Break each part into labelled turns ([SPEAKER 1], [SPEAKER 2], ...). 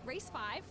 [SPEAKER 1] race 5.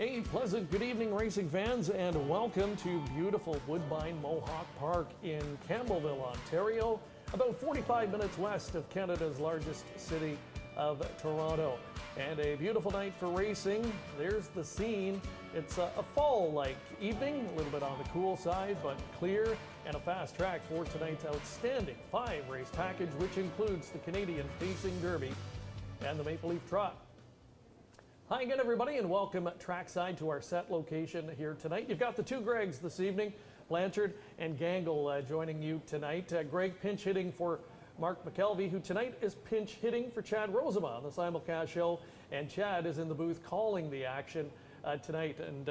[SPEAKER 1] A pleasant good evening, racing fans, and welcome to beautiful Woodbine Mohawk Park in Campbellville, Ontario, about 45 minutes west of Canada's largest city of Toronto. And a beautiful night for racing. There's the scene. It's a fall-like evening, a little bit on the cool side, but clear, and a fast track for tonight's outstanding 5-race package, which includes the Canadian Pacing Derby and the Maple Leaf Trot. Hi again, everybody, and welcome trackside to our set location here tonight. You've got the two Gregs this evening, Blanchard and Gangle, joining you tonight. Greg pinch hitting for Mark McKelvey, who tonight is pinch hitting for Chad Rosema on the simulcast show, and Chad is in the booth calling the action tonight. And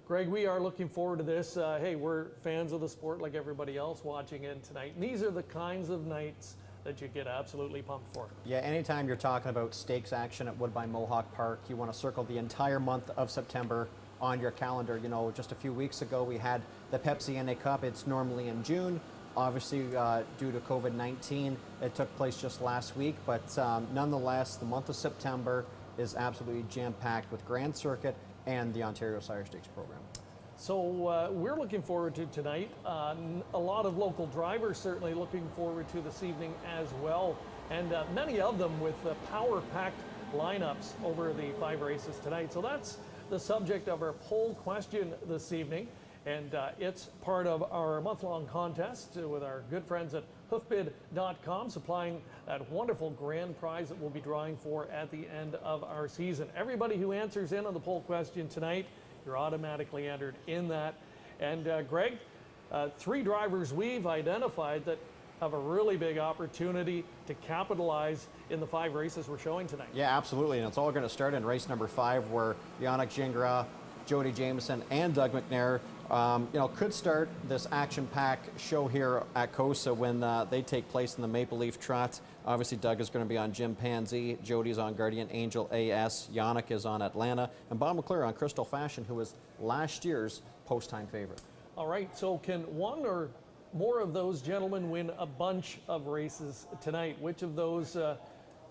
[SPEAKER 1] Greg, we are looking forward to this. Hey, we're fans of the sport like everybody else watching in tonight. And these are the kinds of nights that you get absolutely pumped for. Yeah, anytime you're talking about stakes action at Woodbine Mohawk Park, you want to circle the entire month of September on your calendar. You know, just a few weeks ago we had the Pepsi NA Cup. It's normally in June. Obviously, due to COVID-19, it took place just last week, but nonetheless, the month of September is absolutely jam-packed with Grand Circuit and the Ontario Sire Stakes program. So we're looking forward to tonight. A lot of local drivers certainly looking forward to this evening as well, and many of them with power-packed lineups over the 5 races tonight. So that's the subject of our poll question this evening. And it's part of our month-long contest with our good friends at hoofbid.com, supplying that wonderful grand prize that we'll be drawing for at the end of our season. Everybody who answers in on the poll question tonight, you're automatically entered in that. And Greg, 3 drivers we've identified that have a really big opportunity to capitalize in the 5 races we're showing tonight. Yeah, absolutely. And it's all going to start in race number 5, where Yannick Gingras, Jody Jamieson, and Doug McNair could start this action-packed show here at COSA when they take place in the Maple Leaf Trot. Obviously, Doug is going to be on Jim Pansy, Jody's on Guardian Angel AS, Yannick is on Atlanta, and Bob McClure on Crystal Fashion, who was last year's post-time favorite. All right, so can one or more of those gentlemen win a bunch of races tonight? Which of those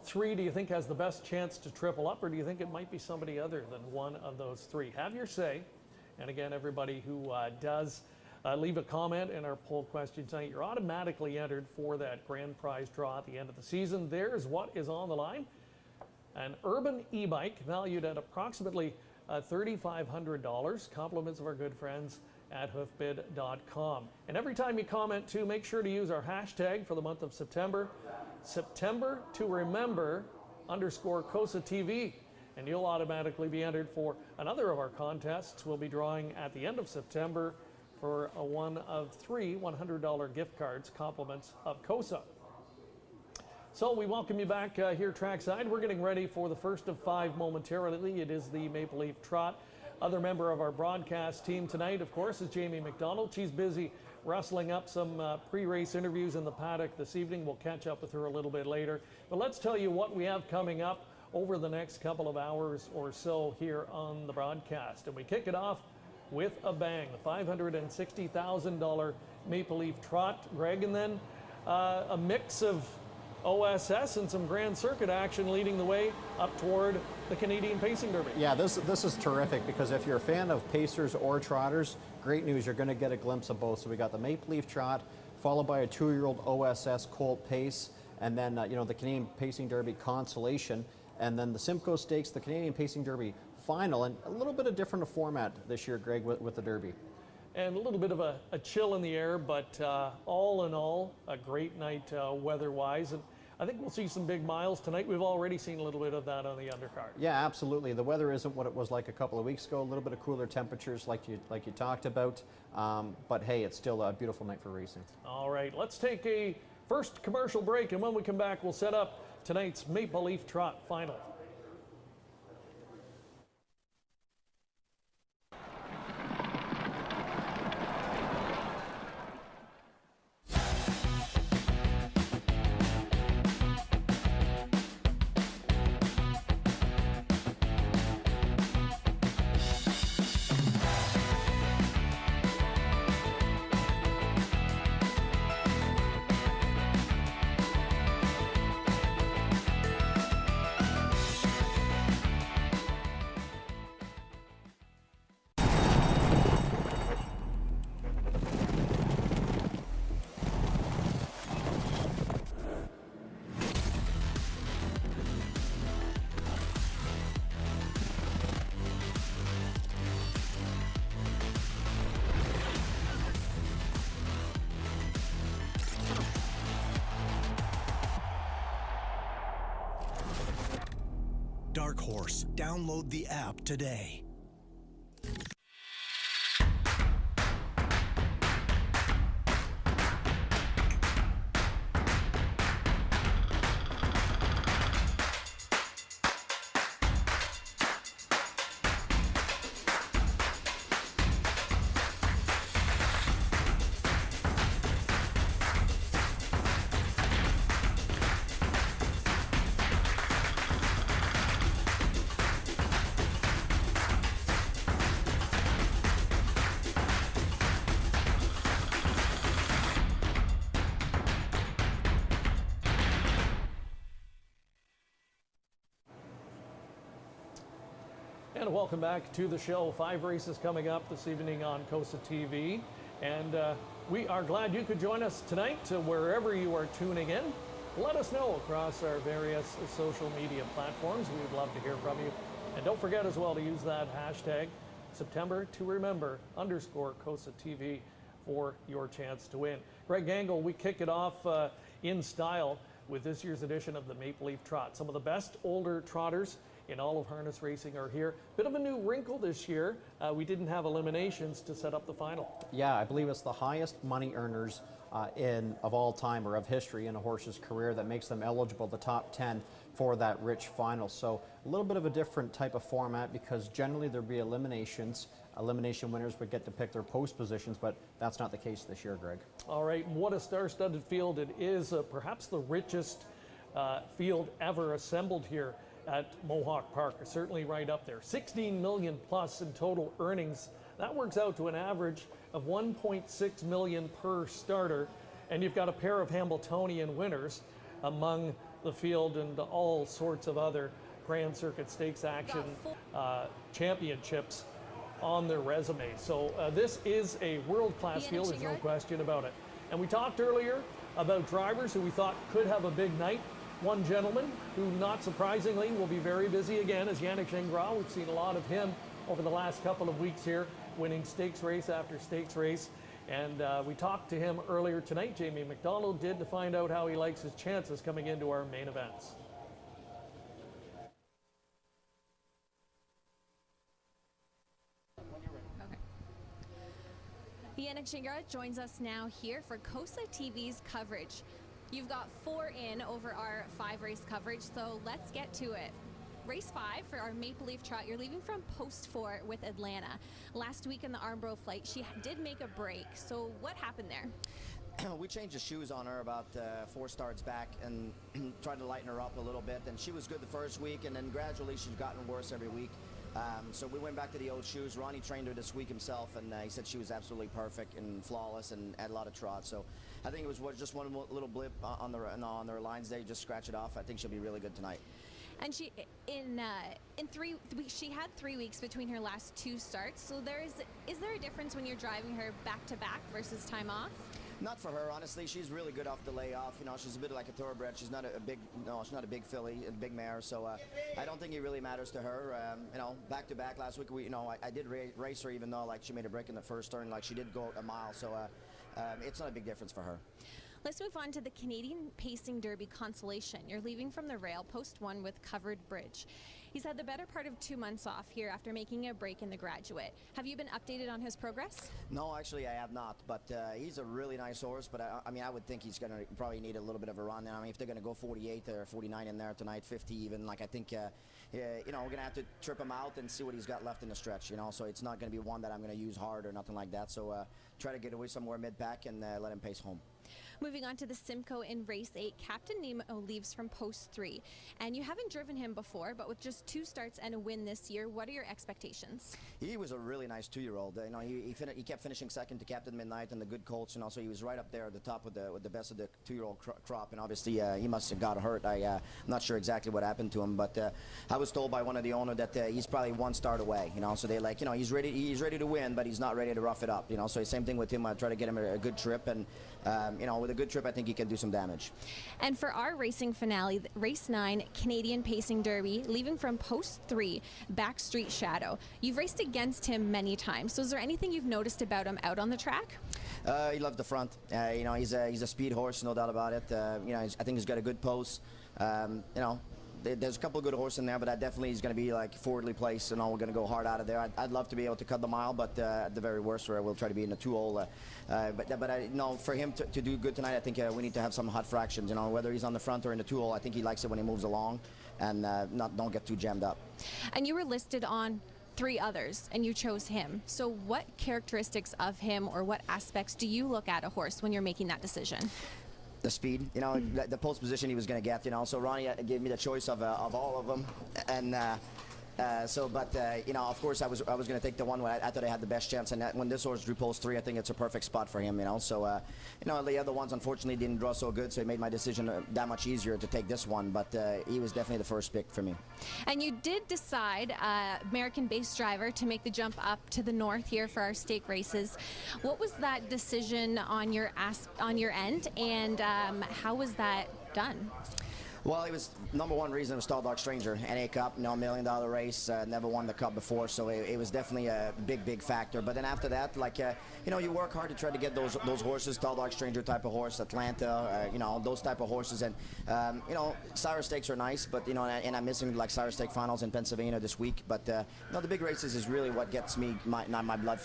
[SPEAKER 1] 3 do you think has the best chance to triple up, or do you think it might be somebody other than one of those 3? Have your say. And again, everybody who does leave a comment in our poll question tonight, you're automatically entered for that grand prize draw at the end of the season. There's what is on the line. An urban e-bike valued at approximately $3,500. Compliments of our good friends at hoofbid.com. And every time you comment too, make sure to use our hashtag for the month of September, September to remember _COSATV. And you'll automatically be entered for another of our contests. We'll be drawing at the end of September for one of 3 $100 gift cards, compliments of COSA. So we welcome you back here trackside. We're getting ready for the first of 5 momentarily. It is the Maple Leaf Trot. Other member of our broadcast team tonight, of course, is Jamie McDonald. She's busy rustling up some pre-race interviews in the paddock this evening. We'll catch up with her a little bit later. But let's tell you what we have coming up over the next couple of hours or so here on the broadcast. And we kick it off with a bang, the $560,000 Maple Leaf Trot, Greg, and then a mix of OSS and some Grand Circuit action leading the way up toward the Canadian Pacing Derby. Yeah, this is terrific, because if you're a fan of pacers or trotters, great news, you're going to get a glimpse of both. So we got the Maple Leaf Trot, followed by a 2-year-old OSS Colt Pace, and then the Canadian Pacing Derby Consolation, and then the Simcoe Stakes, the Canadian Pacing Derby Final, and a little bit of different format this year, Greg, with the Derby. And a little bit of a chill in the air, but all in all, a great night weather-wise. And I think we'll see some big miles tonight. We've already seen a little bit of that on the undercard. Yeah, absolutely. The weather isn't what it was like a couple of weeks ago. A little bit of cooler temperatures like you talked about. But hey, it's still a beautiful night for racing. All right, let's take a first commercial break, and when we come back, we'll set up tonight's Maple Leaf Trot Final.
[SPEAKER 2] Dark Horse. Download the app today.
[SPEAKER 1] And welcome back to the show. 5 races coming up this evening on COSA-TV. And we are glad you could join us tonight wherever you are tuning in. Let us know across our various social media platforms. We would love to hear from you. And don't forget as well to use that hashtag September to remember _COSA-TV for your chance to win. Greg Gangle, we kick it off in style with this year's edition of the Maple Leaf Trot. Some of the best older trotters in all of harness racing are here. Bit of a new wrinkle this year. We didn't have eliminations to set up the final.
[SPEAKER 3] Yeah, I believe it's the highest money earners of all time or of history in a horse's career that makes them eligible, the top 10 for that rich final. So a little bit of a different type of format because generally there'd be eliminations. Elimination winners would get to pick their post positions, but that's not the case this year, Greg.
[SPEAKER 1] All right, what a star-studded field it is. Perhaps the richest field ever assembled here at Mohawk Park, certainly right up there. 16 million plus in total earnings. That works out to an average of 1.6 million per starter. And you've got a pair of Hambletonian winners among the field and all sorts of other Grand Circuit Stakes action championships on their resume. So this is a world-class field, there's no question about it. And we talked earlier about drivers who we thought could have a big night. One gentleman who, not surprisingly, will be very busy again is Yannick Gingras. We've seen a lot of him over the last couple of weeks here, winning stakes race after stakes race. And we talked to him earlier tonight, Jamie McDonald did, to find out how he likes his chances coming into our main events.
[SPEAKER 4] Yannick Gingras joins us now here for COSA-TV's coverage. You've got 4 in over our 5 race coverage, so let's get to it. Race 5 for our Maple Leaf Trot, you're leaving from post 4 with Atlanta. Last week in the Armbro flight, she did make a break, so what happened there?
[SPEAKER 5] We changed the shoes on her about 4 starts back and tried to lighten her up a little bit, and she was good the first week, and then gradually she's gotten worse every week. So we went back to the old shoes. Ronnie trained her this week himself, and he said she was absolutely perfect and flawless and had a lot of trot. So I think it was just one little blip on their lines there. You just scratch it off. I think she'll be really good tonight.
[SPEAKER 4] And she she had 3 weeks between her last 2 starts. So is there a difference when you're driving her back to back versus time off?
[SPEAKER 5] Not for her, honestly. She's really good off the layoff. You know, she's a bit like a thoroughbred. She's not she's not a big filly, a big mare. So I don't think it really matters to her. You know, back to back last week, I did race her, even though like she made a break in the first turn, like she did go a mile. So it's not a big difference for her.
[SPEAKER 4] Let's move on to the Canadian Pacing Derby Consolation. You're leaving from the rail, post 1 with Covered Bridge. He's had the better part of 2 months off here after making a break in the Graduate. Have you been updated on his progress?
[SPEAKER 5] No, actually I have not, but he's a really nice horse, but I mean, I would think he's going to probably need a little bit of a run. I mean, if they're going to go 48 or 49 in there tonight, 50 even, like I think, you know, we're going to have to trip him out and see what he's got left in the stretch, you know, so it's not going to be one that I'm going to use hard or nothing like that. So try to get away somewhere mid-pack and let him pace home.
[SPEAKER 4] Moving on to the Simcoe in race 8, Captain Nemo leaves from post 3. And you haven't driven him before, but with just 2 starts and a win this year, what are your expectations?
[SPEAKER 5] He was a really nice 2-year-old. You know, he kept finishing second to Captain Midnight and the good colts, and also he was right up there at the top with the best of the 2-year-old crop. And obviously he must have got hurt. I'm not sure exactly what happened to him, but I was told by one of the owner that he's probably 1 start away. You know, so they like, you know, he's ready to win, but he's not ready to rough it up. You know, so same thing with him. I try to get him a good trip, and you know, with a good trip, I think he can do some damage.
[SPEAKER 4] And for our racing finale, race 9, Canadian Pacing Derby, leaving from post 3, Backstreet Shadow. You've raced against him many times, so is there anything you've noticed about him out on the track?
[SPEAKER 5] He loves the front. You know, he's a speed horse, no doubt about it. You know, I think he's got a good post. You know, there's a couple of good horses in there, but that definitely is going to be like forwardly placed, and all we're going to go hard out of there. I'd love to be able to cut the mile, but at the very worst, where we'll try to be in the 2-hole. But for him to do good tonight, I think we need to have some hot fractions. Whether he's on the front or in the 2-hole, I think he likes it when he moves along, and don't get too jammed up.
[SPEAKER 4] And you were listed on 3 others, and you chose him. So what characteristics of him or what aspects do you look at a horse when you're making that decision?
[SPEAKER 5] The speed, the post position he was going to get, So Ronnie gave me the choice of all of them, and of course I was going to take the one where I thought I had the best chance. And when this horse drew post 3, I think it's a perfect spot for him, So the other ones unfortunately didn't draw so good, so it made my decision that much easier to take this one. But he was definitely the first pick for me.
[SPEAKER 4] And you did decide, American-based driver, to make the jump up to the north here for our stake races. What was that decision on your end, and how was that done?
[SPEAKER 5] Well, it was number one reason it was Tall Dark Stranger, NA Cup, $1 million race, never won the Cup before, so it was definitely a big factor. But then after that, you work hard to try to get those horses, Tall Dark Stranger type of horse, Atlanta, those type of horses, and Cyrus Stakes are nice, but and I'm missing Cyrus Stake finals in Pennsylvania this week. But the big races is really what gets me my blood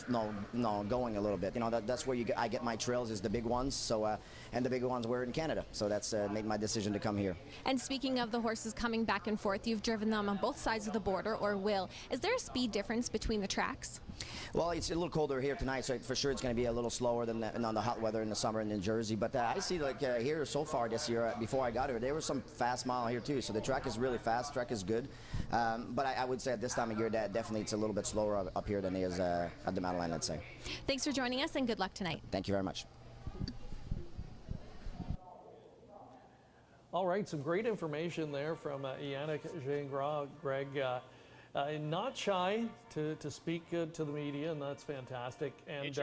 [SPEAKER 5] going a little bit. That's where I get my trails, is the big ones. So and the big ones were in Canada, so that's made my decision to come here.
[SPEAKER 4] And speaking of the horses coming back and forth, you've driven them on both sides of the border, or will. Is there a speed difference between the tracks?
[SPEAKER 5] Well, it's a little colder here tonight, so for sure it's going to be a little slower than on the hot weather in the summer in New Jersey. But I see here so far this year, before I got here, there was some fast mile here too. So the track is really fast, track is good. But I would say at this time of year, that definitely it's a little bit slower up here than it is at the Meadowland, I'd say.
[SPEAKER 4] Thanks for joining us, and good luck tonight.
[SPEAKER 5] Thank you very much.
[SPEAKER 1] All right, some great information there from Yannick Gingras. Greg, not shy to speak to the media, and that's fantastic. And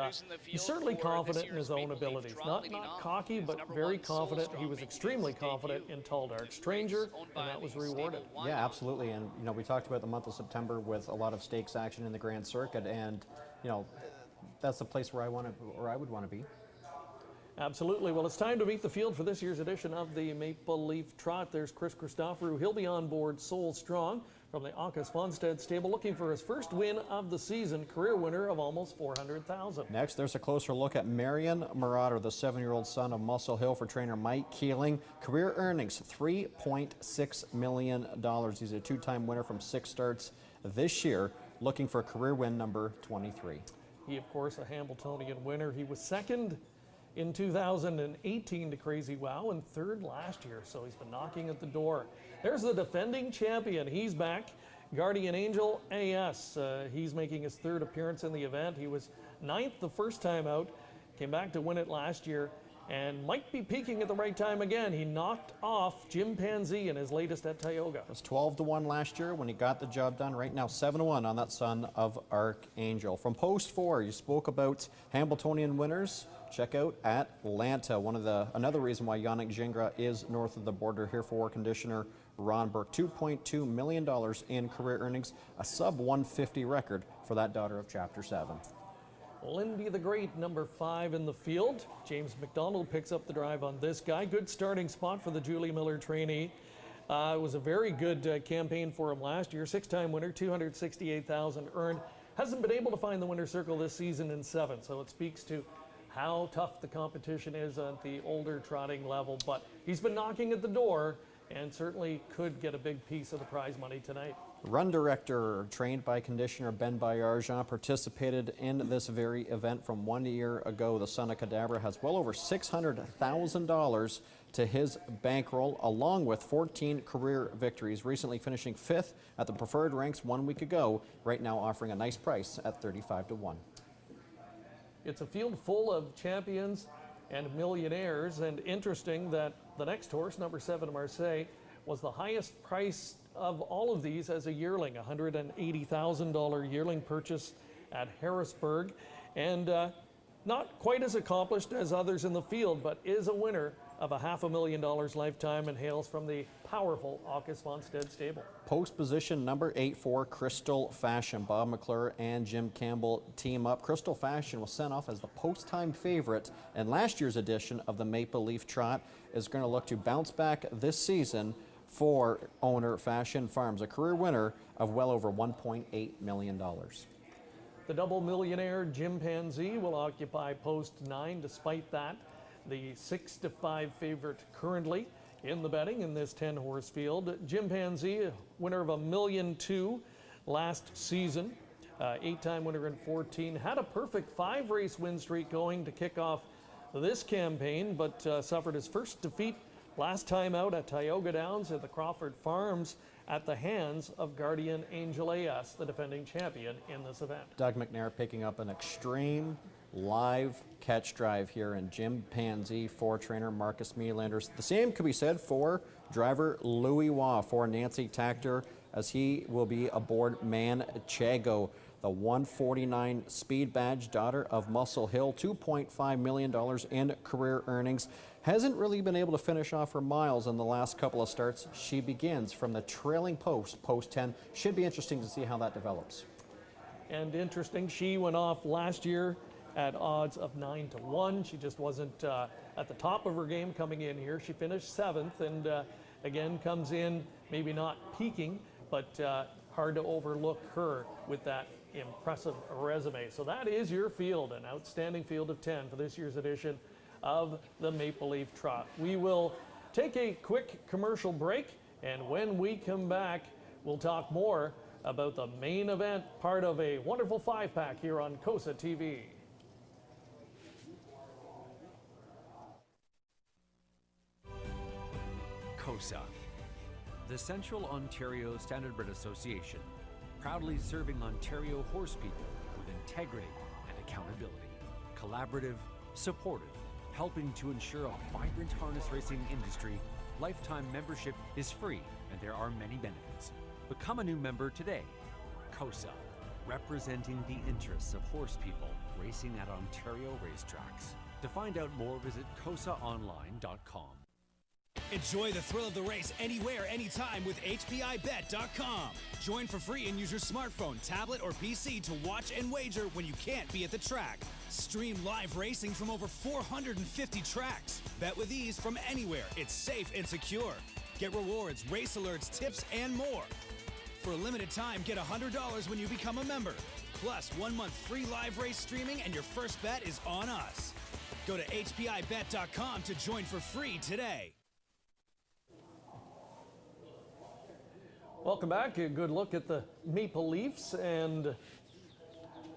[SPEAKER 1] he's certainly confident in his own abilities. Not cocky, but very confident. He was extremely confident in Tall Dark Stranger, and that was rewarded.
[SPEAKER 3] Yeah, absolutely. And we talked about the month of September with a lot of stakes action in the Grand Circuit, and that's the place where I would want to be.
[SPEAKER 1] Absolutely. Well, it's time to meet the field for this year's edition of the Maple Leaf Trot. There's Chris Christoforou. He'll be on board Soul Strong from the Aucus Fonstead stable, looking for his first win of the season, career winner of almost $400,000.
[SPEAKER 3] Next, there's a closer look at Marion Marauder, the 7-year-old son of Muscle Hill, for trainer Mike Keeling. Career earnings, $3.6 million. He's a 2-time winner from 6 starts this year, looking for career win number 23.
[SPEAKER 1] He, of course, a Hambletonian winner. He was second in 2018 to Crazy Wow and third last year, so he's been knocking at the door. There's the defending champion. He's back, Guardian Angel AS. He's making his 3rd appearance in the event. He was 9th the first time out, came back to win it last year, and might be peaking at the right time again. He knocked off Jim Panzi in his latest at Tioga.
[SPEAKER 3] It was 12-1 last year when he got the job done. Right now, 7-1 on that son of Archangel. From Post 4, you spoke about Hambletonian winners. Check out Atlanta. Another reason why Yannick Gingras is north of the border here for conditioner Ron Burke. $2.2 million in career earnings, a sub-150 record for that daughter of Chapter 7.
[SPEAKER 1] Lindy the Great, number 5 in the field. James McDonald picks up the drive on this guy. Good starting spot for the Julie Miller trainee. It was a very good campaign for him last year. 6-time winner, $268,000 earned. Hasn't been able to find the winner's circle this season in 7, so it speaks to how tough the competition is at the older trotting level. But he's been knocking at the door and certainly could get a big piece of the prize money tonight.
[SPEAKER 3] Run director, trained by conditioner Ben Bayarjan, participated in this very event from 1 year ago. The son of Cadabra has well over $600,000 to his bankroll, along with 14 career victories, recently finishing 5th at the preferred ranks 1 week ago, right now offering a nice price at 35-1.
[SPEAKER 1] It's a field full of champions and millionaires, and interesting that the next horse, number 7 Marseille, was the highest price of all of these as a yearling, $180,000 yearling purchase at Harrisburg, and not quite as accomplished as others in the field, but is a winner of a $500,000 lifetime and hails from the powerful Aucus Fonstead stable.
[SPEAKER 3] Post position number 8 for Crystal Fashion. Bob McClure and Jim Campbell team up. Crystal Fashion was sent off as the post-time favorite, and last year's edition of the Maple Leaf Trot is going to look to bounce back this season for owner Fashion Farms, a career winner of well over $1.8 million.
[SPEAKER 1] The double millionaire Chimpanzee will occupy post 9. Despite that, the 6-5 favorite currently in the betting in this 10-horse field. Chimpanzee, winner of $1.2 million last season, 8-time winner in 14, had a perfect 5-race win streak going to kick off this campaign, but suffered his first defeat last time out at Tioga Downs at the Crawford Farms at the hands of Guardian Angel AS, the defending champion in this event.
[SPEAKER 3] Doug McNair picking up an extreme live catch drive here in Chimpanzee for trainer Marcus Mealanders. The same could be said for driver Louis Waugh for Nancy Tactor, as he will be aboard Manchego, the 149 speed badge, daughter of Muscle Hill, $2.5 million in career earnings. Hasn't really been able to finish off her miles in the last couple of starts. She begins from the trailing post 10. Should be interesting to see how that develops.
[SPEAKER 1] And interesting, she went off last year at odds of 9-1. She just wasn't at the top of her game coming in here. She finished 7th and again comes in maybe not peaking, but hard to overlook her with that impressive resume. So that is your field, an outstanding field of 10 for this year's edition of the Maple Leaf Trot. We will take a quick commercial break, and when we come back, we'll talk more about the main event, part of a wonderful 5-pack here on COSA-TV.
[SPEAKER 6] COSA, the Central Ontario Standardbred Association, proudly serving Ontario horse people with integrity and accountability. Collaborative, supportive, helping to ensure a vibrant harness racing industry. Lifetime membership is free and there are many benefits. Become a new member today. COSA, representing the interests of horse people racing at Ontario racetracks. To find out more, visit COSAonline.com.
[SPEAKER 2] Enjoy the thrill of the race anywhere, anytime with HPIBet.com. Join for free and use your smartphone, tablet, or PC to watch and wager when you can't be at the track. Stream live racing from over 450 tracks. Bet with ease from anywhere. It's safe and secure. Get rewards, race alerts, tips, and more. For a limited time, get $100 when you become a member. Plus, 1 month free live race streaming, and your first bet is on us. Go to HPIBet.com to join for free today.
[SPEAKER 1] Welcome back. A good look at the Maple Leafs, and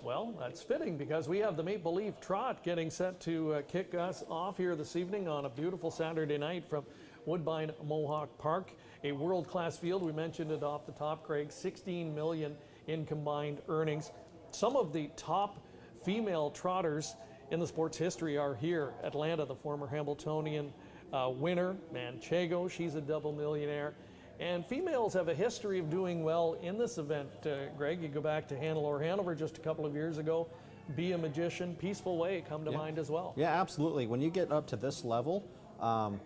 [SPEAKER 1] well, that's fitting because we have the Maple Leaf Trot getting set to kick us off here this evening on a beautiful Saturday night from Woodbine Mohawk Park. A world-class field. We mentioned it off the top, Craig. $16 million in combined earnings. Some of the top female trotters in the sport's history are here. Atlanta, the former Hamiltonian winner. Manchego, she's a double millionaire. And females have a history of doing well in this event, Greg. You go back to Hannelore Hanover just a couple of years ago. Be a Magician, Peaceful Way come to mind as well.
[SPEAKER 3] Yeah, absolutely. When you get up to this level,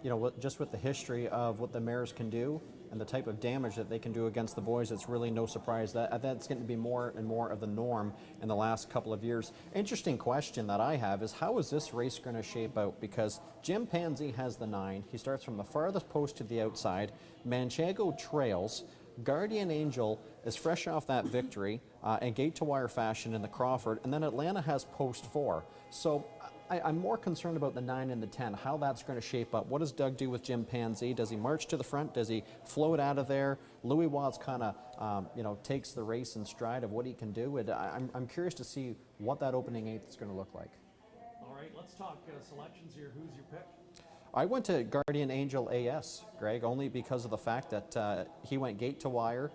[SPEAKER 3] you know, just with the history of what the mares can do and the type of damage that they can do against the boys, it's really no surprise that that's going to be more and more of the norm in the last couple of years. Interesting question that I have is, how is this race going to shape out? Because Chimpanzee has the 9. He starts from the farthest post to the outside. Manchego trails. Guardian Angel is fresh off that victory and gate to wire fashion in the Crawford, and then Atlanta has post 4. So I'm more concerned about the 9 and the 10, how that's going to shape up. What does Doug do with Chimpanzee? Does he march to the front? Does he float out of there? Louis Waugh kind of, you know, takes the race in stride of what he can do. And I'm curious to see what that opening 8th is going to look like.
[SPEAKER 1] All right, let's talk selections here. Who's your pick?
[SPEAKER 3] I went to Guardian Angel AS, Greg, only because of the fact that he went gate to wire,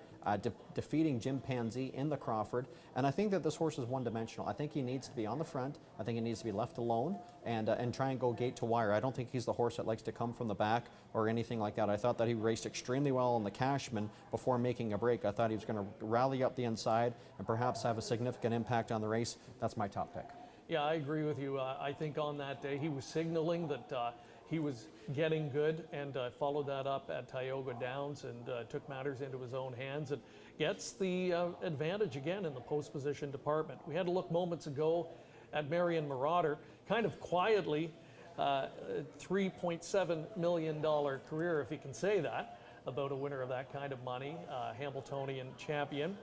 [SPEAKER 3] defeating Chimpanzee in the Crawford. And I think that this horse is one-dimensional. I think he needs to be on the front. I think he needs to be left alone and try and go gate to wire. I don't think he's the horse that likes to come from the back or anything like that. I thought that he raced extremely well on the Cashman before making a break. I thought he was going to rally up the inside and perhaps have a significant impact on the race. That's my top pick.
[SPEAKER 1] Yeah, I agree with you. I think on that day he was signaling that he was getting good, and followed that up at Tioga Downs and took matters into his own hands and gets the advantage again in the post position department. We had a look moments ago at Marion Marauder, kind of quietly $3.7 million career, if you can say that, about a winner of that kind of money, Hamiltonian champion.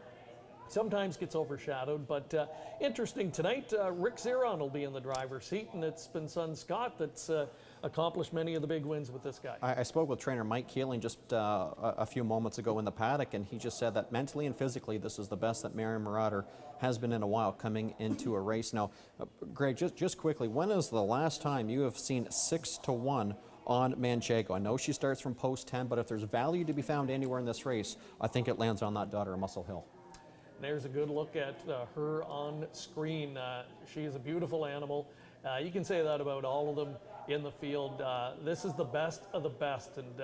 [SPEAKER 1] Sometimes gets overshadowed, but interesting tonight, Rick Zeron will be in the driver's seat, and it's been son Scott that's accomplished many of the big wins with this guy.
[SPEAKER 3] I spoke with trainer Mike Keeling just a few moments ago in the paddock, and he just said that mentally and physically this is the best that Marion Marauder has been in a while coming into a race. Now, Greg, just quickly, when is the last time you have seen 6-1 on Manchego? I know she starts from post 10, but if there's value to be found anywhere in this race, I think it lands on that daughter of Muscle Hill.
[SPEAKER 1] There's a good look at her on screen. She is a beautiful animal. You can say that about all of them in the field. This is the best of the best, and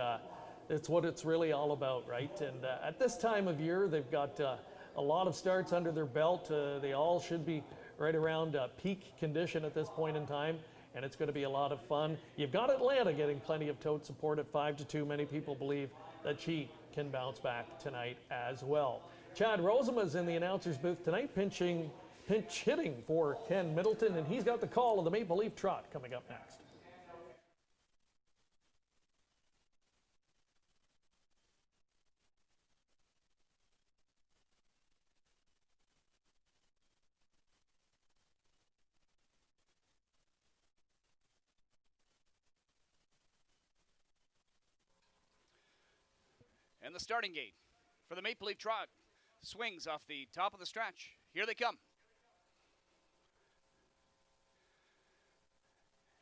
[SPEAKER 1] it's what it's really all about, right? And at this time of year, they've got a lot of starts under their belt. They all should be right around peak condition at this point in time, and it's going to be a lot of fun. You've got Atlanta getting plenty of tote support at 5-2. Many people believe that she can bounce back tonight as well. Chad Rosema's in the announcer's booth tonight, pinch hitting for Ken Middleton, and he's got the call of the Maple Leaf Trot coming up next.
[SPEAKER 7] And the starting gate for the Maple Leaf Trot swings off the top of the stretch. Here they come.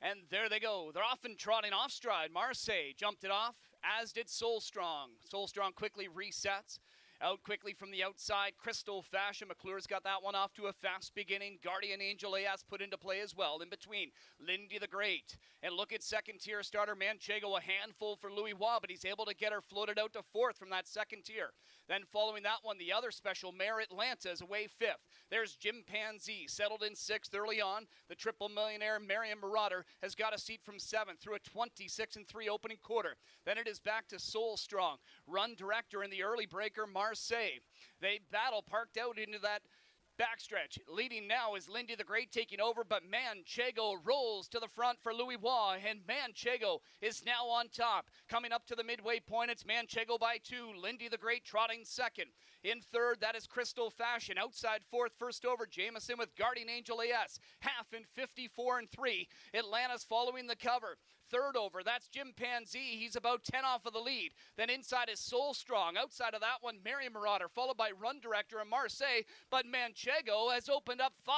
[SPEAKER 7] And there they go. They're off and trotting off stride. Marseille jumped it off, as did Soul Strong. Soul Strong quickly resets. Out quickly from the outside, Crystal Fashion. McClure's got that one off to a fast beginning. Guardian Angel AS put into play as well. In between, Lindy the Great. And look at second tier starter Manchego, a handful for Louis Waugh, but he's able to get her floated out to fourth from that second tier. Then following that one, the other special mare Atlanta is away fifth. There's Chimpanzee, settled in sixth early on. The triple millionaire Marion Marauder has got a seat from seventh through a 26-3 opening quarter. Then it is back to Soul Strong. Run Director in the early breaker, Marseille. They battle parked out into that backstretch. Leading now is Lindy the Great taking over, but Manchego rolls to the front for Louis Waugh, and Manchego is now on top. Coming up to the midway point, it's Manchego by 2. Lindy the Great trotting second. In third, that is Crystal Fashion. Outside fourth, first over, Jameson with Guardian Angel AS. Half in 54-3. Atlanta's following the cover. Third over, that's Chimpanzee. He's about 10 off of the lead. Then inside is Soul Strong. Outside of that one, Marion Marauder, followed by Run Director and Marseille. But Manchego has opened up 5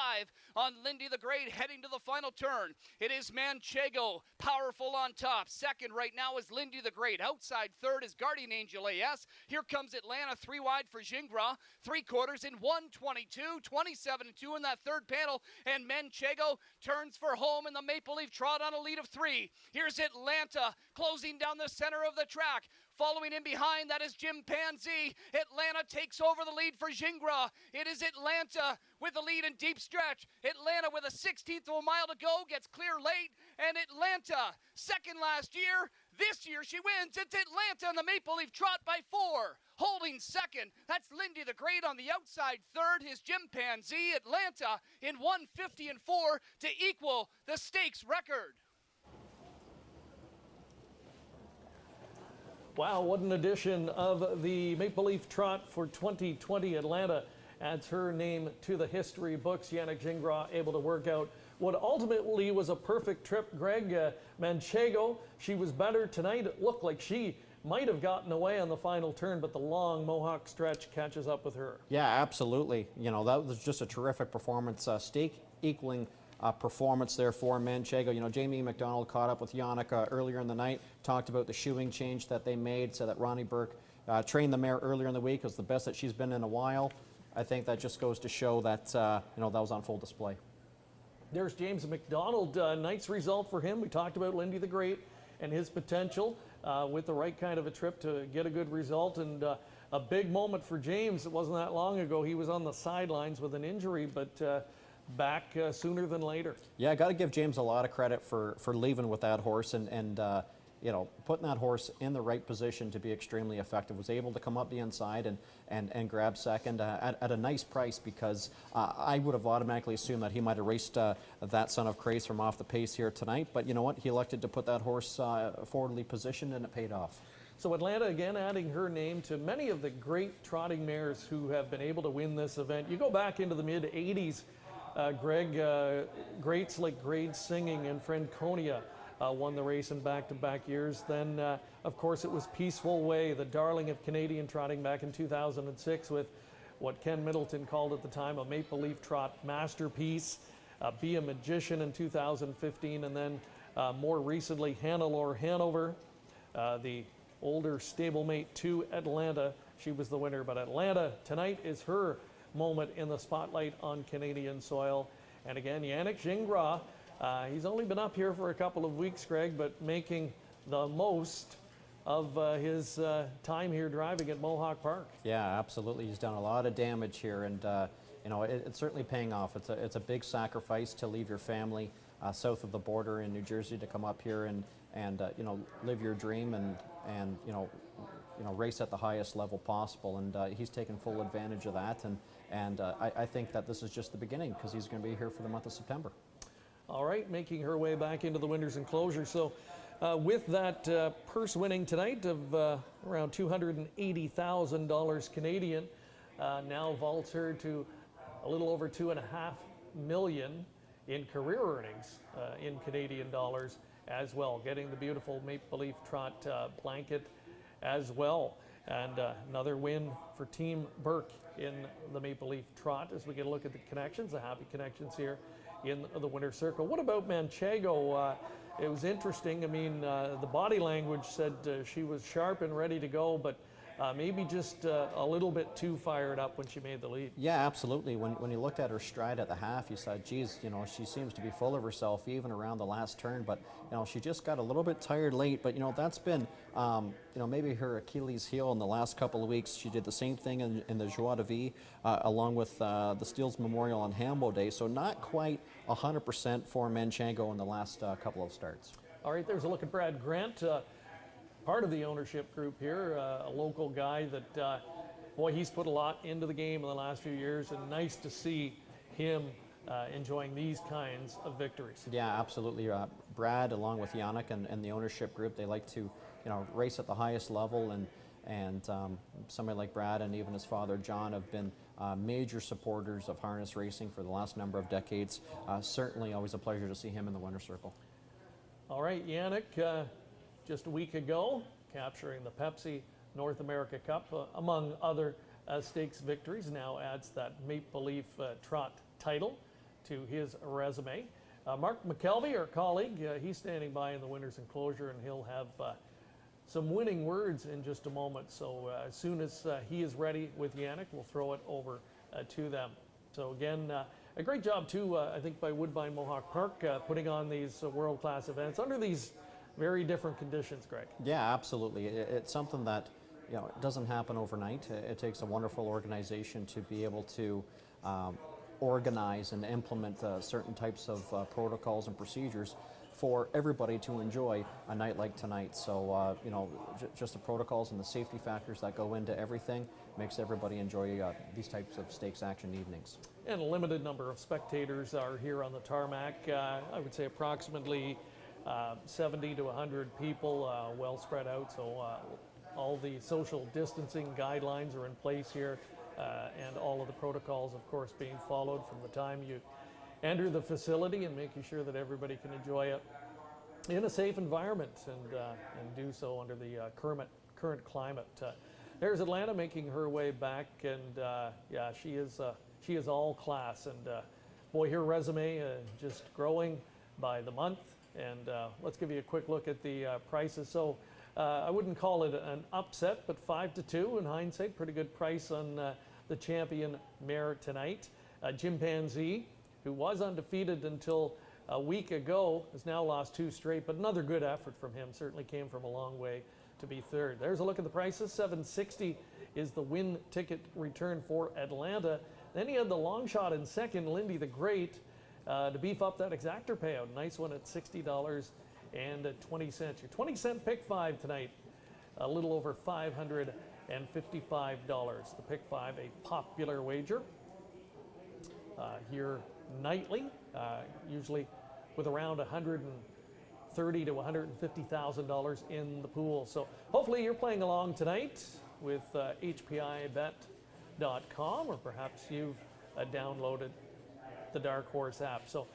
[SPEAKER 7] on Lindy the Great, heading to the final turn. It is Manchego, powerful on top. Second right now is Lindy the Great. Outside third is Guardian Angel AS. Here comes Atlanta, 3 wide for Gingras. 3 quarters in 1:22, 27-2 in that third panel. And Manchego turns for home in the Maple Leaf Trot on a lead of 3. Here's Atlanta closing down the center of the track. Following in behind, that is Chimpanzee. Atlanta takes over the lead for Gingras. It is Atlanta with the lead in deep stretch. Atlanta with a 16th of a mile to go, gets clear late. And Atlanta, second last year. This year she wins. It's Atlanta in the Maple Leaf Trot by 4. Holding second, that's Lindy the Great on the outside. Third is Chimpanzee. Atlanta in 1:50-4 to equal the stakes record.
[SPEAKER 1] Wow, what an edition of the Maple Leaf Trot for 2020. Atlanta adds her name to the history books. Yannick Gingras able to work out what ultimately was a perfect trip. Greg, Manchego, she was better tonight. It looked like she might have gotten away on the final turn, but the long Mohawk stretch catches up with her.
[SPEAKER 3] Yeah, absolutely. You know, that was just a terrific performance, stake equaling performance there for Manchego. You know, Jamie McDonald caught up with Yannick earlier in the night, talked about the shoeing change that they made, said that Ronnie Burke trained the mare earlier in the week. It was the best that she's been in a while. I think that just goes to show that, you know, that was on full display.
[SPEAKER 1] There's James McDonald. Nice result for him. We talked about Lindy the Great and his potential with the right kind of a trip to get a good result. And a big moment for James. It wasn't that long ago. He was on the sidelines with an injury, but back sooner than later.
[SPEAKER 3] Yeah, I got to give James a lot of credit for leaving with that horse and putting that horse in the right position to be extremely effective. Was able to come up the inside and grab second at a nice price, because I would have automatically assumed that he might have raced that Son of Craze from off the pace here tonight. But you know what? He elected to put that horse forwardly positioned, and it paid off.
[SPEAKER 1] So Atlanta again adding her name to many of the great trotting mares who have been able to win this event. You go back into the mid-'80s, Greg, greats like Grade Singing and Franconia won the race in back-to-back years. Then, of course, it was Peaceful Way, the darling of Canadian trotting back in 2006 with what Ken Middleton called at the time a Maple Leaf Trot masterpiece. Be a Magician in 2015, and then more recently, Hannelore Hanover, the older stablemate to Atlanta. She was the winner, but Atlanta tonight is her moment in the spotlight on Canadian soil. And again, Yannick Gingras, he's only been up here for a couple of weeks, Greg, but making the most of his time here driving at Mohawk Park.
[SPEAKER 3] Yeah, absolutely. He's done a lot of damage here, and it's certainly paying off. It's a big sacrifice to leave your family south of the border in New Jersey to come up here and live your dream and race at the highest level possible. And he's taken full advantage of that. And I think that this is just the beginning, because he's going to be here for the month of September.
[SPEAKER 1] All right, making her way back into the winner's enclosure. So with that purse winning tonight of around $280,000 Canadian, now vaults her to a little over $2.5 million in career earnings in Canadian dollars as well, getting the beautiful Maple Leaf Trot blanket as well. And another win for Team Burke in the Maple Leaf Trot as we get a look at the connections, the happy connections here in the winner's circle. What about Manchego? It was interesting. I mean, the body language said she was sharp and ready to go, but maybe just a little bit too fired up when she made the lead.
[SPEAKER 3] Yeah, absolutely. When you looked at her stride at the half, you said, geez, she seems to be full of herself even around the last turn, but she just got a little bit tired late. But that's been maybe her Achilles heel in the last couple of weeks. She did the same thing in the Joie de Vie along with the Steeles Memorial on Hambo Day, so not quite 100% for Manchego in the last couple of starts.
[SPEAKER 1] All right, there's a look at Brad Grant, part of the ownership group here, a local guy that, boy, he's put a lot into the game in the last few years, and nice to see him enjoying these kinds of victories.
[SPEAKER 3] Yeah, absolutely. Brad, along with Yannick and the ownership group, they like to, race at the highest level, and somebody like Brad and even his father John have been major supporters of harness racing for the last number of decades. Certainly always a pleasure to see him in the winner's circle.
[SPEAKER 1] All right, Yannick, just a week ago, capturing the Pepsi North America Cup, among other stakes victories, now adds that Maple Leaf Trot title to his resume. Mark McKelvey, our colleague, he's standing by in the winner's enclosure, and he'll have some winning words in just a moment. So as soon as he is ready with Yannick, we'll throw it over to them. So again, a great job too, I think, by Woodbine Mohawk Park, putting on these world-class events under these very different conditions, Greg.
[SPEAKER 3] Yeah, absolutely. It's something that it doesn't happen overnight. It takes a wonderful organization to be able to organize and implement certain types of protocols and procedures for everybody to enjoy a night like tonight. So, just the protocols and the safety factors that go into everything makes everybody enjoy these types of stakes action evenings.
[SPEAKER 1] And a limited number of spectators are here on the tarmac. I would say approximately 70 to 100 people, well spread out. So all the social distancing guidelines are in place here, and all of the protocols, of course, being followed from the time you enter the facility, and making sure that everybody can enjoy it in a safe environment and do so under the current climate. There's Atlanta making her way back, and yeah, she is all class, and boy, her resume just growing by the month. And let's give you a quick look at the prices. So I wouldn't call it an upset, but 5-2 in hindsight. Pretty good price on the champion mare tonight. Chimpanzee, who was undefeated until a week ago, has now lost 2 straight, but another good effort from him. Certainly came from a long way to be third. There's a look at the prices. $760 is the win ticket return for Atlanta. Then he had the long shot in second, Lindy the Great, to beef up that exactor payout. Nice one at $60 and 20 cents. Your 20-cent pick 5 tonight, a little over $555. The pick 5, a popular wager here nightly, usually with around $130,000 to $150,000 in the pool. So hopefully you're playing along tonight with HPIBet.com, or perhaps you've downloaded the Dark Horse app. So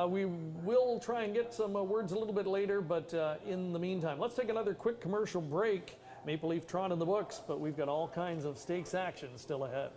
[SPEAKER 1] we will try and get some words a little bit later, but in the meantime, let's take another quick commercial break. Maple Leaf Trot in the books, but we've got all kinds of stakes action still ahead.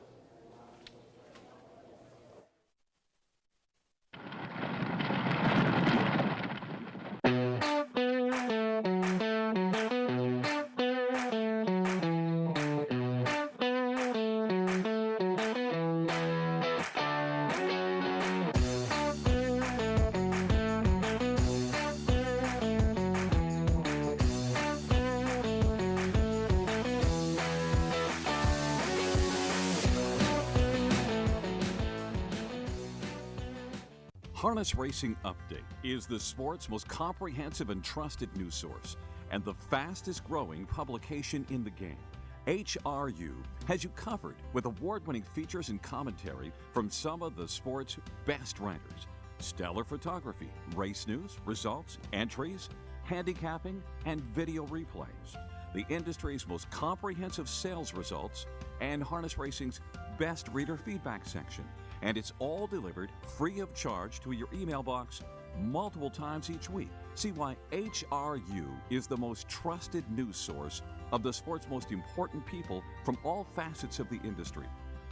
[SPEAKER 8] Harness Racing Update is the sport's most comprehensive and trusted news source and the fastest growing publication in the game. HRU has you covered with award-winning features and commentary from some of the sport's best writers. Stellar photography, race news, results, entries, handicapping, and video replays. The industry's most comprehensive sales results and Harness Racing's best reader feedback section. And it's all delivered free of charge to your email box multiple times each week. See why HRU is the most trusted news source of the sport's most important people from all facets of the industry.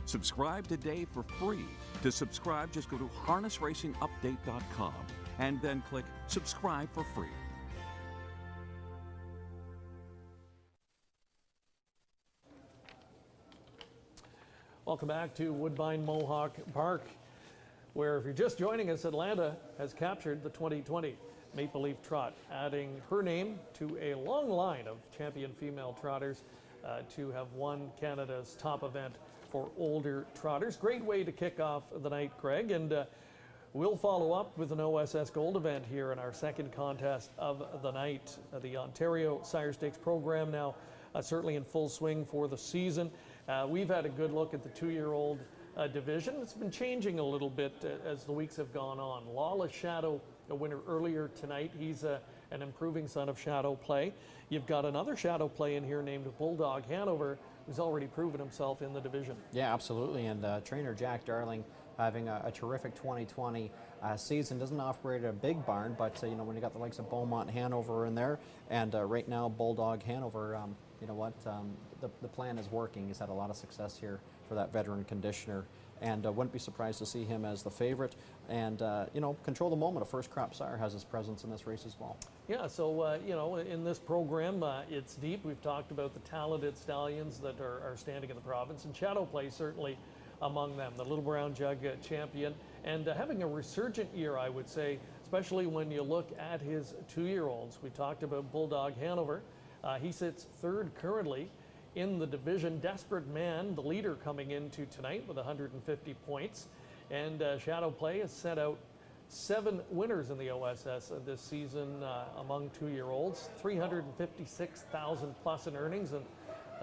[SPEAKER 8] Subscribe today for free. To subscribe, just go to harnessracingupdate.com and then click subscribe for free.
[SPEAKER 1] Welcome back to Woodbine Mohawk Park, where if you're just joining us, Atlanta has captured the 2020 Maple Leaf Trot, adding her name to a long line of champion female trotters to have won Canada's top event for older trotters. Great way to kick off the night, Greg, and we'll follow up with an OSS Gold event here in our second contest of the night. The Ontario Sire Stakes program now certainly in full swing for the season. We've had a good look at the 2-year-old division. It's been changing a little bit as the weeks have gone on. Lawless Shadow, a winner earlier tonight. He's an improving son of Shadow Play. You've got another Shadow Play in here named Bulldog Hanover, who's already proven himself in the division. Yeah, absolutely. And trainer Jack Darling having a terrific 2020 season. Doesn't operate at a big barn, but you know, when you got the likes of Beaumont Hanover in there, and right now Bulldog Hanover, you know what, the plan is working. He's had a lot of success here for that veteran conditioner, and wouldn't be surprised to see him as the favorite. And you know, Control the Moment, a first crop sire, has his presence in this race as well. Yeah, so you know, in this program, it's deep. We've talked about the talented stallions that are standing in the province, and Shadow Play certainly among them. The Little Brown Jug champion, and having a resurgent year, I would say, especially when you look at his 2-year-olds. We talked about Bulldog Hanover. He sits third currently in the division. Desperate Man, the leader, coming into tonight with 150 points. And Shadow Play has set out 7 winners in the OSS this season among 2-year-olds, 356,000 plus in earnings. And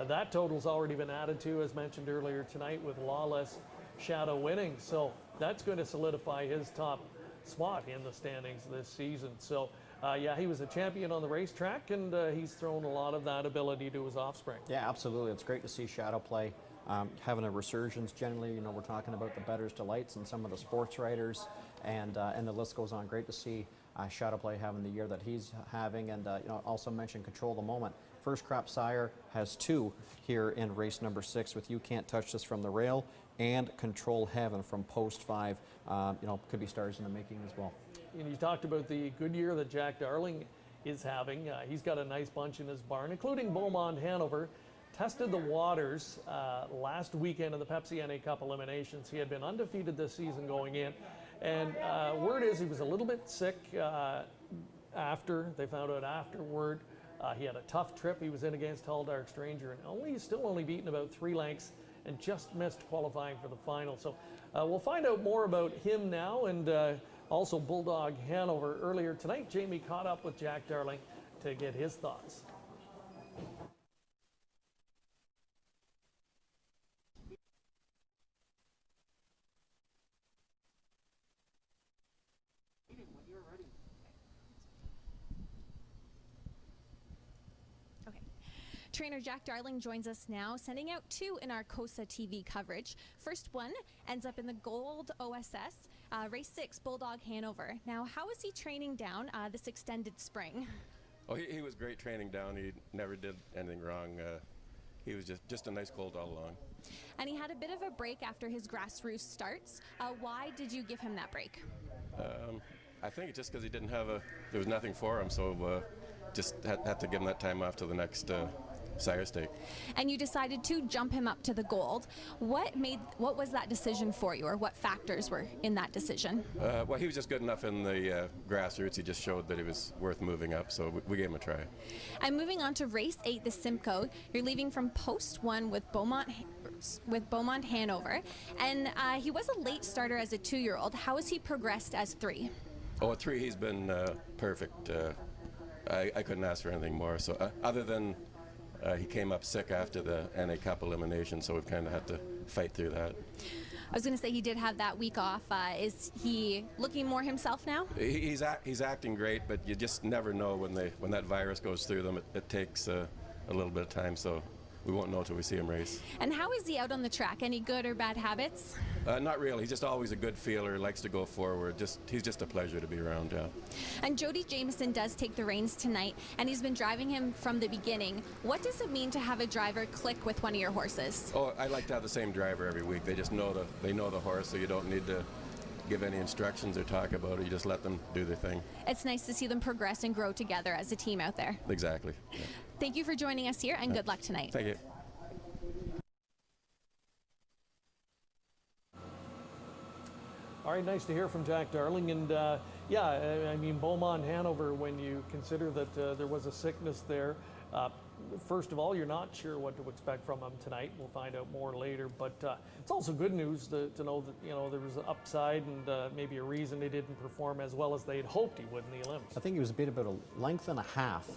[SPEAKER 1] that total's already been added to, as mentioned earlier tonight, with Lawless Shadow winning. So that's going to solidify his top spot in the standings this season. So yeah, he was a champion on the racetrack, and he's thrown a lot of that ability to his offspring. Yeah, absolutely. It's great to see Shadow Play having a resurgence. Generally, you know, we're talking about the Bettor's Delights and some of the sports writers, and the list goes on. Great to see Shadow Play having the year that he's having, and you know, also mention Control the Moment. First crop sire has 2 here in race number 6 with You Can't Touch This from the Rail and Control Heaven from Post 5. You know, could be stars in the making as well. And you talked about the good year that Jack Darling is having. He's got a nice bunch in his barn, including Beaumont Hanover. Tested the waters last weekend in the Pepsi NA Cup eliminations. He had been undefeated this season going in. And word is he was a little bit sick after. They found out afterward. He had a tough trip. He was in against Tall Dark Stranger, and still only beaten about 3 lengths and just missed qualifying for the final. So we'll find out more about him now, and Also, Bulldog Hanover earlier tonight. Jamie caught up with Jack Darling to get his thoughts.
[SPEAKER 4] Trainer Jack Darling joins us now, sending out 2 in our COSA-TV coverage. First one ends up in the Gold OSS, race 6, Bulldog Hanover. Now, how is he training down this extended spring?
[SPEAKER 9] Oh, he was great training down. He never did anything wrong. He was just a nice colt all along.
[SPEAKER 4] And he had a bit of a break after his grassroots starts. Why did you give him that break?
[SPEAKER 9] I think just because he didn't have there was nothing for him, so just had to give him that time off to the next sire stake.
[SPEAKER 4] And you decided to jump him up to the Gold. What was that decision for you, or what factors were in that decision?
[SPEAKER 9] Well, he was just good enough in the grassroots. He just showed that he was worth moving up, so we gave him a try.
[SPEAKER 4] And moving on to race 8, the Simcoe, you're leaving from post 1 with Beaumont Hanover, and he was a late starter as a 2-year-old. How has he progressed as 3?
[SPEAKER 9] Oh, at 3 he's been perfect. I couldn't ask for anything more. So other than he came up sick after the NA Cup elimination, so we've kind of had to fight through that.
[SPEAKER 4] I was going to say he did have that week off. Is he looking more himself now?
[SPEAKER 9] He's acting great, but you just never know when that virus goes through them. It takes a little bit of time, so we won't know till we see him race.
[SPEAKER 4] And how is he out on the track? Any good or bad habits?
[SPEAKER 9] Not really. He's just always a good feeler, likes to go forward. He's just a pleasure to be around, yeah.
[SPEAKER 4] And Jody Jameson does take the reins tonight, and he's been driving him from the beginning. What does it mean to have a driver click with one of your horses?
[SPEAKER 9] Oh, I like to have the same driver every week. They just know the horse, so you don't need to give any instructions or talk about it. You just let them do their thing.
[SPEAKER 4] It's nice to see them progress and grow together as a team out there.
[SPEAKER 9] Exactly. Yeah.
[SPEAKER 4] Thank you for joining us here, and good luck tonight.
[SPEAKER 9] Thank you.
[SPEAKER 1] All right, nice to hear from Jack Darling. And yeah, I mean, Beaumont Hanover, when you consider that there was a sickness there, first of all, you're not sure what to expect from him tonight. We'll find out more later. But it's also good news to know that, you know, there was an upside and maybe a reason he didn't perform as well as they'd hoped he would in the Olympics.
[SPEAKER 3] I think he was about a length and a half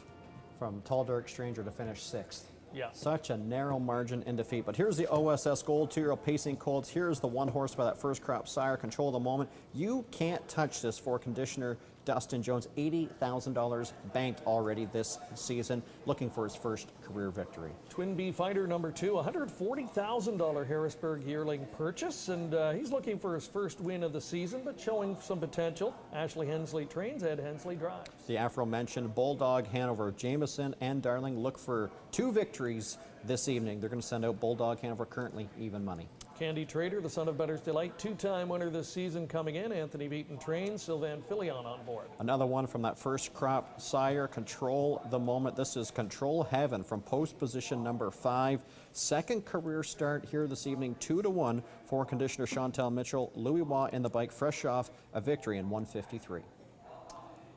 [SPEAKER 3] from Tall Dark Stranger to finish 6th.
[SPEAKER 1] Yeah.
[SPEAKER 3] Such a narrow margin in defeat. But here's the OSS Gold 2-year-old pacing colts. Here's the 1 horse by that first crop sire. Control the moment. You can't touch this for conditioner Dustin Jones. $80,000 banked already this season, looking for his first career victory.
[SPEAKER 1] Twin B fighter number 2, $140,000 Harrisburg yearling purchase, and he's looking for his first win of the season, but showing some potential. Ashley Hensley trains, Ed Hensley drives.
[SPEAKER 3] The aforementioned Bulldog Hanover, Jameson and Darling look for 2 victories this evening. They're going to send out Bulldog Hanover, currently even money.
[SPEAKER 1] Candy Trader, the son of Better's Delight, 2-time winner this season coming in. Anthony Beaton trains, Sylvain Filion on board.
[SPEAKER 3] Another one from that first crop sire, Control the Moment. This is Control Heaven from post position number 5. Second career start here this evening, 2-1 for conditioner Chantal Mitchell. Louis Waugh in the bike, fresh off a victory in 153.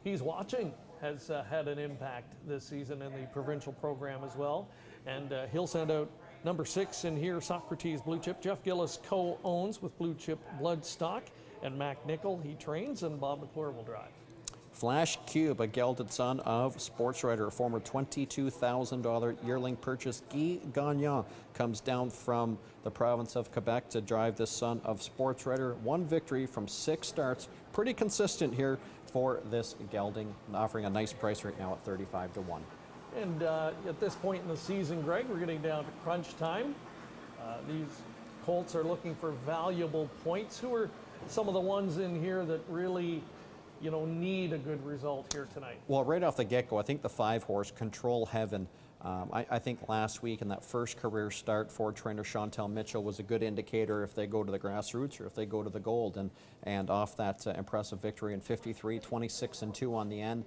[SPEAKER 1] He's watching, has had an impact this season in the provincial program as well. And he'll send out number 6 in here, Socrates Blue Chip. Jeff Gillis co-owns with Blue Chip Bloodstock. And Mac Nickel, he trains, and Bob McClure will drive.
[SPEAKER 3] Flash Cube, a gelded son of sports writer, a former $22,000 yearling purchase. Guy Gagnon comes down from the province of Quebec to drive this son of sports writer. 1 victory from 6 starts. Pretty consistent here for this gelding, offering a nice price right now at $35-1.
[SPEAKER 1] And at this point in the season, Greg, we're getting down to crunch time. These colts are looking for valuable points. Who are some of the ones in here that really, you know, need a good result here tonight?
[SPEAKER 3] Well, right off the get-go, I think the 5-horse Control Heaven. I think last week in that first career start for trainer Chantal Mitchell was a good indicator if they go to the grassroots or if they go to the Gold. And off that impressive victory in 53, 26-2 on the end,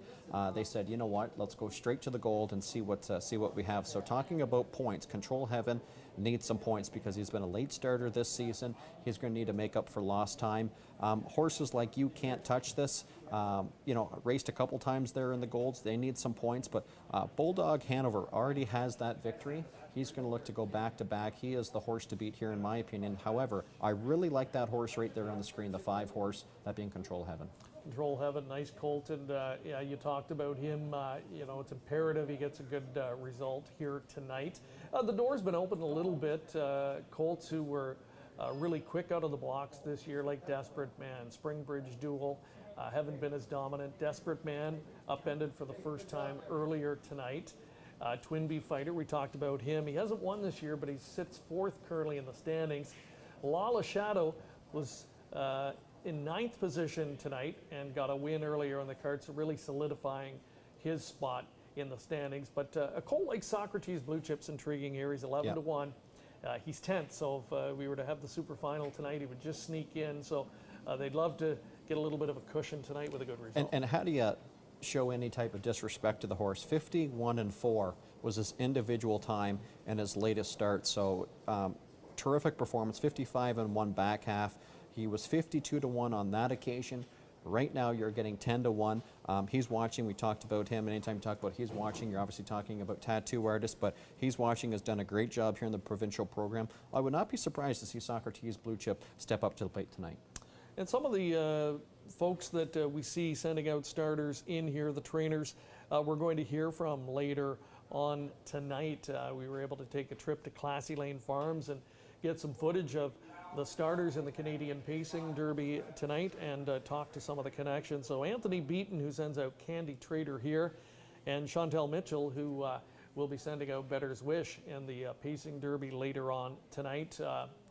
[SPEAKER 3] they said, you know what, let's go straight to the Gold and see what we have. So talking about points, Control Heaven needs some points because he's been a late starter this season. He's going to need to make up for lost time. Horses like You Can't Touch This, you know, raced a couple times there in the Golds. They need some points, but Bulldog Hanover already has that victory. He's going to look to go back-to-back. He is the horse to beat here, in my opinion. However, I really like that horse right there on the screen, the 5-horse, that being Control Heaven.
[SPEAKER 1] Control Heaven, nice colt, and yeah, you talked about him. You know, it's imperative he gets a good result here tonight. The door's been opened a little bit. Colts who were really quick out of the blocks this year, like Desperate Man, Springbridge Duel, haven't been as dominant. Desperate Man upended for the first time earlier tonight. Twinbee Fighter, we talked about him. He hasn't won this year, but he sits fourth currently in the standings. Lala Shadow was in ninth position tonight and got a win earlier on the card, so really solidifying his spot in the standings. But a colt like Socrates Blue Chip's intriguing here. He's 11 to 1. He's 10th, so if we were to have the super final tonight, he would just sneak in. So they'd love to get a little bit of a cushion tonight with a good result.
[SPEAKER 3] And how do you show any type of disrespect to the horse? 51-4 was his individual time and his latest start. So terrific performance. 55-1 back half. He was 52-1 on that occasion. Right now, you're getting 10-1. He's watching. We talked about him. Anytime you talk about he's watching, you're obviously talking about tattoo artists. But he's watching, has done a great job here in the provincial program. I would not be surprised to see Socrates Blue Chip step up to the plate tonight.
[SPEAKER 1] And some of the folks that we see sending out starters in here, the trainers, we're going to hear from later on tonight. We were able to take a trip to Classy Lane Farms and get some footage of the starters in the Canadian Pacing Derby tonight and talk to some of the connections. So Anthony Beaton, who sends out Candy Trader here, and Chantel Mitchell, who will be sending out Better's Wish in the Pacing Derby later on tonight.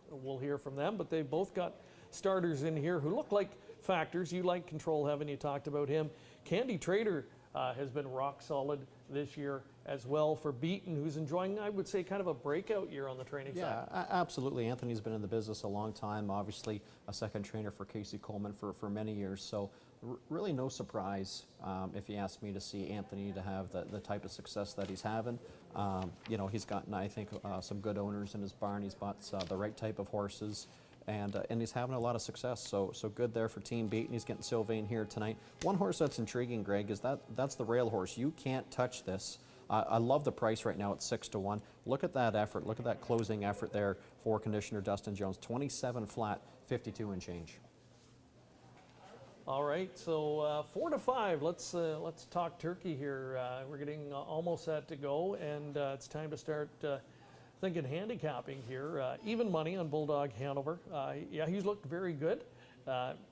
[SPEAKER 1] We'll hear from them, but they've both got starters in here who look like factors. You like Control Heaven, you talked about him. Candy Trader has been rock solid this year as well for Beaton, who's enjoying, I would say, kind of a breakout year on the training side.
[SPEAKER 3] Yeah, absolutely. Anthony's been in the business a long time, obviously a second trainer for Casey Coleman for many years. So really no surprise, if you ask me, to see Anthony to have the type of success that he's having. You know, he's gotten, I think, some good owners in his barn. He's bought the right type of horses. And he's having a lot of success, so good there for Team Beaton. He's getting Sylvain here tonight. One horse that's intriguing, Greg, is that's the rail horse. You can't touch this. I love the price right now at 6-1. Look at that effort. Look at that closing effort there for conditioner Dustin Jones. 27 flat, 52 and change.
[SPEAKER 1] All right, so 4-5. Let's talk turkey here. We're getting almost set to go, and it's time to start thinking handicapping here. Even money on Bulldog Hanover. Yeah, he's looked very good.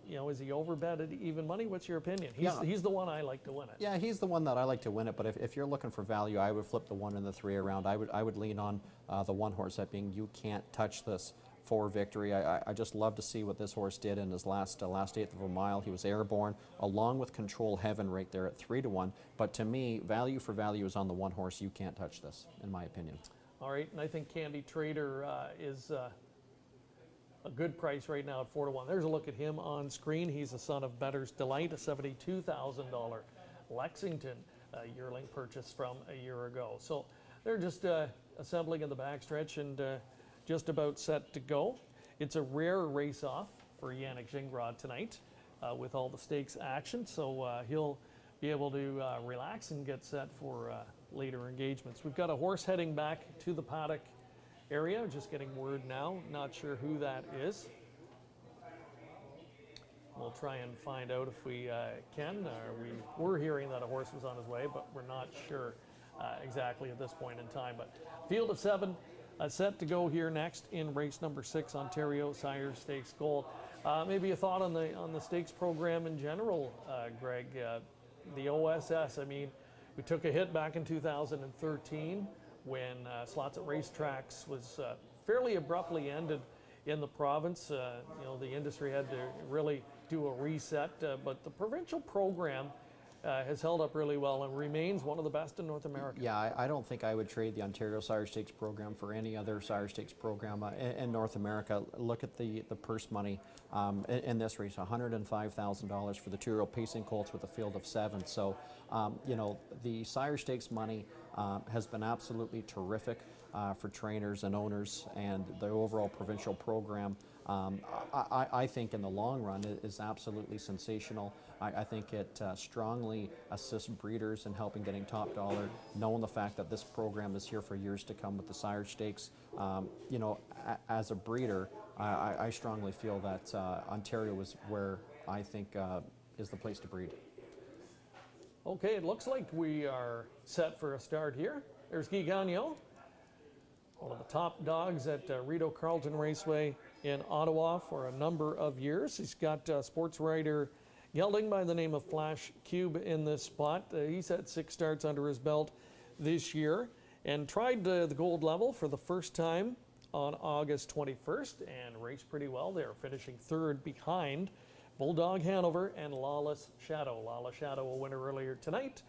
[SPEAKER 1] You know, is he overbet at even money? What's your opinion? He's the one I like to win it.
[SPEAKER 3] Yeah, he's the one that I like to win it. But if you're looking for value, I would flip the 1 and the 3 around. I would lean on the one horse, that being You Can't Touch This, for victory. I just love to see what this horse did in his last eighth of a mile. He was airborne, along with Control Heaven right there at 3-1. But to me, value for value is on the one horse, You Can't Touch This, in my opinion.
[SPEAKER 1] All right, and I think Candy Trader is a good price right now at 4-1. There's a look at him on screen. He's the son of Better's Delight, a $72,000 Lexington yearling purchase from a year ago. So they're just assembling in the backstretch and just about set to go. It's a rare race-off for Yannick Gingras tonight with all the stakes action, so he'll be able to relax and get set for later engagements. We've got a horse heading back to the paddock area. Just getting word now. Not sure who that is. We'll try and find out if we can. We were hearing that a horse was on his way, but we're not sure exactly at this point in time. But field of 7 set to go here next in race number 6, Ontario Sire Stakes Gold. Maybe a thought on the stakes program in general, Greg. The OSS, I mean, we took a hit back in 2013 when slots at racetracks was fairly abruptly ended in the province. You know, the industry had to really do a reset, but the provincial program has held up really well and remains one of the best in North America.
[SPEAKER 3] Yeah, I don't think I would trade the Ontario Sire Stakes program for any other Sire Stakes program in North America. Look at the purse money in this race, $105,000 for the 2-year-old Pacing Colts with a field of 7. So, you know, the Sire Stakes money has been absolutely terrific for trainers and owners, and the overall provincial program, I think in the long run is absolutely sensational. I think it strongly assists breeders in helping getting top dollar, knowing the fact that this program is here for years to come with the Sire Stakes. You know, as a breeder, I strongly feel that Ontario is where I think is the place to breed.
[SPEAKER 1] Okay, it looks like we are set for a start here. There's Guy Gagnon, one of the top dogs at Rideau Carleton Raceway in Ottawa for a number of years. He's got sports writer gelding by the name of Flash Cube in this spot. He's had 6 starts under his belt this year and tried the gold level for the first time on August 21st and raced pretty well there, finishing 3rd behind Bulldog Hanover and Lawless Shadow. Lawless Shadow a winner earlier tonight.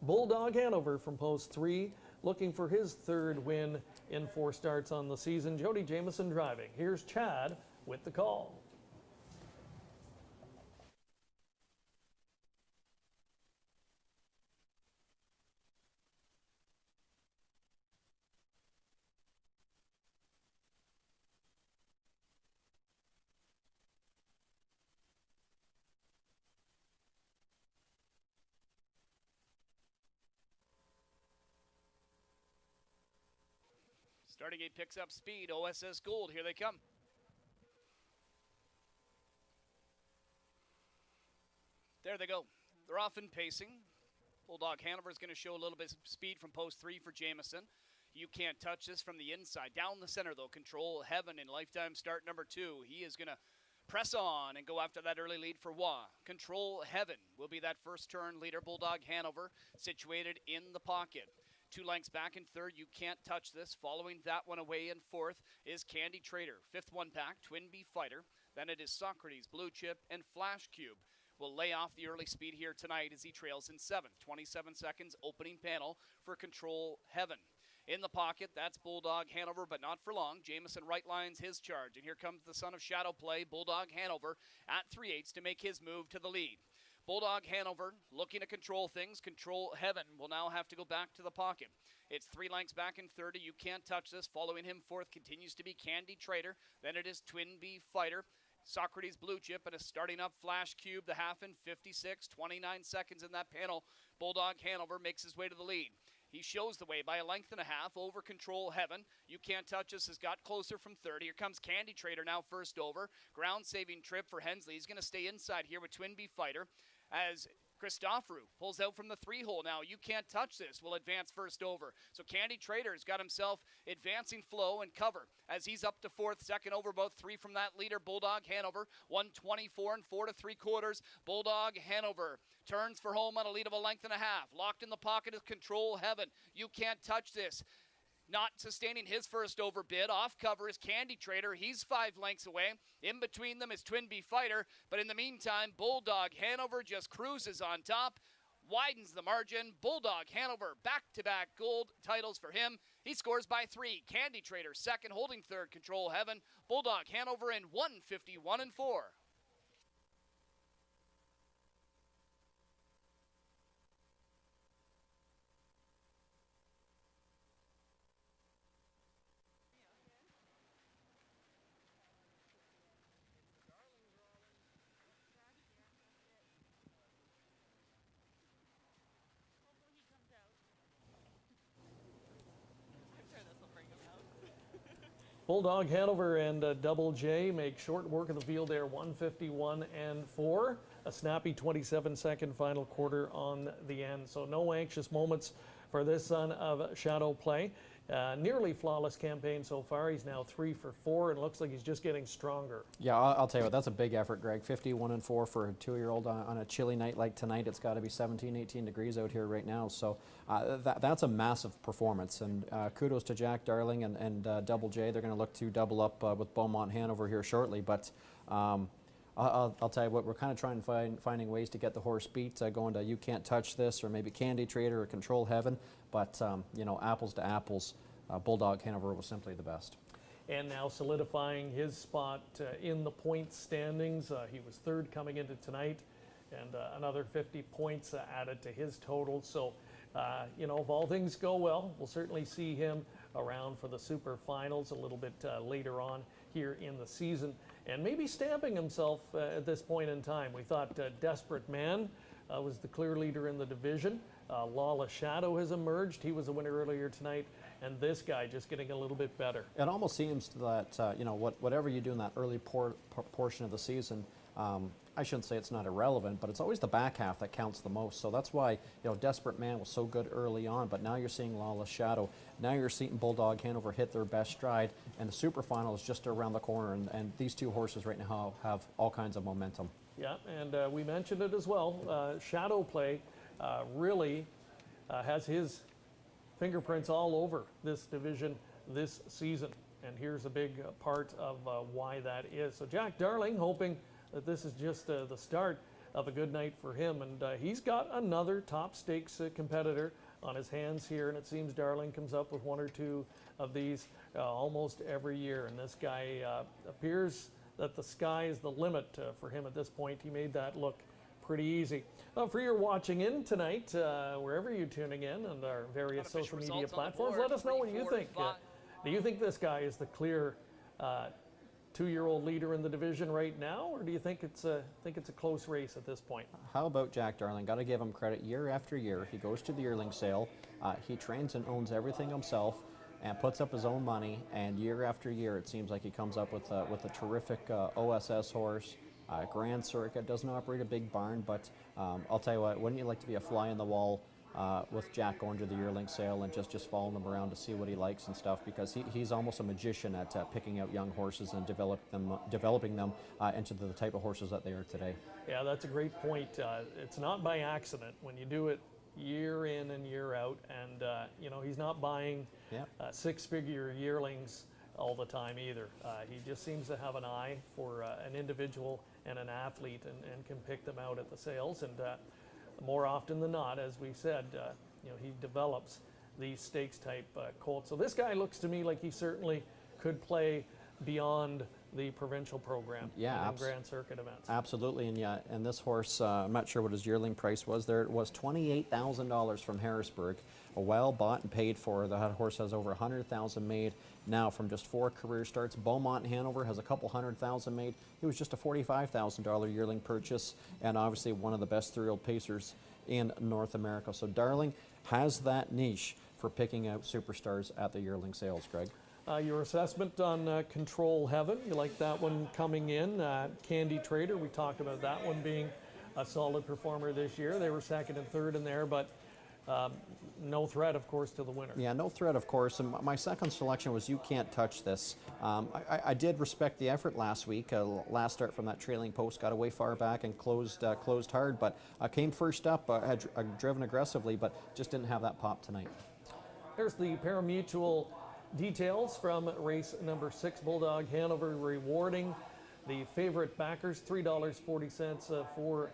[SPEAKER 1] Bulldog Hanover from post 3 looking for his 3rd win in 4 starts on the season. Jody Jamieson driving. Here's Chad with the call.
[SPEAKER 7] Starting gate picks up speed. OSS Gold, here they come. There they go. They're off and pacing. Bulldog Hanover is going to show a little bit of speed from post 3 for Jamieson. You can't touch this from the inside. Down the center, though, Control Heaven in lifetime start number 2. He is going to press on and go after that early lead for Wah. Control Heaven will be that first turn leader. Bulldog Hanover situated in the pocket. 2 lengths back in 3rd. You can't touch this. Following that one away in 4th is Candy Trader. 5th one back, Twin Bee Fighter. Then it is Socrates, Blue Chip, and Flash Cube. Will lay off the early speed here tonight as he trails in 7th. 27 seconds opening panel for Control Heaven. In the pocket, that's Bulldog Hanover, but not for long. Jamieson right lines his charge, and here comes the son of Shadow Play, Bulldog Hanover, at 3/8 to make his move to the lead. Bulldog Hanover looking to control things. Control Heaven will now have to go back to the pocket. It's 3 lengths back in 30. You can't touch this. Following him 4th continues to be Candy Trader. Then it is Twin Bee Fighter. Socrates Blue Chip and a starting up Flash Cube. The half in 56, 29 seconds in that panel. Bulldog Hanover makes his way to the lead. He shows the way by a length and a half over Control Heaven. You Can't Touch Us has got closer from 30. Here comes Candy Trader now first over. Ground saving trip for Hensley. He's going to stay inside here with Twin Bee Fighter as Christopheru pulls out from the 3-hole now. You Can't Touch This will advance first over. So Candy Trader's got himself advancing flow and cover as he's up to 4th, second over about 3 from that leader, Bulldog Hanover. 124 and 4 3/4. Bulldog Hanover turns for home on a lead of a length and a half. Locked in the pocket is Control Heaven. You Can't Touch This. Not sustaining his first over bid. Off cover is Candy Trader. He's 5 lengths away. In between them is Twin Bee Fighter. But in the meantime, Bulldog Hanover just cruises on top. Widens the margin. Bulldog Hanover, back-to-back gold titles for him. He scores by 3. Candy Trader second, holding 3rd. Control Heaven. Bulldog Hanover in 151 and 4.
[SPEAKER 1] Bulldog Hanover and Double J make short work of the field there, 151 and 4. A snappy 27-second final quarter on the end. So no anxious moments for this son of Shadow Play. Nearly flawless campaign so far. He's now 3 for 4 and looks like he's just getting stronger.
[SPEAKER 3] Yeah, I'll tell you what, that's a big effort, Greg. 51 and 4 for a 2-year-old on a chilly night like tonight. It's got to be 17, 18 degrees out here right now. So that's a massive performance. And kudos to Jack Darling and Double J. They're going to look to double up with Beaumont Hanover here shortly. But I'll tell you what, we're kind of trying to finding ways to get the horse beat, going to You Can't Touch This or maybe Candy Trader or Control Heaven. But, you know, apples to apples, Bulldog Hanover was simply the best.
[SPEAKER 1] And now solidifying his spot in the point standings. He was 3rd coming into tonight, and another 50 points added to his total. So, you know, if all things go well, we'll certainly see him around for the Super Finals a little bit later on here in the season, and maybe stamping himself at this point in time. We thought Desperate Man was the clear leader in the division. Lawless Shadow has emerged. He was a winner earlier tonight, and this guy just getting a little bit better.
[SPEAKER 3] It almost seems that, you know, whatever you do in that early portion of the season, I shouldn't say it's not irrelevant, but it's always the back half that counts the most. So that's why, Desperate Man was so good early on, but now you're seeing Lawless Shadow. Now you're seeing Bulldog Hanover hit their best stride, and the super final is just around the corner, and these two horses right now have all kinds of momentum.
[SPEAKER 1] Yeah, and we mentioned it as well. Shadow Play really has his fingerprints all over this division this season, and here's a big part of why that is. So Jack Darling hoping that this is just the start of a good night for him, and he's got another top stakes competitor on his hands here, and it seems Darling comes up with one or two of these almost every year, and this guy appears that the sky is the limit for him at this point. He made that look pretty easy. For your watching in tonight, wherever you're tuning in on our various social media platforms, let us know what you think. Do you think this guy is the clear two-year-old leader in the division right now, or do you think it's a close race at this point?
[SPEAKER 3] How about Jack Darling? Got to give him credit. Year after year, he goes to the yearling sale. He trains and owns everything himself, and puts up his own money. And year after year, it seems like he comes up with a terrific OSS horse. Grand Circuit doesn't operate a big barn, but I'll tell you what, wouldn't you like to be a fly in the wall with Jack going to the yearling sale and just following him around to see what he likes and stuff, because he's almost a magician at picking out young horses and developing them into the type of horses that they are today.
[SPEAKER 1] Yeah, that's a great point. It's not by accident when you do it year in and year out, and he's not buying six-figure yearlings all the time either. He just seems to have an eye for an individual and an athlete, and can pick them out at the sales, and more often than not, as we said, he develops these stakes type colts. So this guy looks to me like he certainly could play beyond the provincial program and Grand Circuit events.
[SPEAKER 3] Absolutely, and this horse, I'm not sure what his yearling price was there. It was $28,000 from Harrisburg, well bought and paid for. That horse has over 100,000 made now from just 4 career starts. Beaumont in Hanover has a couple 100,000 made. It was just a $45,000 yearling purchase, and obviously one of the best 3-year-old pacers in North America. So Darling has that niche for picking out superstars at the yearling sales, Greg.
[SPEAKER 1] Your assessment on Control Heaven, you like that one coming in. Candy Trader, we talked about that one being a solid performer this year. They were second and third in there, but no threat, of course, to the winner.
[SPEAKER 3] Yeah, no threat, of course. And my second selection was You Can't Touch This. I did respect the effort last week. Last start from that trailing post, got away far back and closed hard, but came first up, had driven aggressively, but just didn't have that pop tonight.
[SPEAKER 1] Here's the parimutuel details from race number 6, Bulldog Hanover, rewarding the favorite backers, $3.40 for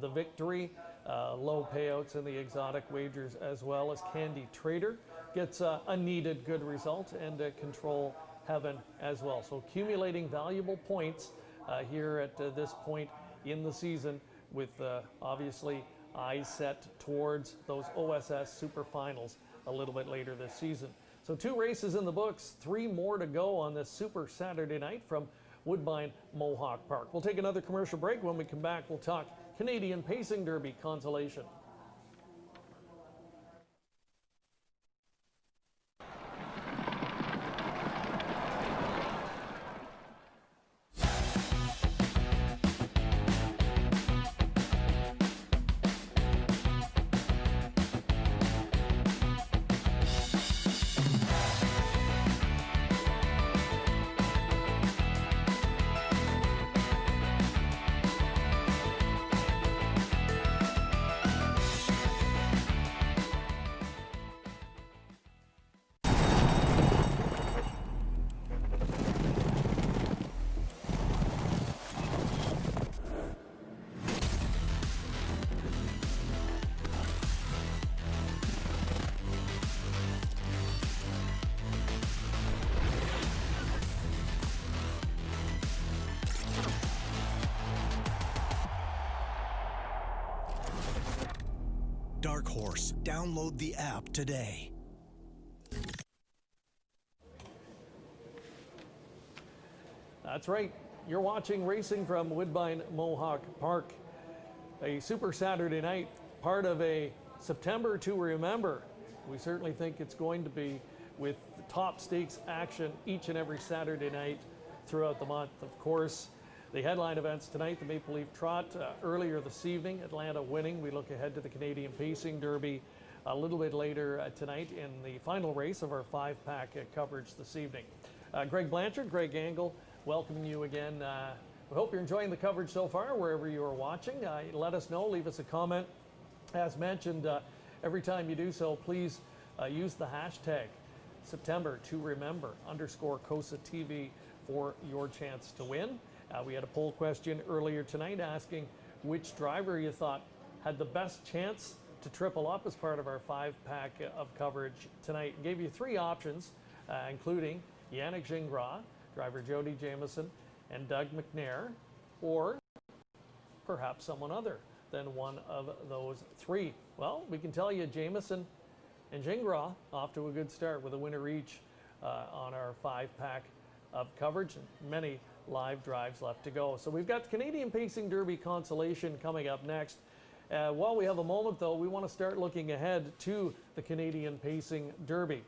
[SPEAKER 1] the victory. Low payouts in the exotic wagers, as well as Candy Trader gets a needed good result, and Control Heaven as well. So accumulating valuable points here at this point in the season, with obviously eyes set towards those OSS Super Finals a little bit later this season. So 2 races in the books, 3 more to go on this Super Saturday night from Woodbine Mohawk Park. We'll take another commercial break. When we come back, we'll talk Canadian Pacing Derby consolation.
[SPEAKER 10] Dark Horse. Download the app today.
[SPEAKER 1] That's right. You're watching Racing from Woodbine Mohawk Park. A Super Saturday night, part of a September to remember. We certainly think it's going to be, with top stakes action each and every Saturday night throughout the month. Of course, The headline events tonight, the Maple Leaf Trot earlier this evening, Atlanta winning. We look ahead to the Canadian Pacing Derby a little bit later tonight in the final race of our 5-pack coverage this evening. Greg Blanchard, Greg Angle, welcoming you again. We hope you're enjoying the coverage so far, wherever you are watching. Let us know, leave us a comment. As mentioned, every time you do so, please use the hashtag September to remember _COSA-TV for your chance to win. We had a poll question earlier tonight asking which driver you thought had the best chance to triple up as part of our 5-pack of coverage tonight. Gave you 3 options, including Yannick Gingras, driver Jody Jamieson, and Doug McNair, or perhaps someone other than one of those 3. Well, we can tell you Jamieson and Gingras off to a good start with a winner each on our 5-pack of coverage, and many live drives left to go. So we've got the Canadian Pacing Derby Consolation coming up next. While we have a moment, though, we want to start looking ahead to the Canadian Pacing Derby.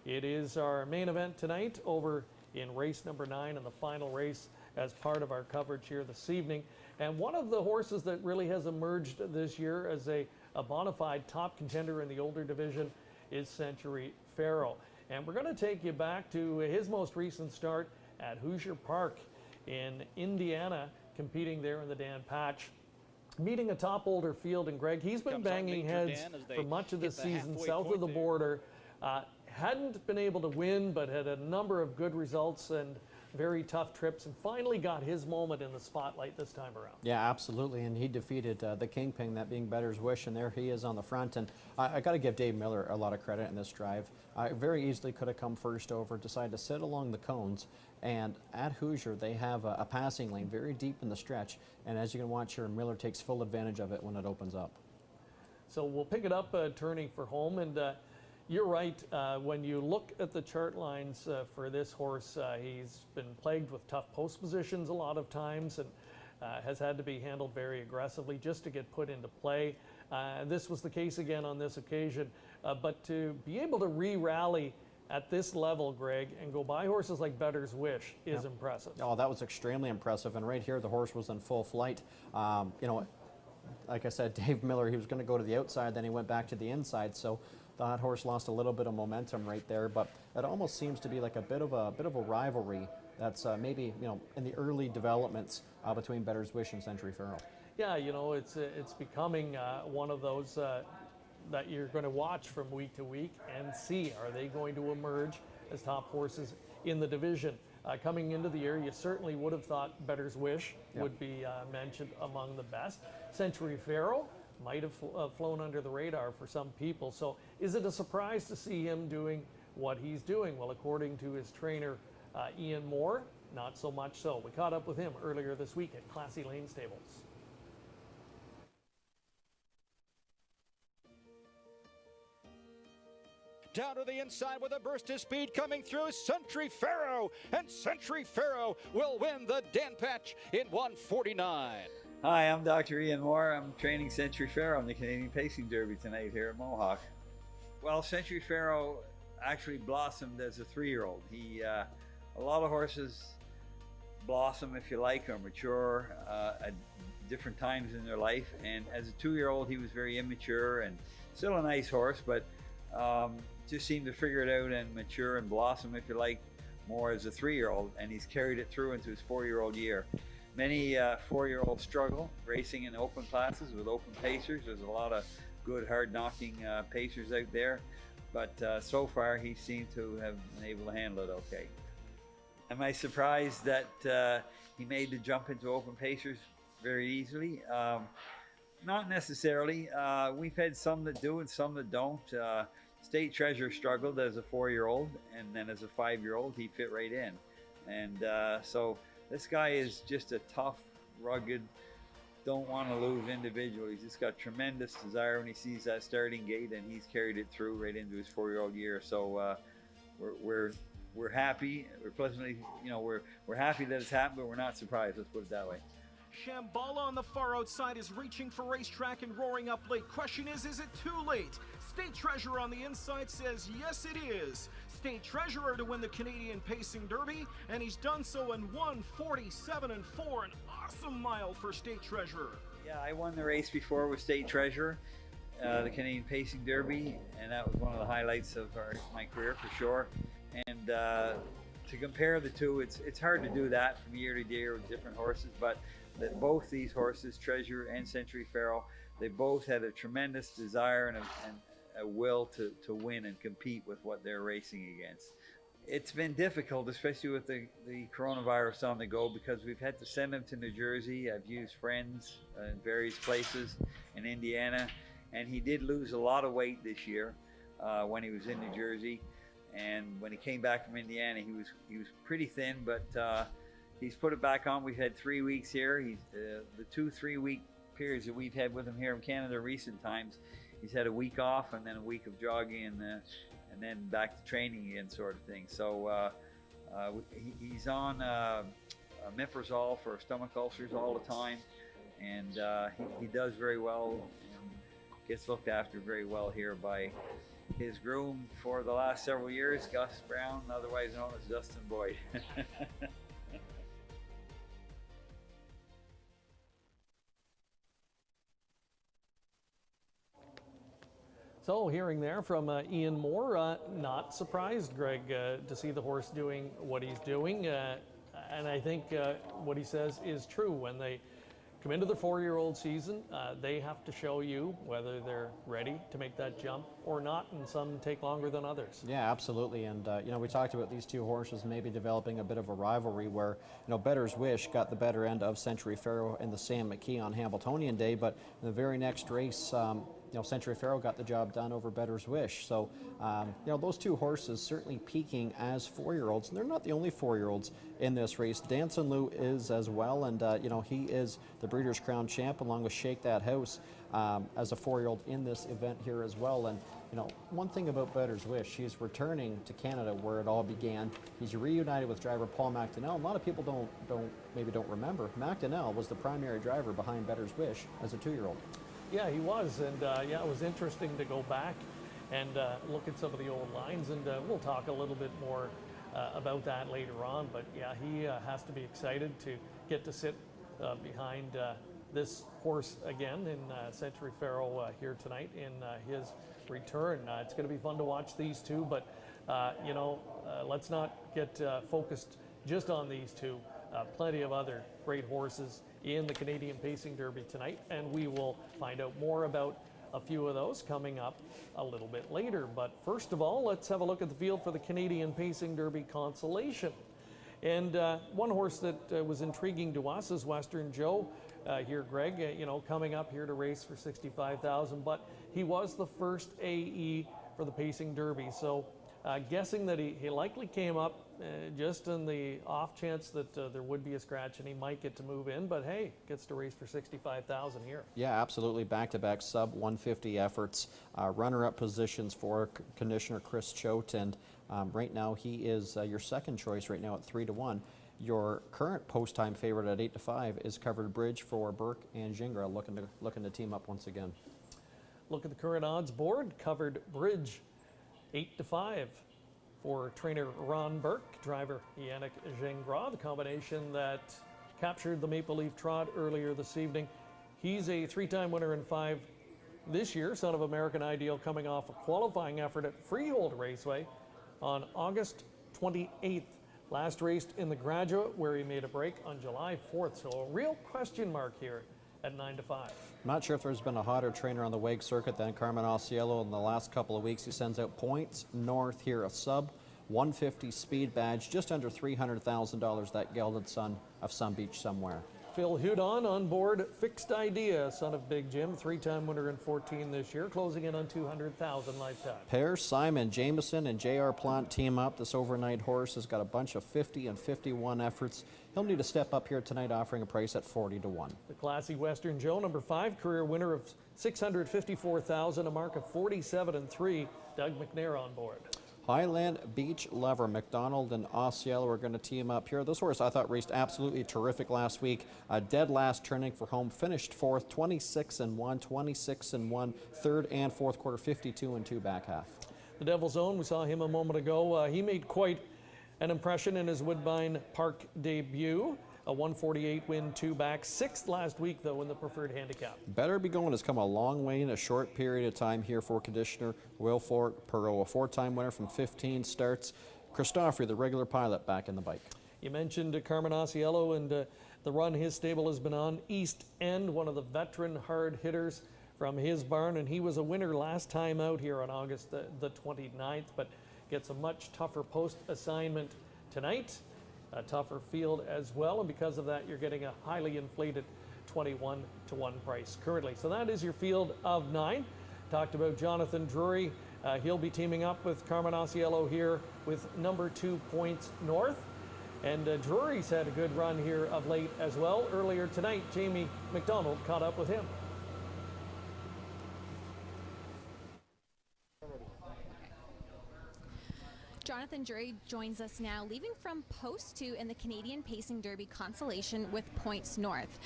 [SPEAKER 1] It is our main event tonight over in race number 9 and the final race as part of our coverage here this evening. And one of the horses that really has emerged this year as a bona fide top contender in the older division is Century Pharaoh. And we're going to take you back to his most recent start at Hoosier Park in Indiana, competing there in the Dan Patch, meeting a top older field. And Greg, he's been banging heads for much of the season south of the border. Hadn't been able to win, but had a number of good results and very tough trips, and finally got his moment in the spotlight this time around.
[SPEAKER 3] Yeah, absolutely, and he defeated the Kingpin, that being Better's Wish, and there he is on the front. And I got to give Dave Miller a lot of credit in this drive. Very easily could have come first over, decided to sit along the cones, and at Hoosier they have a passing lane very deep in the stretch, and as you can watch here, Miller takes full advantage of it when it opens up.
[SPEAKER 1] So we'll pick it up turning for home, and you're right. When you look at the chart lines for this horse, he's been plagued with tough post positions a lot of times, and has had to be handled very aggressively just to get put into play. This was the case again on this occasion, but to be able to re-rally at this level, Greg, and go by horses like Better's Wish is impressive.
[SPEAKER 3] Oh, that was extremely impressive, and right here the horse was in full flight. You know, like I said, Dave Miller, he was going to go to the outside, then he went back to the inside, so that horse lost a little bit of momentum right there, but it almost seems to be like a bit of a rivalry that's maybe, you know, in the early developments between Better's Wish and Century Pharaoh.
[SPEAKER 1] Yeah, you know, it's becoming one of those that you're going to watch from week to week and see, are they going to emerge as top horses in the division? Coming into the year, you certainly would have thought Better's Wish would be mentioned among the best. Century Pharaoh might have flown under the radar for some people. So is it a surprise to see him doing what he's doing? Well, according to his trainer, Ian Moore, not so much so. We caught up with him earlier this week at Classy Lane Stables.
[SPEAKER 11] Down to the inside with a burst of speed coming through, Century Pharaoh, and Century Pharaoh will win the Dan Patch in 1:49.
[SPEAKER 12] Hi, I'm Dr. Ian Moore. I'm training Century Pharaoh in the Canadian Pacing Derby tonight here at Mohawk. Well, Century Pharaoh actually blossomed as a 3-year-old. He, a lot of horses blossom, if you like, or mature at different times in their life. And as a 2-year-old, he was very immature and still a nice horse, but just seemed to figure it out and mature and blossom, if you like, more as a 3-year-old. And he's carried it through into his 4-year-old year. Many 4-year-olds struggle racing in open classes with open pacers. There's a lot of good, hard-knocking pacers out there, but so far he seemed to have been able to handle it okay. Am I surprised that he made the jump into open pacers very easily? Not necessarily. We've had some that do and some that don't. State Treasure struggled as a 4-year-old, and then as a 5-year-old he fit right in. And so this guy is just a tough, rugged, don't want to lose individual. He's just got tremendous desire when he sees that starting gate, and he's carried it through right into his 4-year-old year. So we're happy. We're pleasantly, you know, we're happy that it's happened, but we're not surprised. Let's put it that way.
[SPEAKER 13] Shambhala on the far outside is reaching for racetrack and roaring up late. Question is it too late? State Treasure on the inside says yes it is. state treasurer to win the Canadian Pacing Derby, and he's done so in 1:47.4, an awesome mile for state treasurer.
[SPEAKER 12] Yeah, I won the race before with state treasurer, the Canadian Pacing Derby, and that was one of the highlights of my career for sure. And to compare the two, it's hard to do that from year to year with different horses, but both these horses, Treasure and Century Pharaoh, they both had a tremendous desire and a will to win and compete with what they're racing against. It's been difficult, especially with the coronavirus on the go, because we've had to send them to New Jersey. I've used friends in various places in Indiana, and he did lose a lot of weight this year when he was in New Jersey. And when he came back from Indiana, he was pretty thin, but he's put it back on. We've had 3 weeks here. He's the 2-3 week periods that we've had with him here in Canada recent times. He's had a week off and then a week of jogging and then back to training again, sort of thing. So he's on omeprazole for stomach ulcers all the time, and he does very well and gets looked after very well here by his groom for the last several years, Gus Brown, otherwise known as Dustin Boyd.
[SPEAKER 1] So hearing there from Ian Moore, not surprised, Greg, to see the horse doing what he's doing. And I think what he says is true. When they come into their 4-year-old season, they have to show you whether they're ready to make that jump or not, and some take longer than others.
[SPEAKER 3] Yeah, absolutely. And you know, we talked about these two horses maybe developing a bit of a rivalry where, you know, Bettor's Wish got the better end of Century Pharaoh in the Sam McKee on Hambletonian Day, but in the very next race, you know, Century Pharaoh got the job done over Bettor's Wish. So, you know, those two horses certainly peaking as 4-year-olds, and they're not the only 4-year-olds in this race. Danson Lou is as well, and you know, he is the Breeders' Crown champ along with Shake That House as a 4-year-old in this event here as well. And you know, one thing about Bettor's Wish, he's returning to Canada where it all began. He's reunited with driver Paul McDonnell. A lot of people don't remember. McDonnell was the primary driver behind Bettor's Wish as a 2-year-old.
[SPEAKER 1] Yeah, he was, and yeah, it was interesting to go back and look at some of the old lines, and we'll talk a little bit more about that later on. But yeah, he has to be excited to get to sit behind this horse again in Century Pharaoh here tonight in his return. It's going to be fun to watch these two, but you know, let's not get focused just on these two. Plenty of other great horses in the Canadian Pacing Derby tonight, and we will find out more about a few of those coming up a little bit later. But first of all, let's have a look at the field for the Canadian Pacing Derby Consolation. And one horse that was intriguing to us is Western Joe here, Greg, you know, coming up here to race for $65,000, but he was the first AE for the Pacing Derby. So guessing that he likely came up just in the off chance that there would be a scratch and he might get to move in, but hey, gets to race for $65,000 here.
[SPEAKER 3] Yeah, absolutely. Back-to-back sub 150 efforts, runner-up positions for conditioner Chris Choate, and right now he is your second choice right now at 3-1. Your current post-time favorite at 8-5 is Covered Bridge for Burke and Gingras, looking to team up once again.
[SPEAKER 1] Look at the current odds board. Covered Bridge 8-5 for trainer Ron Burke, driver Yannick Gingras, the combination that captured the Maple Leaf Trot earlier this evening. He's a 3-time winner in 5 this year, son of American Ideal, coming off a qualifying effort at Freehold Raceway on August 28th. Last raced in the Graduate, where he made a break on July 4th. So a real question mark here at 9-5.
[SPEAKER 3] I'm not sure if there's been a hotter trainer on the WAG circuit than Carmen Auciello in the last couple of weeks. He sends out points north here, a sub 150 speed badge, just under $300,000, that gelded son of some beach somewhere.
[SPEAKER 1] Phil Hudon on board Fixed Idea, son of Big Jim, 3-time winner in 14 this year, closing in on $200,000 lifetime.
[SPEAKER 3] Pair Simon Jameson and J.R. Plant team up. This overnight horse has got a bunch of 50 and 51 efforts. He'll need to step up here tonight, offering a price at 40-1.
[SPEAKER 1] The classy Western Joe, number 5, career winner of $654,000, a mark of 47-3. Doug McNair on board.
[SPEAKER 3] Highland Beach Lover, McDonald and Auciello are going to team up here. This horse I thought raced absolutely terrific last week. Dead last turning for home, finished 4th, 26-1, 26-1, 3rd and 4th quarter, 52-2 back half.
[SPEAKER 1] the Devil's Own. We saw him a moment ago. He made quite an impression in his Woodbine Park debut. A 148 win, 2 back. 6th last week, though, in the preferred handicap.
[SPEAKER 3] Better Be Going has come a long way in a short period of time here for conditioner Wilford Perot, a 4-time winner from 15 starts. Christopher, the regular pilot, back in the bike.
[SPEAKER 1] You mentioned Carmen Asiello and the run his stable has been on. East End, one of the veteran hard hitters from his barn, and he was a winner last time out here on August the 29th, but gets a much tougher post assignment tonight. A tougher field as well, and because of that you're getting a highly inflated 21-1 price currently. So that is your field of 9. Talked about Jonathan Drury. He'll be teaming up with Carmen Asiello here with number 2 Points North. And Drury's had a good run here of late as well. Earlier tonight, Jamie McDonald caught up with him.
[SPEAKER 4] Jonathan Drury joins us now, leaving from post 2 in the Canadian Pacing Derby Consolation with Points North.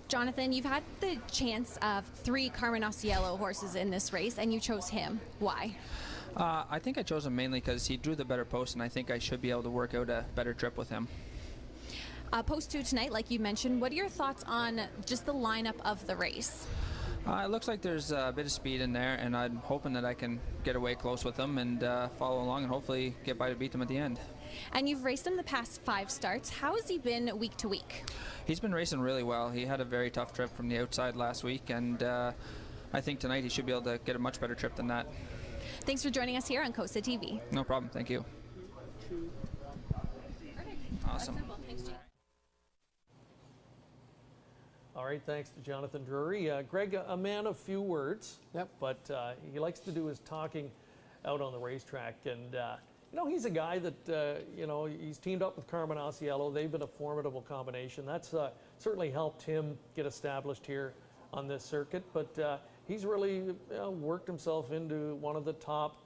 [SPEAKER 4] Jonathan, you've had the chance of 3 Carmen Asiello horses in this race, and you chose him. Why?
[SPEAKER 14] I think I chose him mainly because he drew the better post, and I think I should be able to work out a better trip with him.
[SPEAKER 4] Post 2 tonight, like you mentioned, what are your thoughts on just the lineup of the race?
[SPEAKER 14] It looks like there's a bit of speed in there, and I'm hoping that I can get away close with them and follow along and hopefully get by to beat them at the end.
[SPEAKER 4] And you've raced him the past 5 starts. How has he been week to week?
[SPEAKER 14] He's been racing really well. He had a very tough trip from the outside last week, and I think tonight he should be able to get a much better trip than that.
[SPEAKER 4] Thanks for joining us here on COSA-TV.
[SPEAKER 14] No problem. Thank you. Awesome.
[SPEAKER 1] All right, thanks to Jonathan Drury. Greg, a man of few words, but he likes to do his talking out on the racetrack. And, you know, he's a guy that, you know, he's teamed up with Carmen Asiello. They've been a formidable combination. That's certainly helped him get established here on this circuit. But he's really worked himself into one of the top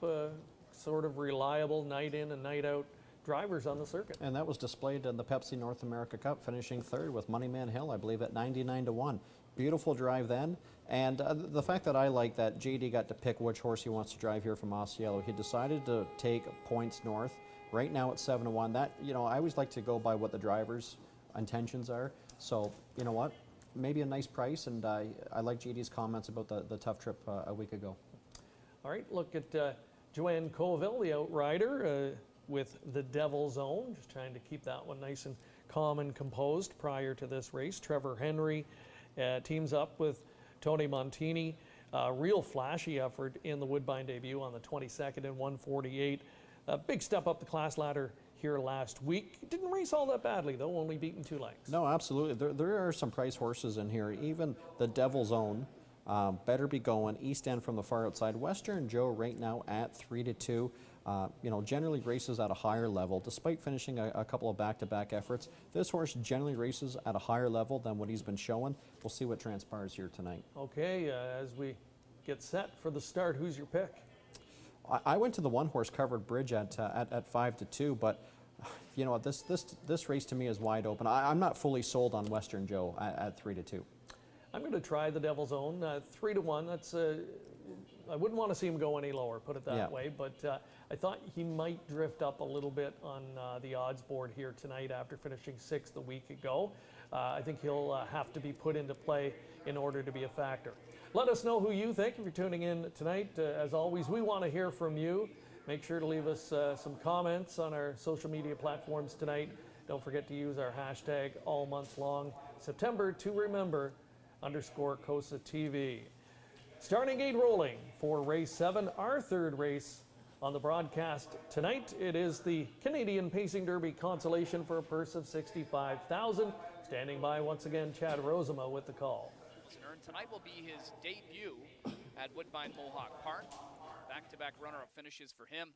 [SPEAKER 1] sort of reliable night in and night out drivers on the circuit.
[SPEAKER 3] And that was displayed in the Pepsi North America Cup, finishing 3rd with Moneyman Hill, I believe, at 99-1. Beautiful drive then. And the fact that I like that JD got to pick which horse he wants to drive here from Asiello. He decided to take Points North. Right now it's 7-1. That, you know, I always like to go by what the driver's intentions are. So, you know what? Maybe a nice price, and I like JD's comments about the tough trip a week ago.
[SPEAKER 1] All right, look at Joanne Colville, the outrider, with the Devil's Own, just trying to keep that one nice and calm and composed prior to this race. Trevor Henry teams up with Tony Montini. Real flashy effort in the Woodbine debut on the 22nd in 148. A big step up the class ladder here last week. Didn't race all that badly, though, only beaten 2 lengths.
[SPEAKER 3] No, absolutely. There are some price horses in here. Even the Devil's Own, Better Be Going, East End from the far outside. Western Joe right now at 3-2. You know, generally races at a higher level, despite finishing a couple of back-to-back efforts. This horse generally races at a higher level than what he's been showing. We'll see what transpires here tonight.
[SPEAKER 1] Okay, as we get set for the start, who's your pick?
[SPEAKER 3] I went to the one-horse covered bridge at 5-2, but you know, this race to me is wide open. I'm not fully sold on Western Joe at 3-2.
[SPEAKER 1] I'm going to try the Devil's Own, 3-1. That's I wouldn't want to see him go any lower, put it that way, but I thought he might drift up a little bit on the odds board here tonight after finishing 6th a week ago. I think he'll have to be put into play in order to be a factor. Let us know who you think if you're tuning in tonight. As always, we want to hear from you. Make sure to leave us some comments on our social media platforms tonight. Don't forget to use our hashtag all month long, September to remember _COSATV. Starting gate rolling for race 7, our 3rd race on the broadcast tonight. It is the Canadian Pacing Derby Consolation for a purse of $65,000. Standing by once again, Chad Rosema with the call.
[SPEAKER 7] Tonight will be his debut at Woodbine Mohawk Park. Back-to-back runner-up finishes for him.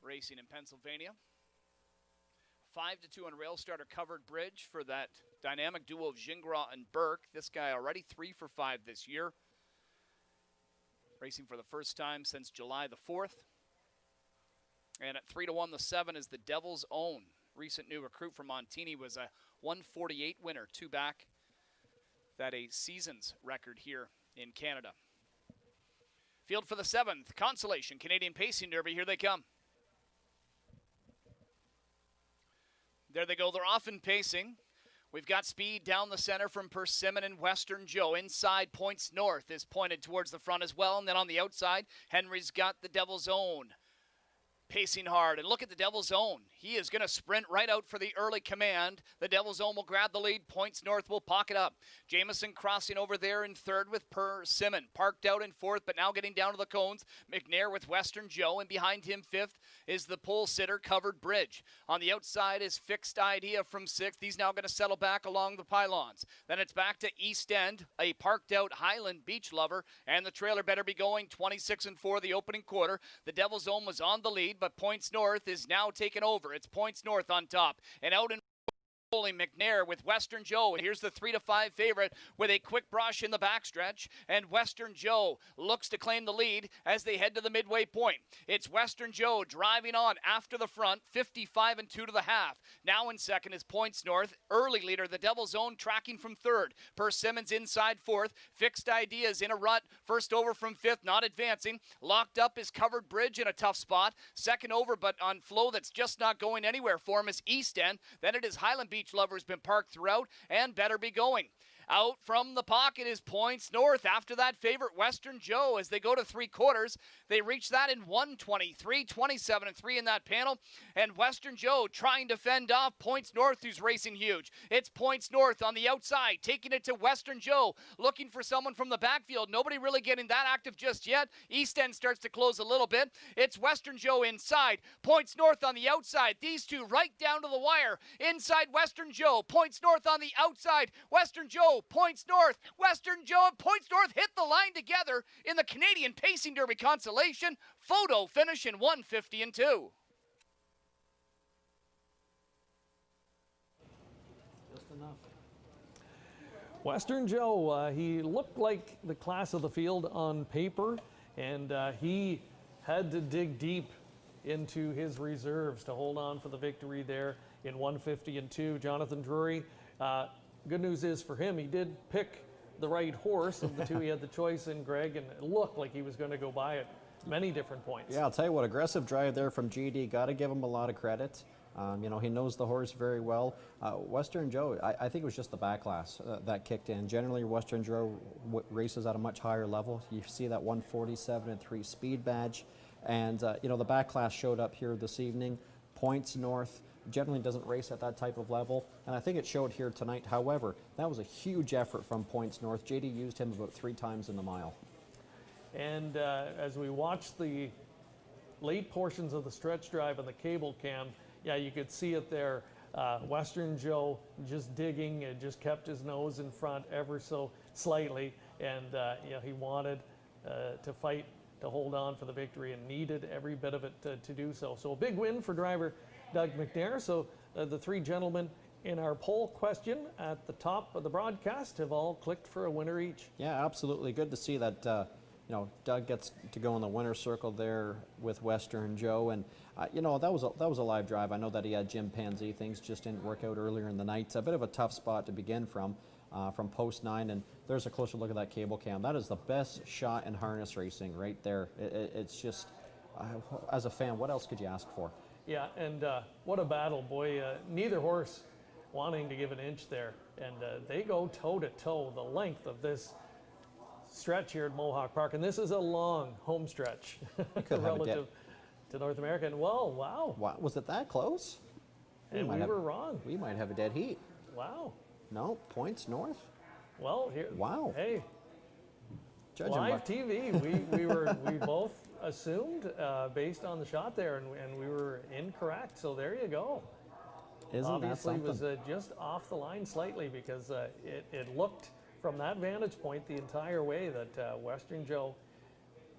[SPEAKER 7] Racing in Pennsylvania. 5-2 on rail starter covered bridge for that dynamic duo of Gingras and Burke. This guy already 3 for 5 this year. Racing for the first time since July the 4th. And at 3-1, the 7 is the Devil's Own. Recent new recruit from Montini was a 148 winner, 2 back. That a season's record here in Canada. Field for the 7th Consolation Canadian Pacing Derby. Here they come. There they go. They're off in pacing. We've got speed down the center from Persimmon and Western Joe. Inside, Points North is pointed towards the front as well. And then on the outside, Henry's got the Devil's Own pacing hard. And look at the Devil's Own. He is going to sprint right out for the early command. The Devil's Own will grab the lead. Points North will pocket up. Jameson crossing over there in third with Persimmon. Parked out in fourth, but now getting down to the cones. McNair with Western Joe, and behind him fifth is the pole sitter Covered Bridge. On the outside is Fixed Idea from sixth. He's now going to settle back along the pylons. Then it's back to East End, a parked out Highland Beach Lover, and the trailer better be going 26-4 the opening quarter. The Devil's Own was on the lead, but Points North is now taken over. It's Points North on top, and out in McNair with Western Joe. And here's the 3-5 favorite with a quick brush in the backstretch. And Western Joe looks to claim the lead as they head to the midway point. It's Western Joe driving on after the front, 55-2 to the half. Now in second is Points North. Early leader, the Devil's Own, tracking from third. Persimmons inside fourth. Fixed Ideas in a rut. First over from fifth, not advancing. Locked up is Covered Bridge in a tough spot. Second over, but on flow that's just not going anywhere for him is East End. Then it is Highland Beach Lover's been parked throughout and better be going. Out from the pocket is Points North after that favorite Western Joe as they go to three quarters. They reach that in 1:23, 27-3 in that panel. And Western Joe trying to fend off Points North, who's racing huge. It's Points North on the outside, taking it to Western Joe, looking for someone from the backfield. Nobody really getting that active just yet. East End starts to close a little bit. It's Western Joe inside, Points North on the outside. These two right down to the wire. Inside Western Joe, Points North on the outside. Western Joe, Points North, Western Joe, and Points North hit the line together in the Canadian Pacing Derby Consolation. Photo finish in 1:50-2.
[SPEAKER 1] Just enough. Western Joe, he looked like the class of the field on paper, and he had to dig deep into his reserves to hold on for the victory there in 1:50-2. Jonathan Drury, good news is for him, he did pick the right horse of the two he had the choice in, Greg, and it looked like he was going to go by at many different points.
[SPEAKER 3] Yeah, I'll tell you what, aggressive drive there from GD. Got to give him a lot of credit. You know, he knows the horse very well. Western Joe, I think it was just the backlash that kicked in. Generally, Western Joe races at a much higher level. You see that 1:47-3 speed badge. And, you know, the backlash showed up here this evening. Points North generally doesn't race at that type of level, and I think it showed here tonight. However, that was a huge effort from Points North. JD used him about 3 times in the mile.
[SPEAKER 1] And as we watched the late portions of the stretch drive and the cable cam, yeah, you could see it there. Western Joe just digging and just kept his nose in front ever so slightly, and you know, he wanted to fight to hold on for the victory and needed every bit of it to do so. So a big win for driver Doug McNair. So the three gentlemen in our poll question at the top of the broadcast have all clicked for a winner each.
[SPEAKER 3] Yeah, absolutely. Good to see that you know, Doug gets to go in the winner's circle there with Western Joe, and you know, that was a live drive. I know that he had Jim Pansy. Things just didn't work out earlier in the night. A bit of a tough spot to begin from post 9, and there's a closer look at that cable cam. That is the best shot in harness racing right there. It's just, as a fan, what else could you ask for?
[SPEAKER 1] Yeah, and what a battle, boy. Neither horse wanting to give an inch there, and they go toe-to-toe the length of this stretch here at Mohawk Park, and this is a long home stretch relative to North America. And well, wow.
[SPEAKER 3] Was it that close?
[SPEAKER 1] And we were wrong.
[SPEAKER 3] We might have a dead heat.
[SPEAKER 1] Wow.
[SPEAKER 3] No, Points North.
[SPEAKER 1] Well, here.
[SPEAKER 3] Wow.
[SPEAKER 1] Hey.
[SPEAKER 3] Judging
[SPEAKER 1] live TV. We both assumed based on the shot there, and we were incorrect. So there you go. Obviously, it was just off the line slightly, because it looked from that vantage point the entire way that Western Joe,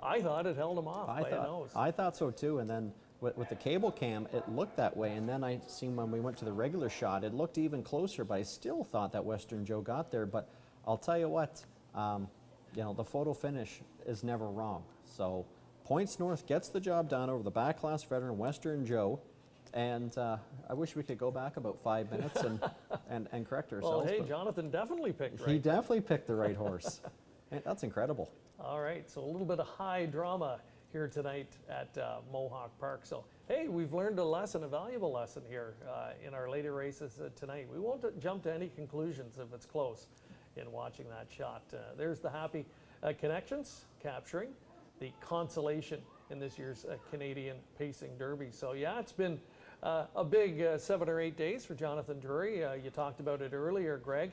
[SPEAKER 1] I thought it held him off by a nose.
[SPEAKER 3] I thought so too, and then with the cable cam, it looked that way, and then I seen when we went to the regular shot, it looked even closer, but I still thought that Western Joe got there. But I'll tell you what, you know, the photo finish is never wrong. So Points North gets the job done over the back class veteran Western Joe. And I wish we could go back about 5 minutes and correct ourselves.
[SPEAKER 1] Well, hey, Jonathan definitely picked right.
[SPEAKER 3] He definitely picked the right horse. That's incredible.
[SPEAKER 1] All right, so a little bit of high drama here tonight at Mohawk Park. So, hey, we've learned a lesson, a valuable lesson here in our later races tonight. We won't jump to any conclusions if it's close in watching that shot. There's the Happy Connections capturing the consolation in this year's Canadian Pacing Derby. So, yeah, it's been a big 7 or 8 days for Jonathan Drury. You talked about it earlier, Greg.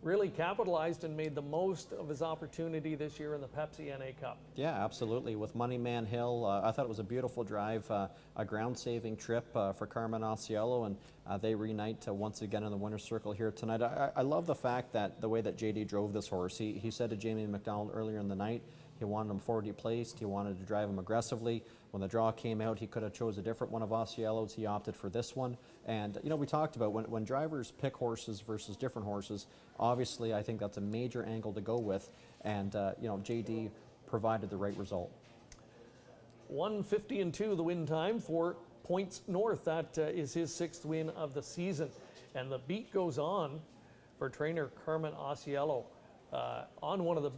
[SPEAKER 1] Really capitalized and made the most of his opportunity this year in the Pepsi NA Cup.
[SPEAKER 3] Yeah, absolutely. With Moneyman Hill, I thought it was a beautiful drive, a ground-saving trip for Carmen Auciello, and they reunite once again in the winner's circle here tonight. I love the fact that the way that JD drove this horse. He said to Jamie McDonald earlier in the night, he wanted him forwardly placed. He wanted to drive him aggressively. When the draw came out, he could have chose a different one of Auciello's. He opted for this one. And, you know, we talked about when drivers pick horses versus different horses, obviously I think that's a major angle to go with. And, you know, JD provided the right result.
[SPEAKER 1] 1:50-2 the win time for Points North. That is his 6th win of the season. And the beat goes on for trainer Carmen Auciello on one of the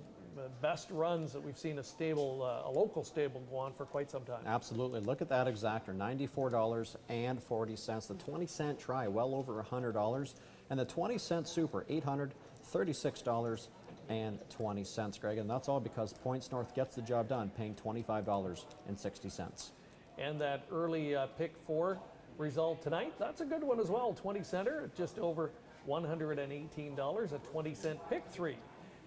[SPEAKER 1] best runs that we've seen a stable, a local stable go on for quite some time.
[SPEAKER 3] Absolutely. Look at that exactor, $94.40. The 20-cent try, well over $100. And the 20-cent super, $836.20, Greg. And that's all because Points North gets the job done, paying $25.60.
[SPEAKER 1] And that early pick 4 result tonight, that's a good one as well. 20-center at just over $118. A 20-cent pick 3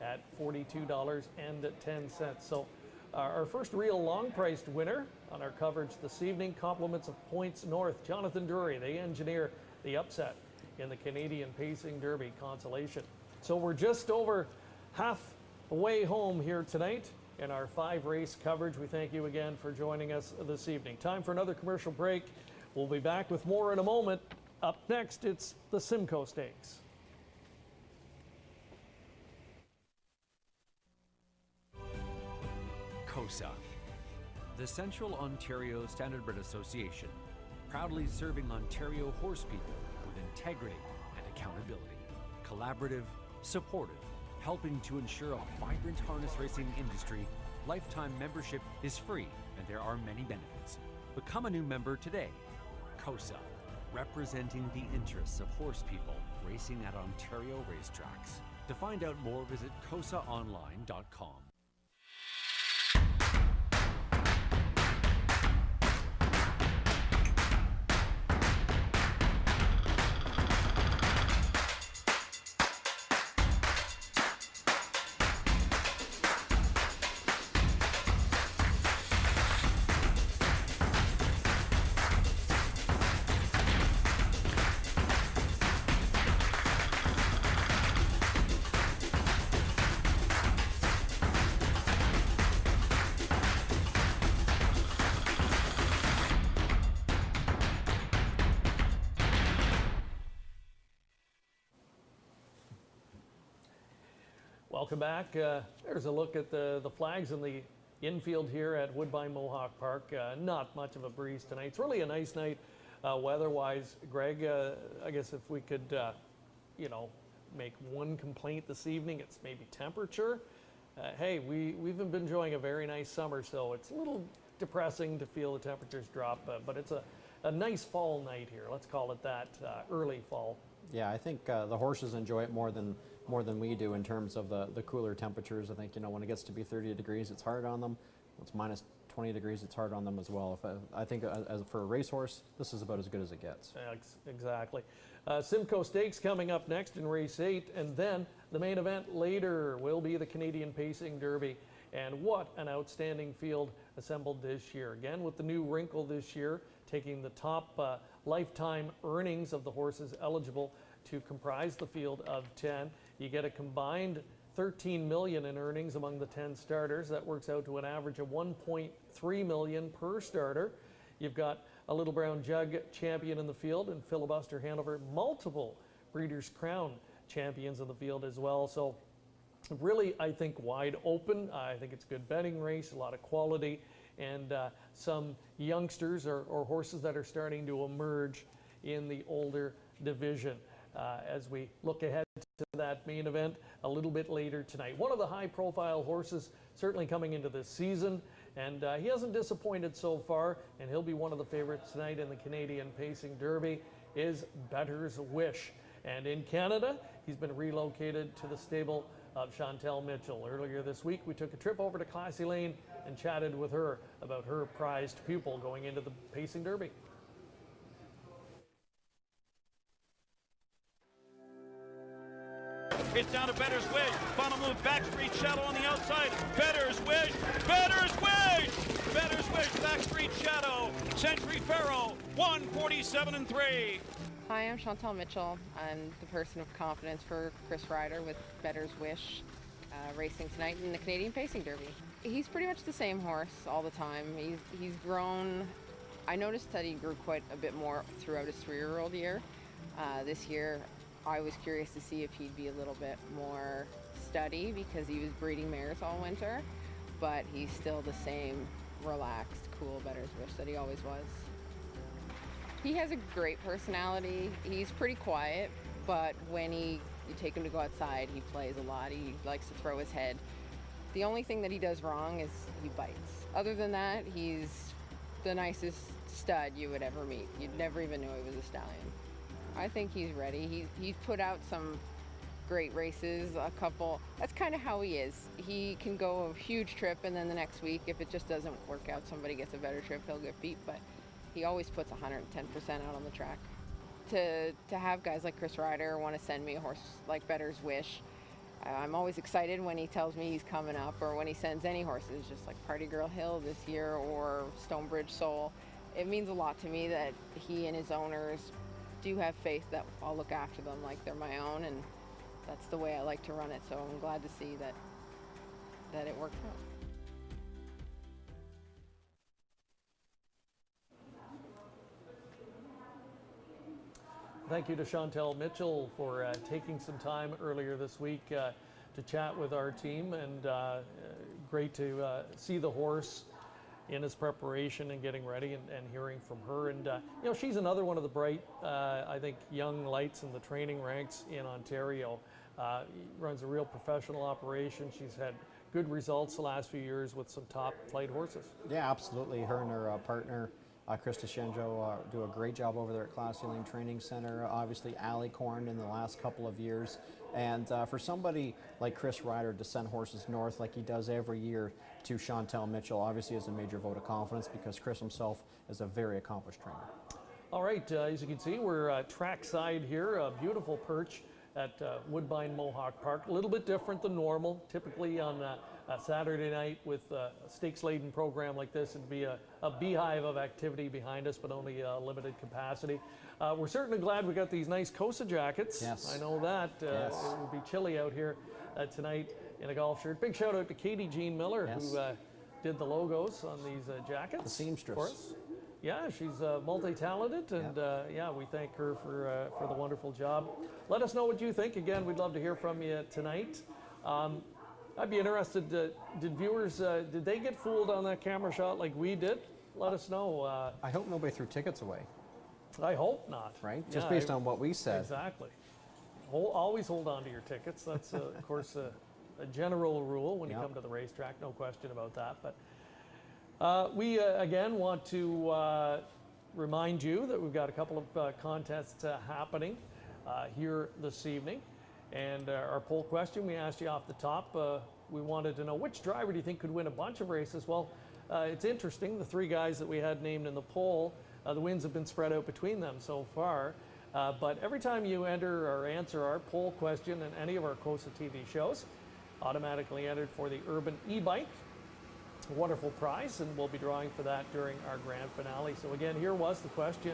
[SPEAKER 1] at $42.10. So our first real long-priced winner on our coverage this evening, compliments of Points North, Jonathan Drury. They engineer the upset in the Canadian Pacing Derby consolation. So we're just over halfway home here tonight in our 5-race coverage. We thank you again for joining us this evening. Time for another commercial break. We'll be back with more in a moment. Up next, it's the Simcoe Stakes.
[SPEAKER 6] COSA, the Central Ontario Standardbred Association, proudly serving Ontario horse people with integrity and accountability. Collaborative, supportive, helping to ensure a vibrant harness racing industry. Lifetime membership is free and there are many benefits. Become a new member today. COSA, representing the interests of horse people racing at Ontario racetracks. To find out more, visit COSAonline.com.
[SPEAKER 1] Welcome back. There's a look at the flags in the infield here at Woodbine Mohawk Park. Not much of a breeze tonight. It's really a nice night weather-wise. Greg, I guess if we could, you know, make one complaint this evening, it's maybe temperature. Hey, we've been enjoying a very nice summer, so it's a little depressing to feel the temperatures drop, but it's a nice fall night here. Let's call it that, early fall.
[SPEAKER 3] Yeah, I think the horses enjoy it more than we do in terms of the cooler temperatures. I think, you know, when it gets to be 30 degrees, it's hard on them. When it's minus 20 degrees, it's hard on them as well. I think as for a racehorse, this is about as good as it gets.
[SPEAKER 1] Exactly. Simcoe Stakes coming up next in race 8, and then the main event later will be the Canadian Pacing Derby. And what an outstanding field assembled this year. Again, with the new wrinkle this year, taking the top lifetime earnings of the horses eligible to comprise the field of 10. You get a combined $13 million in earnings among the 10 starters. That works out to an average of $1.3 million per starter. You've got a Little Brown Jug champion in the field and Filibuster Hanover, multiple Breeders' Crown champions in the field as well. So really, I think, wide open. I think it's a good betting race, a lot of quality, and some youngsters or horses that are starting to emerge in the older division. As we look ahead that main event a little bit later tonight. One of the high-profile horses certainly coming into this season, and he hasn't disappointed so far, and he'll be one of the favorites tonight in the Canadian Pacing Derby, is Bettor's Wish. And in Canada, he's been relocated to the stable of Chantel Mitchell. Earlier this week, we took a trip over to Classy Lane and chatted with her about her prized pupil going into the Pacing Derby.
[SPEAKER 15] It's down to Bettor's Wish. Final move, Backstreet Shadow on the outside. Bettor's Wish. Bettor's Wish. Bettor's Wish. Backstreet Shadow. Century Pharaoh. 147-3.
[SPEAKER 16] Hi, I'm Chantel Mitchell. I'm the person of confidence for Chris Ryder with Bettor's Wish, racing tonight in the Canadian Pacing Derby. He's pretty much the same horse all the time. He's grown. I noticed that he grew quite a bit more throughout his 3-year-old year. This year, I was curious to see if he'd be a little bit more steady because he was breeding mares all winter, but he's still the same relaxed, cool Bettor's Wish that he always was. He has a great personality. He's pretty quiet, but when you take him to go outside, he plays a lot. He likes to throw his head. The only thing that he does wrong is he bites. Other than that, he's the nicest stud you would ever meet. You'd never even know he was a stallion. I think he's ready. He's put out some great races, a couple. That's kind of how he is. He can go a huge trip, and then the next week, if it just doesn't work out, somebody gets a better trip, he'll get beat. But he always puts 110% out on the track. To have guys like Chris Ryder want to send me a horse like Bettor's Wish, I'm always excited when he tells me he's coming up, or when he sends any horses, just like Party Girl Hill this year or Stonebridge Soul. It means a lot to me that he and his owners do have faith that I'll look after them like they're my own, and that's the way I like to run it. So I'm glad to see that it worked out.
[SPEAKER 1] Thank you to Chantel Mitchell for taking some time earlier this week to chat with our team, and great to see the horse in his preparation and getting ready, and hearing from her. And you know, she's another one of the bright, I think, young lights in the training ranks in Ontario. Runs a real professional operation. She's had good results the last few years with some top flight horses. Yeah, absolutely. Her and her partner, Krista Shenjo, do a great job over there at Classy Lane Training Center. Obviously, Alicorn in the last couple of years. And for somebody like Chris Ryder to send horses north like he does every year to Chantel Mitchell, obviously is a major vote of confidence, because Chris himself is a very accomplished trainer. All right, as you can see, we're trackside here, a beautiful perch at Woodbine Mohawk Park. A little bit different than normal. Typically on a Saturday night with a stakes-laden program like this, it'd be a beehive of activity behind us, but only a limited capacity. We're certainly glad we got these nice COSA jackets. Yes. I know that. Yes. It will be chilly out here tonight in a golf shirt. Big shout out to Katie Jean Miller, yes, who did the logos on these jackets. The seamstress. For us. Yeah, she's multi-talented, and yeah, we thank her for the wonderful job. Let us know what you think. Again, we'd love to hear from you tonight. I'd be interested, did viewers, did they get fooled on that camera shot like we did? Let us know.
[SPEAKER 3] I hope nobody threw tickets away.
[SPEAKER 1] I hope not.
[SPEAKER 3] Right? Just based on what we said.
[SPEAKER 1] Exactly. Always hold on to your tickets. That's, of course, a general rule when you come to the racetrack. No question about that. But we, again, want to remind you that we've got a couple of contests happening here this evening. And our poll question, we asked you off the top, we wanted to know which driver do you think could win a bunch of races? Well, it's interesting, the three guys that we had named in the poll, the wins have been spread out between them so far. But every time you enter or answer our poll question in any of our COSA-TV shows, automatically entered for the Urban e-bike, a wonderful prize, and we'll be drawing for that during our grand finale. So again, here was the question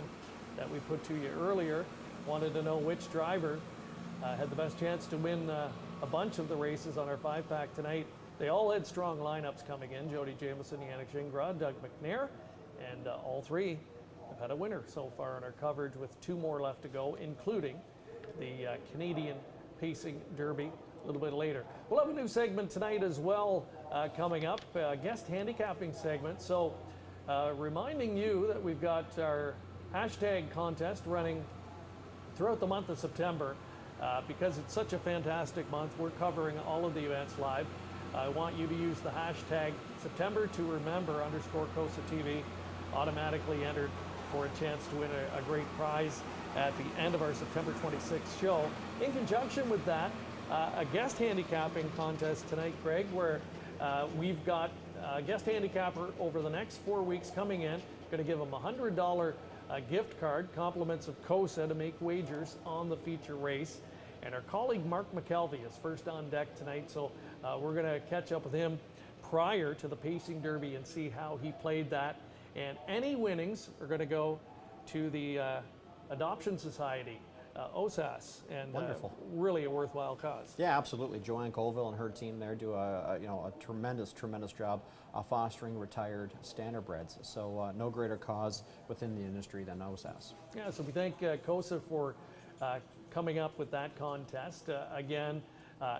[SPEAKER 1] that we put to you earlier. Wanted to know which driver had the best chance to win a bunch of the races on our 5-pack tonight. They all had strong lineups coming in: Jody Jamieson, Yannick Gingras, Doug McNair, and all three have had a winner so far in our coverage, with 2 more left to go, including the Canadian Pacing Derby a little bit later. We'll have a new segment tonight as well coming up, a guest handicapping segment. So reminding you that we've got our hashtag contest running throughout the month of September. because it's such a fantastic month, we're covering all of the events live. I want you to use the hashtag September to remember _COSA-TV, automatically entered for a chance to win a great prize at the end of our September 26th show. In conjunction with that, a guest handicapping contest tonight, Greg, where we've got a guest handicapper over the next 4 weeks coming in. Going to give them a $100 gift card, compliments of COSA to make wagers on the feature race. And our colleague Mark McKelvey is first on deck tonight, so we're going to catch up with him prior to the Pacing Derby and see how he played that. And any winnings are going to go to the Adoption Society, OSAS, and
[SPEAKER 3] Wonderful.
[SPEAKER 1] Really a worthwhile cause.
[SPEAKER 3] Yeah, absolutely. Joanne Colville and her team there do a tremendous job fostering retired standardbreds. So no greater cause within the industry than OSAS.
[SPEAKER 1] Yeah, so we thank COSA for coming up with that contest. Again,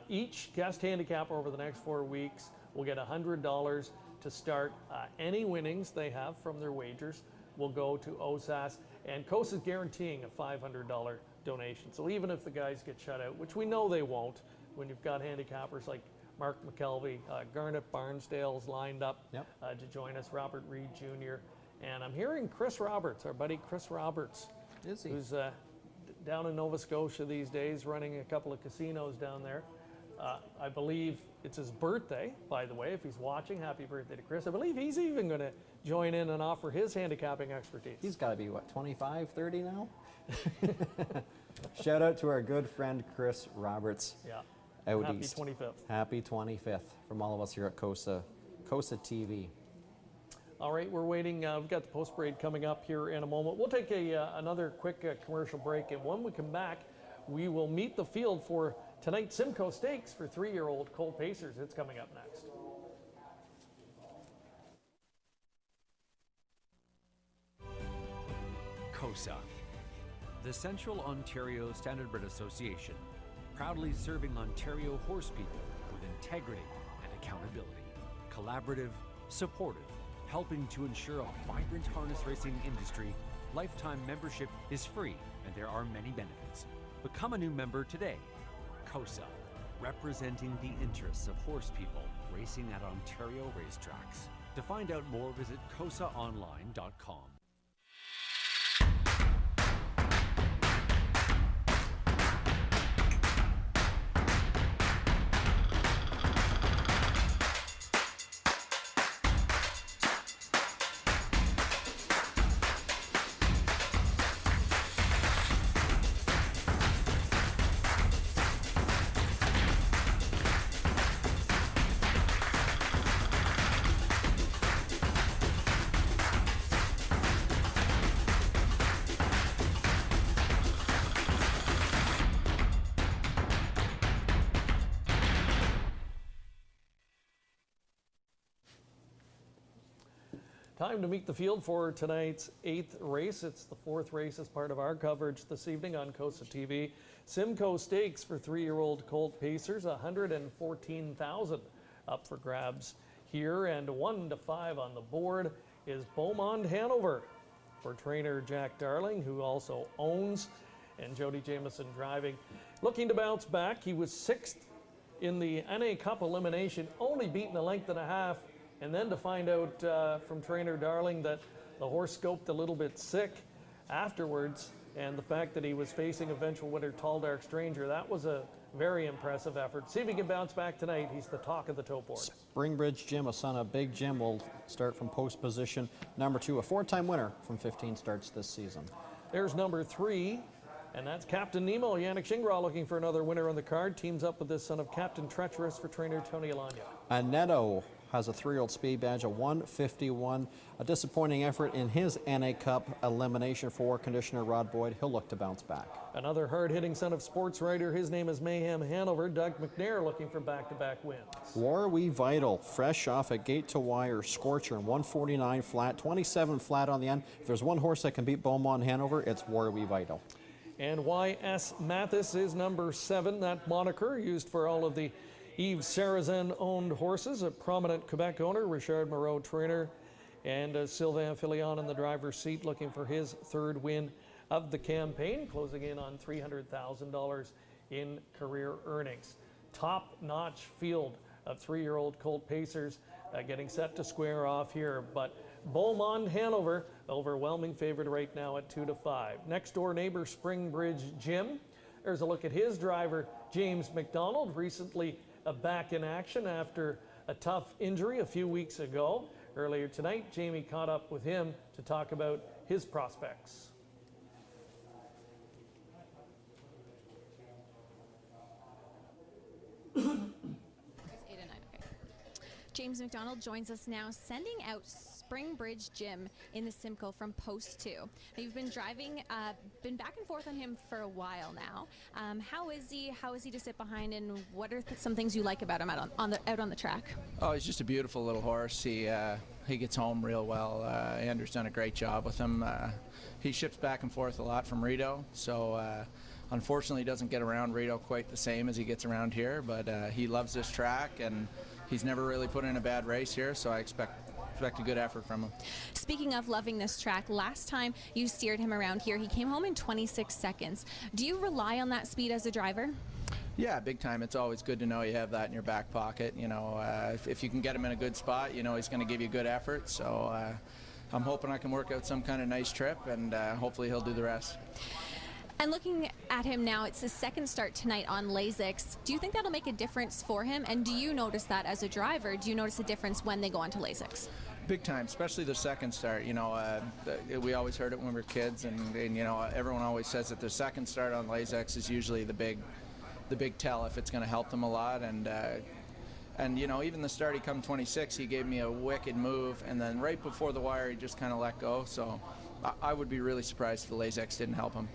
[SPEAKER 1] each guest handicapper over the next 4 weeks will get $100 to start. Any winnings they have from their wagers will go to OSAS, and COSA is guaranteeing a $500 donation. So even if the guys get shut out, which we know they won't, when you've got handicappers like Mark McKelvey, Garnet Barnsdale's lined up to join us, Robert Reed Jr., and I'm hearing Chris Roberts, our buddy Chris Roberts, who's down in Nova Scotia these days, running a couple of casinos down there. I believe it's his birthday, by the way, if he's watching. Happy birthday to Chris. I believe he's even going to join in and offer his handicapping expertise.
[SPEAKER 3] He's got to be, what, 25, 30 now? Shout out to our good friend Chris Roberts.
[SPEAKER 1] Yeah.
[SPEAKER 3] Out
[SPEAKER 1] Happy
[SPEAKER 3] east.
[SPEAKER 1] 25th.
[SPEAKER 3] Happy 25th from all of us here at COSA-TV.
[SPEAKER 1] All right, we're waiting. We've got the post parade coming up here in a moment. We'll take another quick commercial break, and when we come back, we will meet the field for tonight's Simcoe Stakes for 3-year-old Colt Pacers. It's coming up next.
[SPEAKER 6] COSA, the Central Ontario Standardbred Association, proudly serving Ontario horse people with integrity and accountability. Collaborative, supportive, helping to ensure a vibrant harness racing industry. Lifetime membership is free and there are many benefits. Become a new member today. COSA, representing the interests of horse people racing at Ontario racetracks. To find out more, visit COSAonline.com.
[SPEAKER 1] Time to meet the field for tonight's 8th race. It's the 4th race as part of our coverage this evening on COSA-TV. Simcoe Stakes for 3-year-old Colt Pacers, $114,000 up for grabs here, and 1 to 5 on the board is Beaumont Hanover for trainer Jack Darling, who also owns, and Jody Jamieson driving. Looking to bounce back, he was 6th in the NA Cup elimination, only beaten a length and a half. And then to find out from trainer Darling that the horse scoped a little bit sick afterwards, and the fact that he was facing eventual winner Tall Dark Stranger, that was a very impressive effort. See if he can bounce back tonight. He's the talk of the tote board.
[SPEAKER 3] Springbridge Jim, a son of Big Jim, will start from post position number 2, a 4-time winner from 15 starts this season.
[SPEAKER 1] There's number 3, and that's Captain Nemo. Yannick Shingraw looking for another winner on the card. Teams up with this son of Captain Treacherous for trainer Tony Alagna.
[SPEAKER 3] Anetto has a 3-year-old speed badge, a 151. A disappointing effort in his NA Cup elimination for conditioner Rod Boyd. He'll look to bounce back.
[SPEAKER 1] Another hard-hitting son of sports writer. His name is Mayhem Hanover. Doug McNair looking for back-to-back wins.
[SPEAKER 3] War We Vital, fresh off a gate-to-wire scorcher, 149 flat, 27 flat on the end. If there's one horse that can beat Beaumont Hanover, it's War We Vital.
[SPEAKER 1] And Y.S. Mathis is number 7. That moniker used for all of the Yves Sarrazin-owned horses. A prominent Quebec owner, Richard Moreau trainer, and Sylvain Filion in the driver's seat looking for his 3rd win of the campaign, closing in on $300,000 in career earnings. Top-notch field of 3-year-old colt pacers getting set to square off here, but Beaumont Hanover, overwhelming favorite right now at 2-5. Next door neighbor Springbridge Jim. There's a look at his driver, James McDonald, recently back in action after a tough injury a few weeks ago. Earlier tonight, Jamie caught up with him to talk about his prospects.
[SPEAKER 4] James McDonald joins us now, sending out Springbridge Jim in the Simcoe from Post 2. Now, you've been driving, been back and forth on him for a while now. How is he? How is he to sit behind, and what are some things you like about him out on the track?
[SPEAKER 17] Oh, he's just a beautiful little horse. He gets home real well. Andrew's done a great job with him. He ships back and forth a lot from Rideau, so unfortunately he doesn't get around Rideau quite the same as he gets around here, but he loves this track, and he's never really put in a bad race here, so I expect a good effort from him.
[SPEAKER 4] Speaking of loving this track, last time you steered him around here, he came home in 26 seconds. Do you rely on that speed as a driver?
[SPEAKER 17] Yeah, big time. It's always good to know you have that in your back pocket. You know, if you can get him in a good spot, you know he's going to give you good effort. So I'm hoping I can work out some kind of nice trip, and hopefully he'll do the rest.
[SPEAKER 4] And looking at him now, it's his second start tonight on Lasix. Do you think that'll make a difference for him? And do you notice that as a driver? Do you notice a difference when they go onto Lasix?
[SPEAKER 17] Big time, especially the second start. You know, we always heard it when we were kids, and you know, everyone always says that the second start on Lasix is usually the big tell if it's going to help them a lot. And you know, even the start, he come 26, he gave me a wicked move, and then right before the wire, he just kind of let go. So I would be really surprised if the Lasix didn't help him.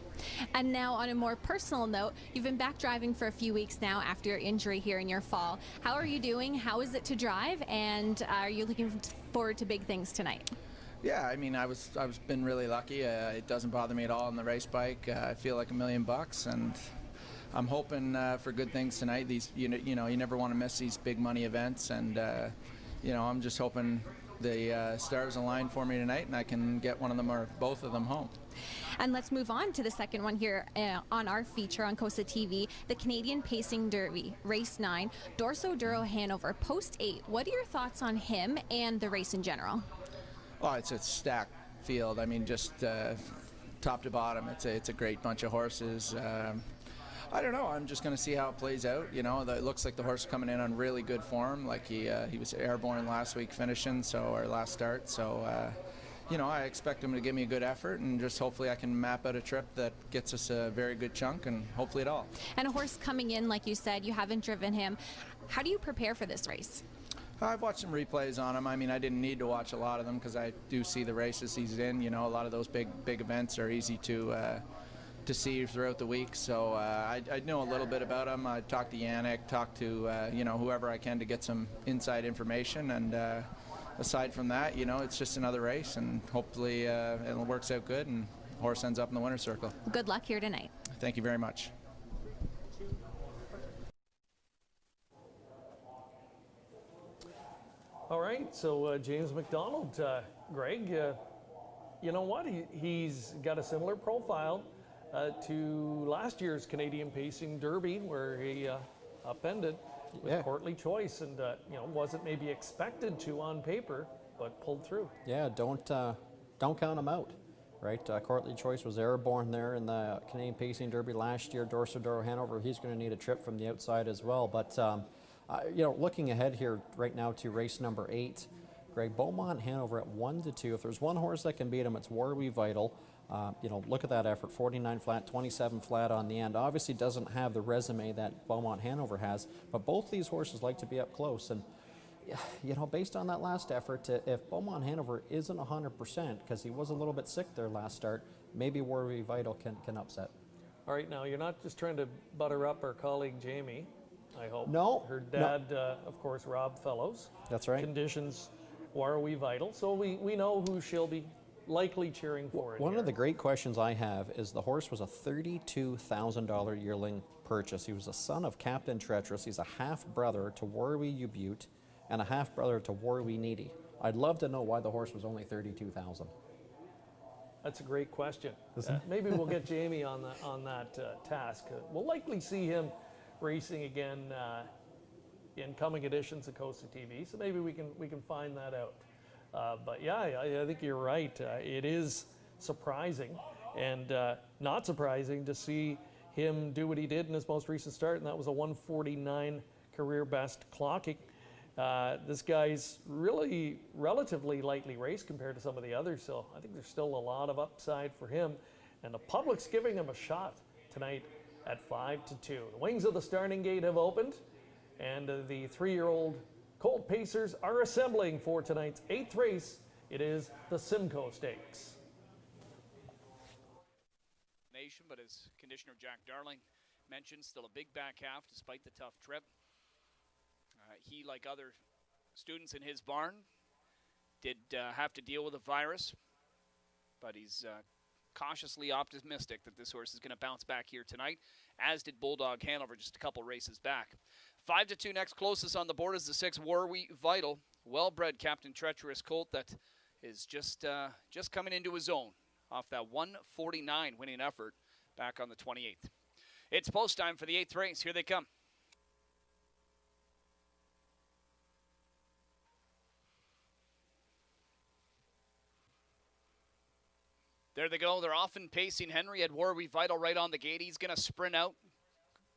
[SPEAKER 4] And now, on a more personal note, you've been back driving for a few weeks now after your injury here in your fall. How are you doing? How is it to drive? And are you looking forward to big things tonight?
[SPEAKER 17] Yeah, I mean, I was been really lucky. It doesn't bother me at all on the race bike. I feel like $1 million, and I'm hoping for good things tonight. These, you know, you never want to miss these big money events, and you know, I'm just hoping the stars align for me tonight, and I can get one of them or both of them home.
[SPEAKER 4] And let's move on to the second one here on our feature on COSA-TV, the Canadian Pacing Derby, Race 9, Dorso Duro Hanover, Post 8. What are your thoughts on him and the race in general?
[SPEAKER 17] Oh, it's a stacked field. I mean, just top to bottom, it's a great bunch of horses. I don't know. I'm just going to see how it plays out. You know, it looks like the horse is coming in on really good form. Like he was airborne last week finishing, or last start. So, you know, I expect him to give me a good effort, and just hopefully I can map out a trip that gets us a very good chunk, and hopefully it all.
[SPEAKER 4] And a horse coming in, like you said, you haven't driven him. How do you prepare for this race?
[SPEAKER 17] I've watched some replays on him. I mean, I didn't need to watch a lot of them because I do see the races he's in. You know, a lot of those big events are easy to see throughout the week, so I know a little bit about him. I talked to Yannick, talked to you know, whoever I can to get some inside information, and aside from that, you know, it's just another race, and hopefully it works out good and the horse ends up in the winner's circle.
[SPEAKER 4] Good luck here tonight.
[SPEAKER 17] Thank you very much.
[SPEAKER 1] All right, so James McDonald, Greg, you know what? He's got a similar profile to last year's Canadian Pacing Derby, where he upended with Courtly Choice, and you know, wasn't maybe expected to on paper, but pulled through.
[SPEAKER 3] Yeah, don't count him out, right? Courtly Choice was airborne there in the Canadian Pacing Derby last year. Dorso Duro Hanover, he's going to need a trip from the outside as well. But you know, looking ahead here right now to race number 8, Greg, Beaumont Hanover at 1-2. If there's one horse that can beat him, it's Warby Vital. You know, look at that effort, 49 flat, 27 flat on the end. Obviously doesn't have the resume that Beaumont Hanover has, but both these horses like to be up close. And, you know, based on that last effort, if Beaumont Hanover isn't 100%, because he was a little bit sick there last start, maybe Warby Vital can upset.
[SPEAKER 1] All right, now you're not just trying to butter up our colleague Jamie, I hope.
[SPEAKER 3] No.
[SPEAKER 1] Her dad, of course, Rob Fellows.
[SPEAKER 3] That's right.
[SPEAKER 1] Conditions Warby Vital, so we know who she'll be likely cheering for.
[SPEAKER 3] One of the great questions I have is the horse was a $32,000 yearling purchase. He was a son of Captain Treacherous. He's a half-brother to Warby Ubutte and a half-brother to Warby Needy. I'd love to know why the horse was only $32,000.
[SPEAKER 1] That's a great question. Maybe we'll get Jamie on that task. We'll likely see him racing again in coming editions of COSA-TV, so maybe we can find that out. But yeah, I think you're right. It is surprising and not surprising to see him do what he did in his most recent start, and that was a 1:49 career best clocking. This guy's really relatively lightly raced compared to some of the others, so I think there's still a lot of upside for him, and the public's giving him a shot tonight at 5-2. The wings of the starting gate have opened, and the 3-year-old Colt Pacers are assembling for tonight's 8th race. It is the Simcoe Stakes.
[SPEAKER 7] But as conditioner Jack Darling mentioned, still a big back half despite the tough trip. He, like other students in his barn, did have to deal with a virus, but he's cautiously optimistic that this horse is going to bounce back here tonight, as did Bulldog Hanover just a couple races back. 5-2 next. Closest on the board is the 6 Warwe Vital, well-bred Captain Treacherous colt that is just coming into his own off that 1:49 winning effort back on the 28th. It's post time for the 8th race. Here they come. There they go. They're often pacing Henry at Warwe Vital right on the gate. He's going to sprint out,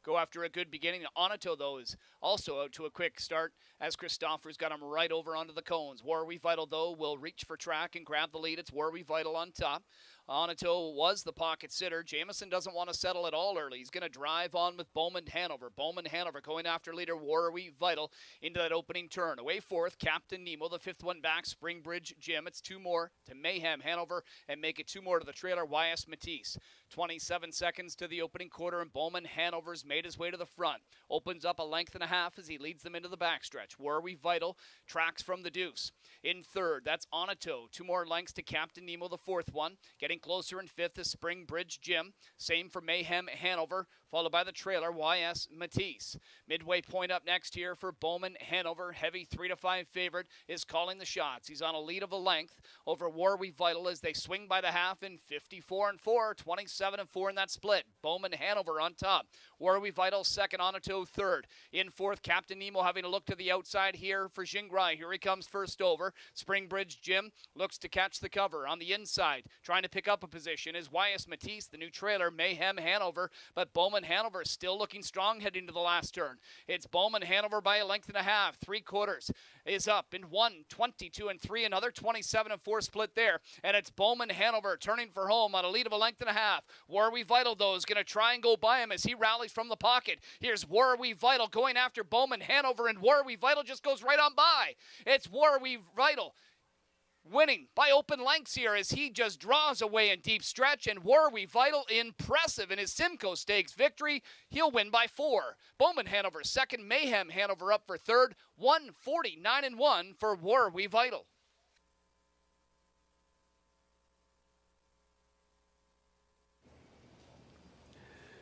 [SPEAKER 7] go after a good beginning. Onato, though, is also out to a quick start as Christopher's got him right over onto the cones. Warwe Vital, though, will reach for track and grab the lead. It's Warwe Vital on top. Onato was the pocket sitter. Jamison doesn't want to settle at all early. He's going to drive on with Bowman Hanover. Bowman Hanover going after leader Warwe Vital into that opening turn. Away fourth, Captain Nemo, the 5th one back, Springbridge Jim. It's 2 more to Mayhem Hanover and make it 2 more to the trailer, YS Matisse. 27 seconds to the opening quarter, and Bowman Hanover's made his way to the front. Opens up a length and a half as he leads them into the backstretch. Warwe Vital tracks from the deuce. In third, that's Onato. 2 more lengths to Captain Nemo, the 4th one. Getting closer in 5th is Springbridge Jim. Same for Mayhem Hanover, followed by the trailer, YS Matisse. Midway point up next here for Bowman Hanover. Heavy 3-5 favorite is calling the shots. He's on a lead of a length over Warwe Vital as they swing by the half in 54-4, 27-4 in that split. Bowman Hanover on top. Warwe Vital second, Onato third. In 4th, Captain Nemo having a look to the outside here for Gingrai. Here he comes first over. Springbridge Jim looks to catch the cover. On the inside, trying to pick up a position is YS Matisse, the new trailer, Mayhem Hanover, but Bowman Hanover still looking strong heading to the last turn. It's Bowman Hanover by a length and a half. 3/4 is up in 1, 22 and 3, another 27-4 split there, and it's Bowman Hanover turning for home on a lead of a length and a half. Warwe Vital, though, is going to try and go by him as he rallies from the pocket. Here's Warwe Vital going after Bowman Hanover, and Warwe Vital just goes right on by. It's Warwe Vital winning by open lengths here as he just draws away in deep stretch, and Warwe Vital impressive in his Simcoe Stakes victory. He'll win by 4. Bowman Hanover second, Mayhem Hanover up for third. 1:49-1 for Warwe Vital.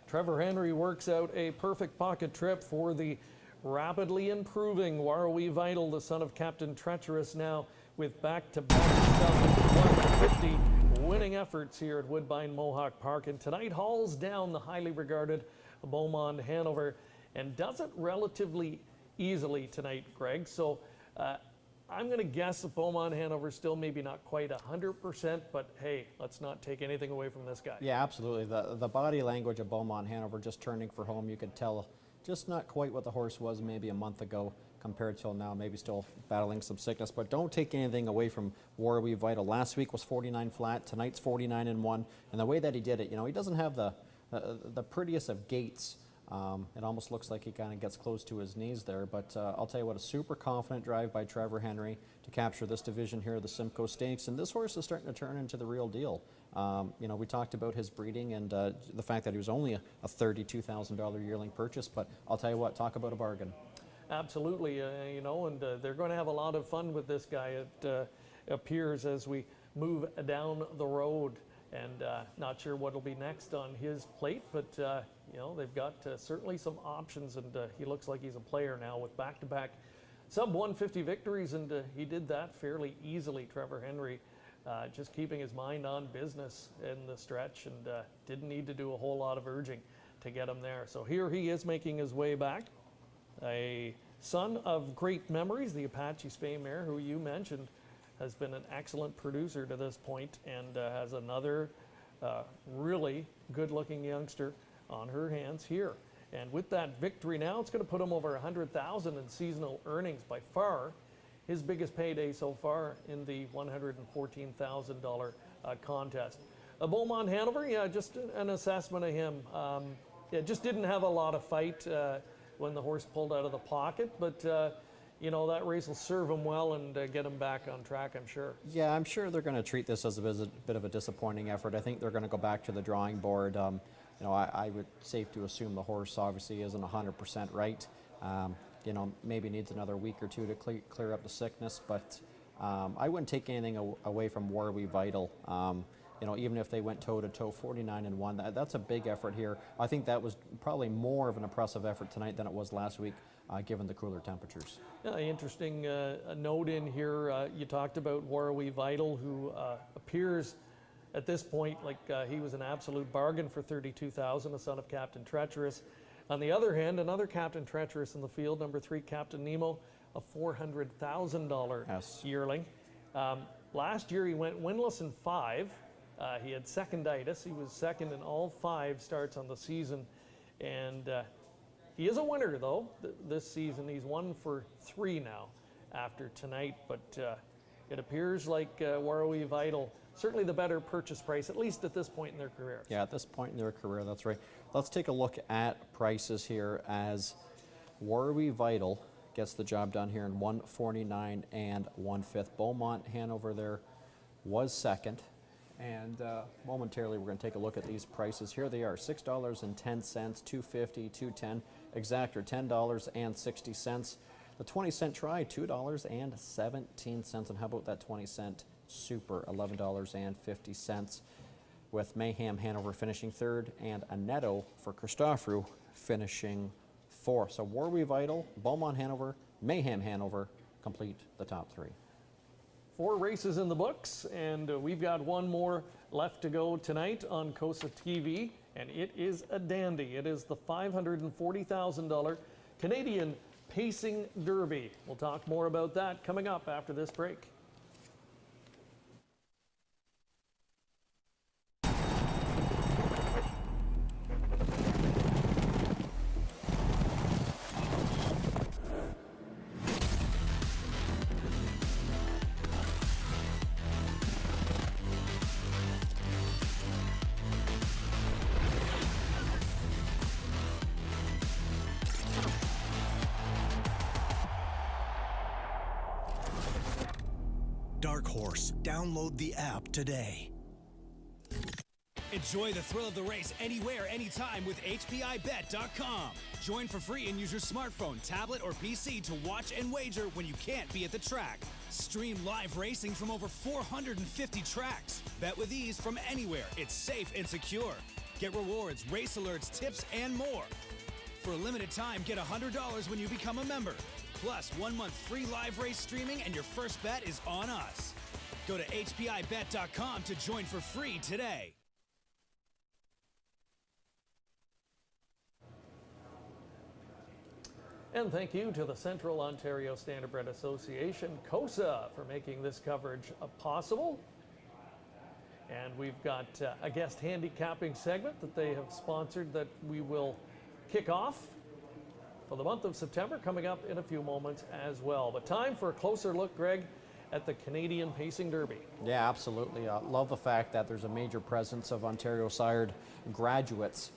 [SPEAKER 1] Trevor Henry works out a perfect pocket trip for the rapidly improving Warwe Vital, the son of Captain Treacherous, now with back-to-back 150 winning efforts here at Woodbine Mohawk Park. And tonight hauls down the highly regarded Bowman Hanover and does it relatively easily tonight, Greg. So I'm going to guess that Bowman Hanover still maybe not quite 100%, but hey, let's not take anything away from this guy.
[SPEAKER 3] Yeah, absolutely. The body language of Bowman Hanover just turning for home, you could tell just not quite what the horse was maybe a month ago compared till now, maybe still battling some sickness, but don't take anything away from Warwe Vital. Last week was 49 flat, tonight's 49-1, and the way that he did it, you know, he doesn't have the prettiest of gaits. It almost looks like he kind of gets close to his knees there, but I'll tell you what, a super confident drive by Trevor Henry to capture this division here, the Simcoe Stakes, and this horse is starting to turn into the real deal. You know, we talked about his breeding and the fact that he was only a $32,000 yearling purchase, but I'll tell you what, talk about a bargain.
[SPEAKER 1] Absolutely, you know, and they're going to have a lot of fun with this guy, it appears, as we move down the road. And not sure what will be next on his plate, but you know, they've got certainly some options, and he looks like he's a player now with back-to-back sub-150 victories, and he did that fairly easily, Trevor Henry, just keeping his mind on business in the stretch, and didn't need to do a whole lot of urging to get him there. So here he is making his way back. A son of great memories, the Apache's fame mare, who you mentioned, has been an excellent producer to this point, and has another really good-looking youngster on her hands here. And with that victory now, it's going to put him over $100,000 in seasonal earnings, by far his biggest payday so far in the $114,000 contest. Beaumont Hanover, yeah, just an assessment of him. Yeah, just didn't have a lot of fight when the horse pulled out of the pocket, but you know, that race will serve him well and get him back on track, I'm sure.
[SPEAKER 3] Yeah, I'm sure they're going to treat this as a bit of a disappointing effort. I think they're going to go back to the drawing board. You know, I would safe to assume the horse obviously isn't 100% right. You know, maybe needs another week or two to clear up the sickness, but I wouldn't take anything away from Warby Vital. You know, even if they went toe-to-toe, 49-1, that's a big effort here. I think that was probably more of an impressive effort tonight than it was last week, given the cooler temperatures.
[SPEAKER 1] Yeah, interesting note in here. You talked about Warby Vital, who appears at this point like he was an absolute bargain for $32,000, a son of Captain Treacherous. On the other hand, another Captain Treacherous in the field, number 3, Captain Nemo, a $400,000 yearling. Last year he went winless in 5. He had seconditis. He was second in all 5 starts on the season, and he is a winner though this season. He's 1 for 3 now after tonight, but it appears like Warby Vital, certainly the better purchase price, at least at this point in their career.
[SPEAKER 3] Yeah, at this point in their career, that's right. Let's take a look at prices here as Warby Vital gets the job done here in 149 1/5. Beaumont Hanover there was second. And momentarily we're going to take a look at these prices. Here they are, $6.10, $2.50, $2.10, exactor $10.60. The 20-cent try, $2.17. And how about that 20-cent super, $11.50, with Mayhem Hanover finishing 3rd and a Netto for Christofru finishing 4th. So Warby Vital, Beaumont Hanover, Mayhem Hanover complete the top 3.
[SPEAKER 1] 4 races in the books, and we've got one more left to go tonight on COSA-TV, and it is a dandy. It is the $540,000 Canadian Pacing Derby. We'll talk more about that coming up after this break.
[SPEAKER 10] Dark Horse. Download the app today.
[SPEAKER 2] Enjoy the thrill of the race anywhere, anytime with HPIBet.com. Join for free and use your smartphone, tablet, or PC to watch and wager when you can't be at the track. Stream live racing from over 450 tracks. Bet with ease from anywhere. It's safe and secure. Get rewards, race alerts, tips, and more. For a limited time, get $100 when you become a member. Plus, 1 month free live race streaming, and your first bet is on us. Go to HPIBet.com to join for free today.
[SPEAKER 1] And thank you to the Central Ontario Standardbred Association, COSA, for making this coverage possible. And we've got a guest handicapping segment that they have sponsored that we will kick off for the month of September, coming up in a few moments as well. But time for a closer look, Greg, at the Canadian Pacing Derby.
[SPEAKER 3] Yeah, absolutely. Love the fact that there's a major presence of Ontario-sired graduates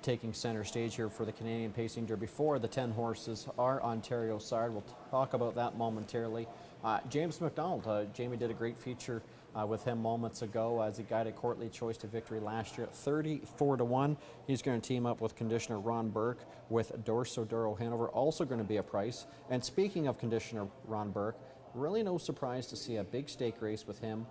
[SPEAKER 3] taking center stage here for the Canadian Pacing Derby. 4 of the 10 horses are Ontario-sired. We'll talk about that momentarily. James McDonald, Jamie did a great feature with him moments ago as he guided Courtly Choice to victory last year at 34-1. He's going to team up with conditioner Ron Burke with Dorso Duro Hanover, also going to be a price. And speaking of conditioner Ron Burke, really no surprise to see a big stake race with him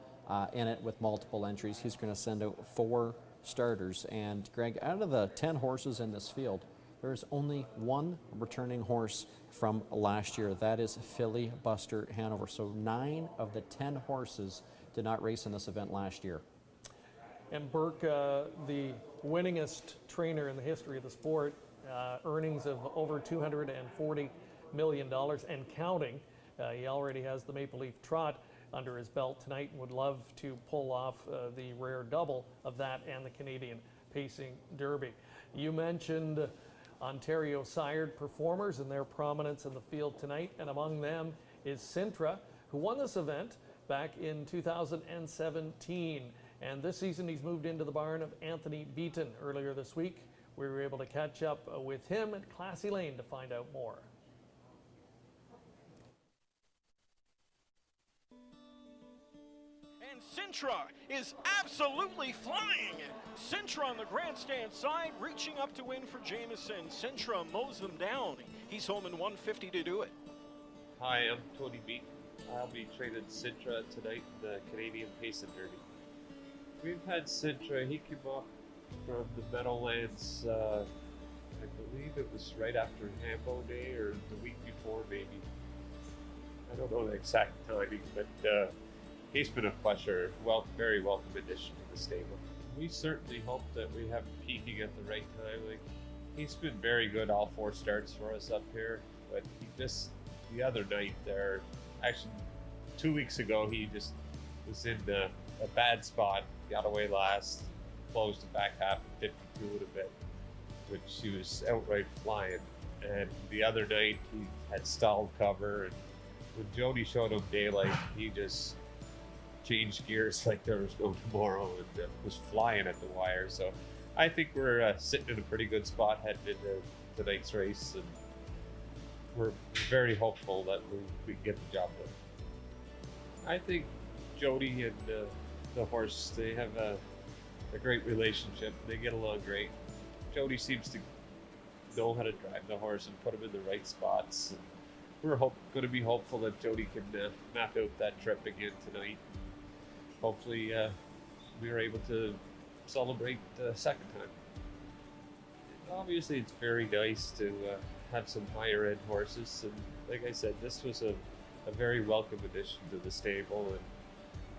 [SPEAKER 3] in it with multiple entries. He's going to send out 4 starters. And Greg, out of the 10 horses in this field, there's only 1 returning horse from last year. That is Philly Buster Hanover. So 9 of the 10 horses did not race in this event last year.
[SPEAKER 1] And Burke, the winningest trainer in the history of the sport, earnings of over $240 million and counting. He already has the Maple Leaf Trot under his belt tonight and would love to pull off the rare double of that and the Canadian Pacing Derby. You mentioned Ontario sired performers and their prominence in the field tonight, and among them is Sintra, who won this event back in 2017. And this season he's moved into the barn of Anthony Beaton. Earlier this week, we were able to catch up with him at Classy Lane to find out more.
[SPEAKER 13] And Sintra is absolutely flying. Sintra on the grandstand side, reaching up to win for Jameson. Sintra mows them down. He's home in 150 to do it.
[SPEAKER 18] Hi, I'm Tony Beaton. I'll be training Sintra tonight in the Canadian Pacing Derby. We've had Sintra. He came up from the Meadowlands, I believe it was right after Hambo Day or the week before, maybe. I don't know the exact timing, but he's been a pleasure. Very welcome addition to the stable. We certainly hope that we have him peaking at the right time. Like, he's been very good all 4 starts for us up here, but he just, the other night there, actually 2 weeks ago, he just was in a bad spot, got away last, closed the back half of 52 in a bit, which he was outright flying. And the other night, he had stalled cover, and when Jody showed him daylight, he just changed gears like there was no tomorrow and was flying at the wire. So I think we're sitting in a pretty good spot heading into tonight's race, and we're very hopeful that we get the job done. I think Jody and the horse, they have a great relationship. They get along great. Jody seems to know how to drive the horse and put him in the right spots. And we're going to be hopeful that Jody can map out that trip again tonight. Hopefully we are able to celebrate the second time. Obviously it's very nice to have some higher end horses, and like I said, this was a very welcome addition to the stable, and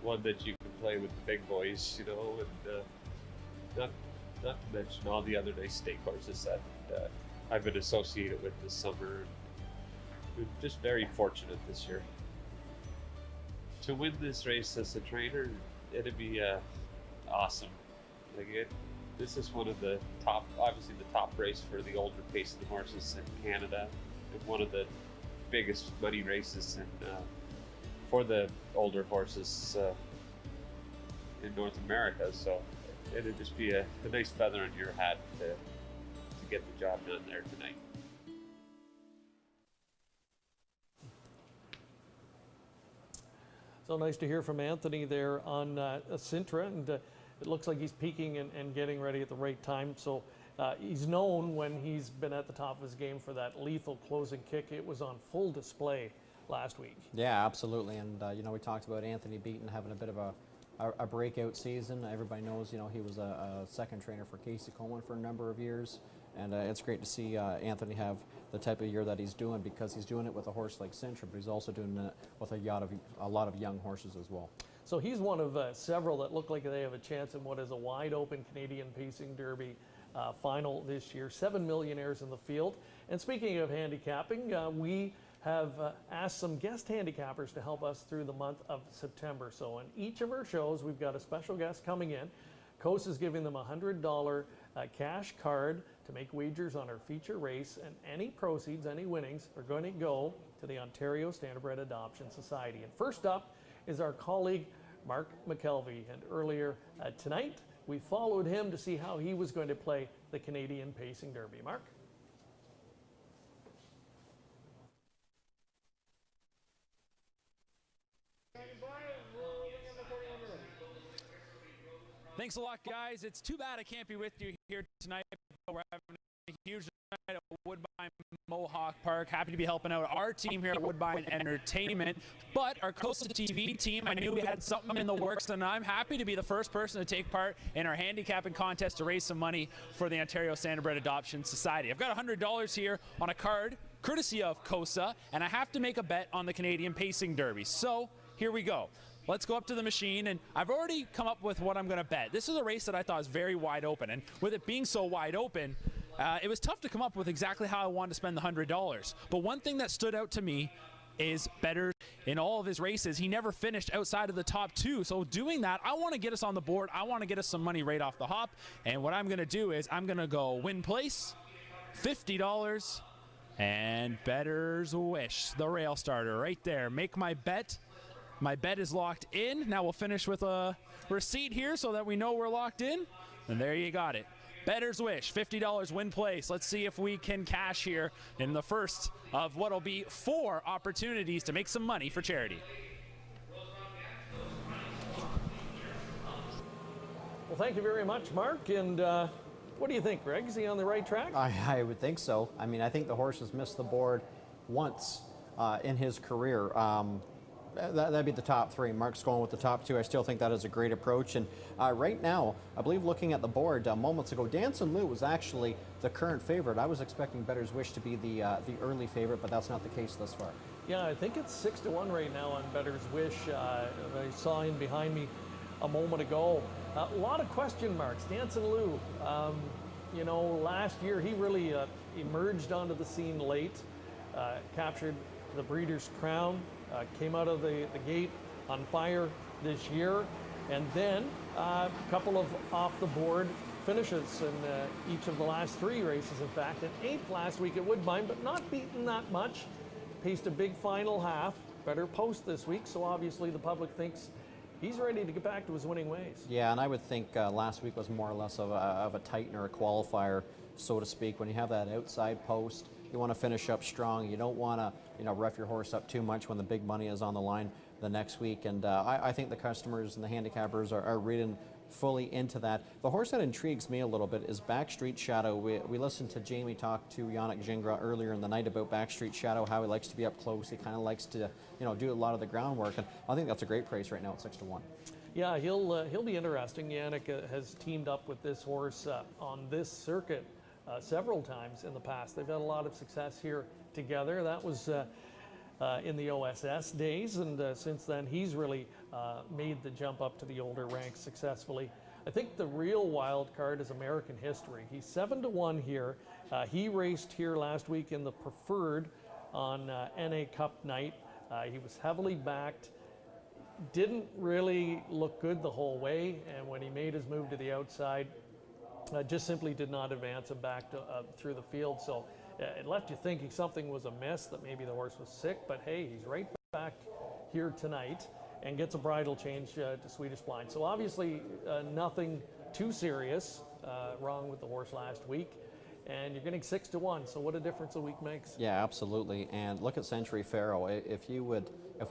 [SPEAKER 18] one that you can play with the big boys, you know, and not to mention all the other nice stake horses that I've been associated with this summer. We're just very fortunate this year. To win this race as a trainer, it'd be awesome. This is one of the top, obviously the top race for the older pacing horses in Canada, and one of the biggest money races for the older horses in North America. So it'd just be a nice feather in your hat to get the job done there tonight.
[SPEAKER 1] So nice to hear from Anthony there on Sintra, and it looks like he's peaking and getting ready at the right time. So he's known when he's been at the top of his game for that lethal closing kick. It was on full display last week.
[SPEAKER 3] Yeah, absolutely. And you know, we talked about Anthony Beaton having a bit of a breakout season. Everybody knows, you know, he was a second trainer for Casey Coleman for a number of years, and it's great to see Anthony have the type of year that he's doing, because he's doing it with a horse like Sintra, but he's also doing it with a lot of young horses as well.
[SPEAKER 1] So he's one of several that look like they have a chance in what is a wide open Canadian Pacing Derby final this year. 7 millionaires in the field. And speaking of handicapping, we have asked some guest handicappers to help us through the month of September. So in each of our shows, we've got a special guest coming in. COSA is giving them a $100 cash card to make wagers on our feature race, and any proceeds, any winnings, are going to go to the Ontario Standardbred Adoption Society. And first up is our colleague Mark McKelvey, and earlier tonight we followed him to see how he was going to play the Canadian Pacing Derby. Mark?
[SPEAKER 19] Thanks a lot, guys. It's too bad I can't be with you here tonight, but we're having a huge night at Woodbine Mohawk Park. Happy to be helping out our team here at Woodbine Entertainment. But our COSA-TV team, I knew we had something in the works, and I'm happy to be the first person to take part in our handicapping contest to raise some money for the Ontario Standardbred Adoption Society. I've got $100 here on a card, courtesy of COSA, and I have to make a bet on the Canadian Pacing Derby. So here we go. let's go up to the machine, and I've already come up with what I'm going to bet. This is a race that I thought was very wide open, and with it being so wide open, it was tough to come up with exactly how I wanted to spend the $100. But one thing that stood out to me is better in all of his races. He never finished outside of the top 2. So doing that, I want to get us on the board. I want to get us some money right off the hop. And what I'm going to do is I'm going to go win place, $50, and Better's Wish, the rail starter right there. Make my bet. My bet is locked in. Now we'll finish with a receipt here so that we know we're locked in. And there you got it. Better's Wish, $50 win place. Let's see if we can cash here in the first of what will be 4 opportunities to make some money for charity.
[SPEAKER 1] Well, thank you very much, Mark. And what do you think, Greg? Is he on the right track?
[SPEAKER 3] I would think so. I mean, I think the horse has missed the board once in his career. That'd be the top 3. Mark's going with the top 2. I still think that is a great approach. And right now, I believe looking at the board moments ago, Dancin' Lou was actually the current favorite. I was expecting Better's Wish to be the early favorite, but that's not the case thus far.
[SPEAKER 1] Yeah, I think it's 6-1 right now on Better's Wish. I saw him behind me a moment ago. A lot of question marks. Dancin' Lou, you know, last year he really emerged onto the scene late, captured the Breeders' Crown. Came out of the gate on fire this year, and then a couple of off-the-board finishes in each of the last 3 races, in fact. And 8th last week at Woodbine, but not beaten that much. Paced a big final half. Better post this week, so obviously the public thinks he's ready to get back to his winning ways. Yeah, and I would think last week was more or less of a tightener, a qualifier, so to speak. When you have that outside post, you want to finish up strong. You don't want to, rough your horse up too much when the big money is on the line the next week. And I think the customers and the handicappers are reading fully into that. The horse that intrigues me a little bit is Backstreet Shadow. We listened to Jamie talk to Yannick Gingras earlier in the night about Backstreet Shadow, how he likes to be up close. He kind of likes to, do a lot of the groundwork. And I think that's a great price right now at 6-1. Yeah, he'll be interesting. Yannick has teamed up with this horse on this circuit several times in the past. They've had a lot of success here together. That was in the OSS days, and since then he's really made the jump up to the older ranks successfully. I think the real wild card is American History. He's 7-1 here. He raced here last week in the Preferred on NA Cup night. He was heavily backed, didn't really look good the whole way, and when he made his move to the outside, just simply did not advance him back to, through the field. So it left you thinking something was amiss, that maybe the horse was sick, but hey, he's right back here tonight and gets a bridle change to Swedish Blind. So obviously nothing too serious wrong with the horse last week, and you're getting 6-1, so what a difference a week makes. Yeah, absolutely. And look at Century Pharaoh. If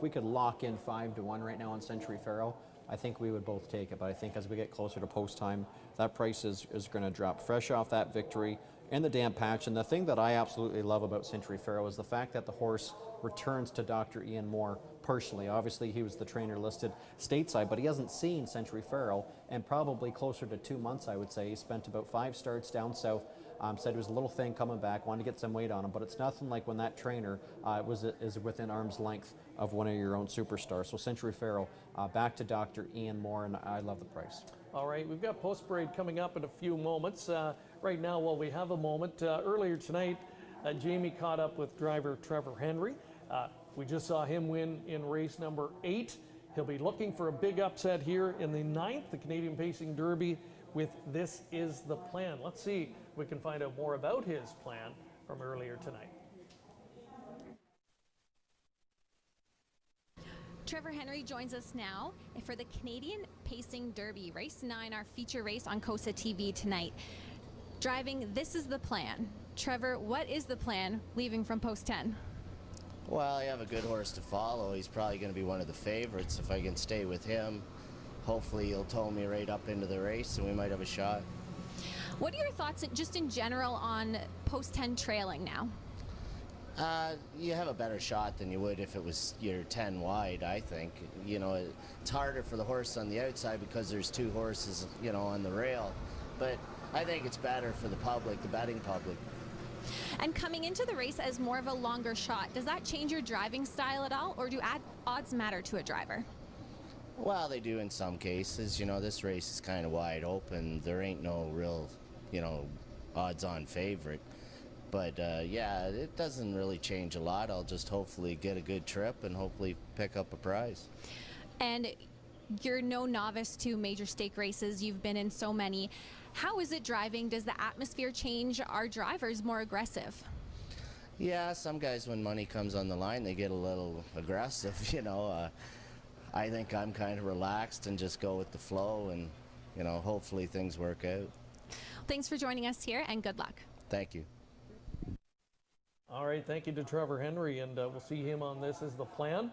[SPEAKER 1] we could lock in 5-1 right now on Century Pharaoh, I think we would both take it. But I think as we get closer to post time, that price is going to drop. Fresh off that victory in the damp patch. And the thing that I absolutely love about Century Pharaoh is the fact that the horse returns to Dr. Ian Moore personally. Obviously, he was the trainer listed stateside, but he hasn't seen Century Pharaoh in probably closer to 2 months, I would say. He spent about 5 starts down south. Said it was a little thing coming back, wanted to get some weight on him, but it's nothing like when that trainer is within arm's length of one of your own superstars. So Century Pharaoh back to Dr. Ian Moore, and I love the price. All right, we've got Post Parade coming up in a few moments. Right now, while we have a moment, earlier tonight, Jamie caught up with driver Trevor Henry. We just saw him win in race number 8. He'll be looking for a big upset here in the 9th, the Canadian Pacing Derby, with This Is the Plan. Let's see if we can find out more about his plan from earlier tonight.
[SPEAKER 4] Trevor Henry joins us now for the Canadian Pacing Derby, race 9, our feature race on COSA-TV tonight. Driving This Is the Plan. Trevor, what is the plan leaving from post 10?
[SPEAKER 20] Well, I have a good horse to follow. He's probably going to be one of the favorites. If I can stay with him, hopefully he'll tow me right up into the race and we might have a shot.
[SPEAKER 4] What are your thoughts just in general on post 10 trailing now?
[SPEAKER 20] You have a better shot than you would if it was your 10 wide, I think. It's harder for the horse on the outside because there's 2 horses, on the rail. But I think it's better for the public, the betting public.
[SPEAKER 4] And coming into the race as more of a longer shot, does that change your driving style at all, or do odds matter to a driver?
[SPEAKER 20] Well, they do in some cases. You know, this race is kind of wide open. There ain't no real, you know, odds-on favorite. But yeah, it doesn't really change a lot. I'll just hopefully get a good trip and hopefully pick up a prize.
[SPEAKER 4] And you're no novice to major stake races. You've been in so many. How is it driving? Does the atmosphere change? Are drivers more aggressive?
[SPEAKER 20] Yeah, some guys, when money comes on the line, they get a little aggressive, you know. I think I'm kind of relaxed and just go with the flow, and, you know, hopefully things work out.
[SPEAKER 4] Thanks for joining us here, and good luck.
[SPEAKER 20] Thank you.
[SPEAKER 1] All right, thank you to Trevor Henry, and we'll see him on This Is the Plan.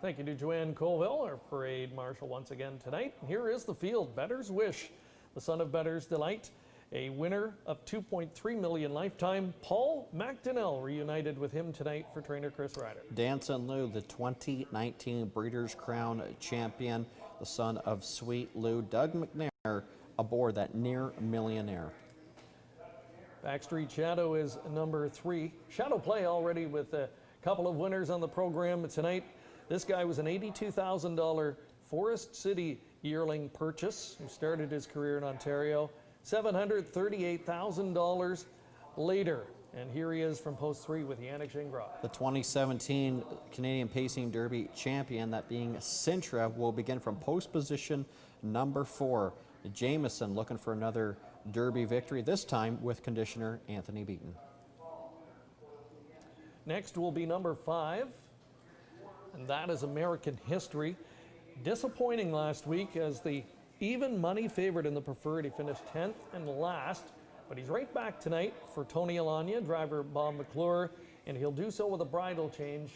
[SPEAKER 1] Thank you to Joanne Colville, our parade marshal once again tonight. Here is the field. Bettor's Wish, the son of Bettor's Delight, a winner of $2.3 million lifetime. Paul McDonnell reunited with him tonight for trainer Chris Ryder.
[SPEAKER 3] Danson Lou, the 2019 Breeders' Crown champion, the son of Sweet Lou. Doug McNair aboard that near millionaire.
[SPEAKER 1] Backstreet Shadow is number 3. Shadow play already with a couple of winners on the program tonight. This guy was an $82,000 Forest City yearling purchase, who started his career in Ontario. $738,000 later. And here he is from post 3 with Yannick Gingras.
[SPEAKER 3] The 2017 Canadian Pacing Derby champion, that being Sintra, will begin from post position number 4. Jameson looking for another Derby victory, this time with conditioner Anthony Beaton.
[SPEAKER 1] Next will be number 5, and that is American History. Disappointing last week as the even money favorite in the preferred. He finished 10th and last, but he's right back tonight for Tony Alanya, driver Bob McClure, and he'll do so with a bridle change,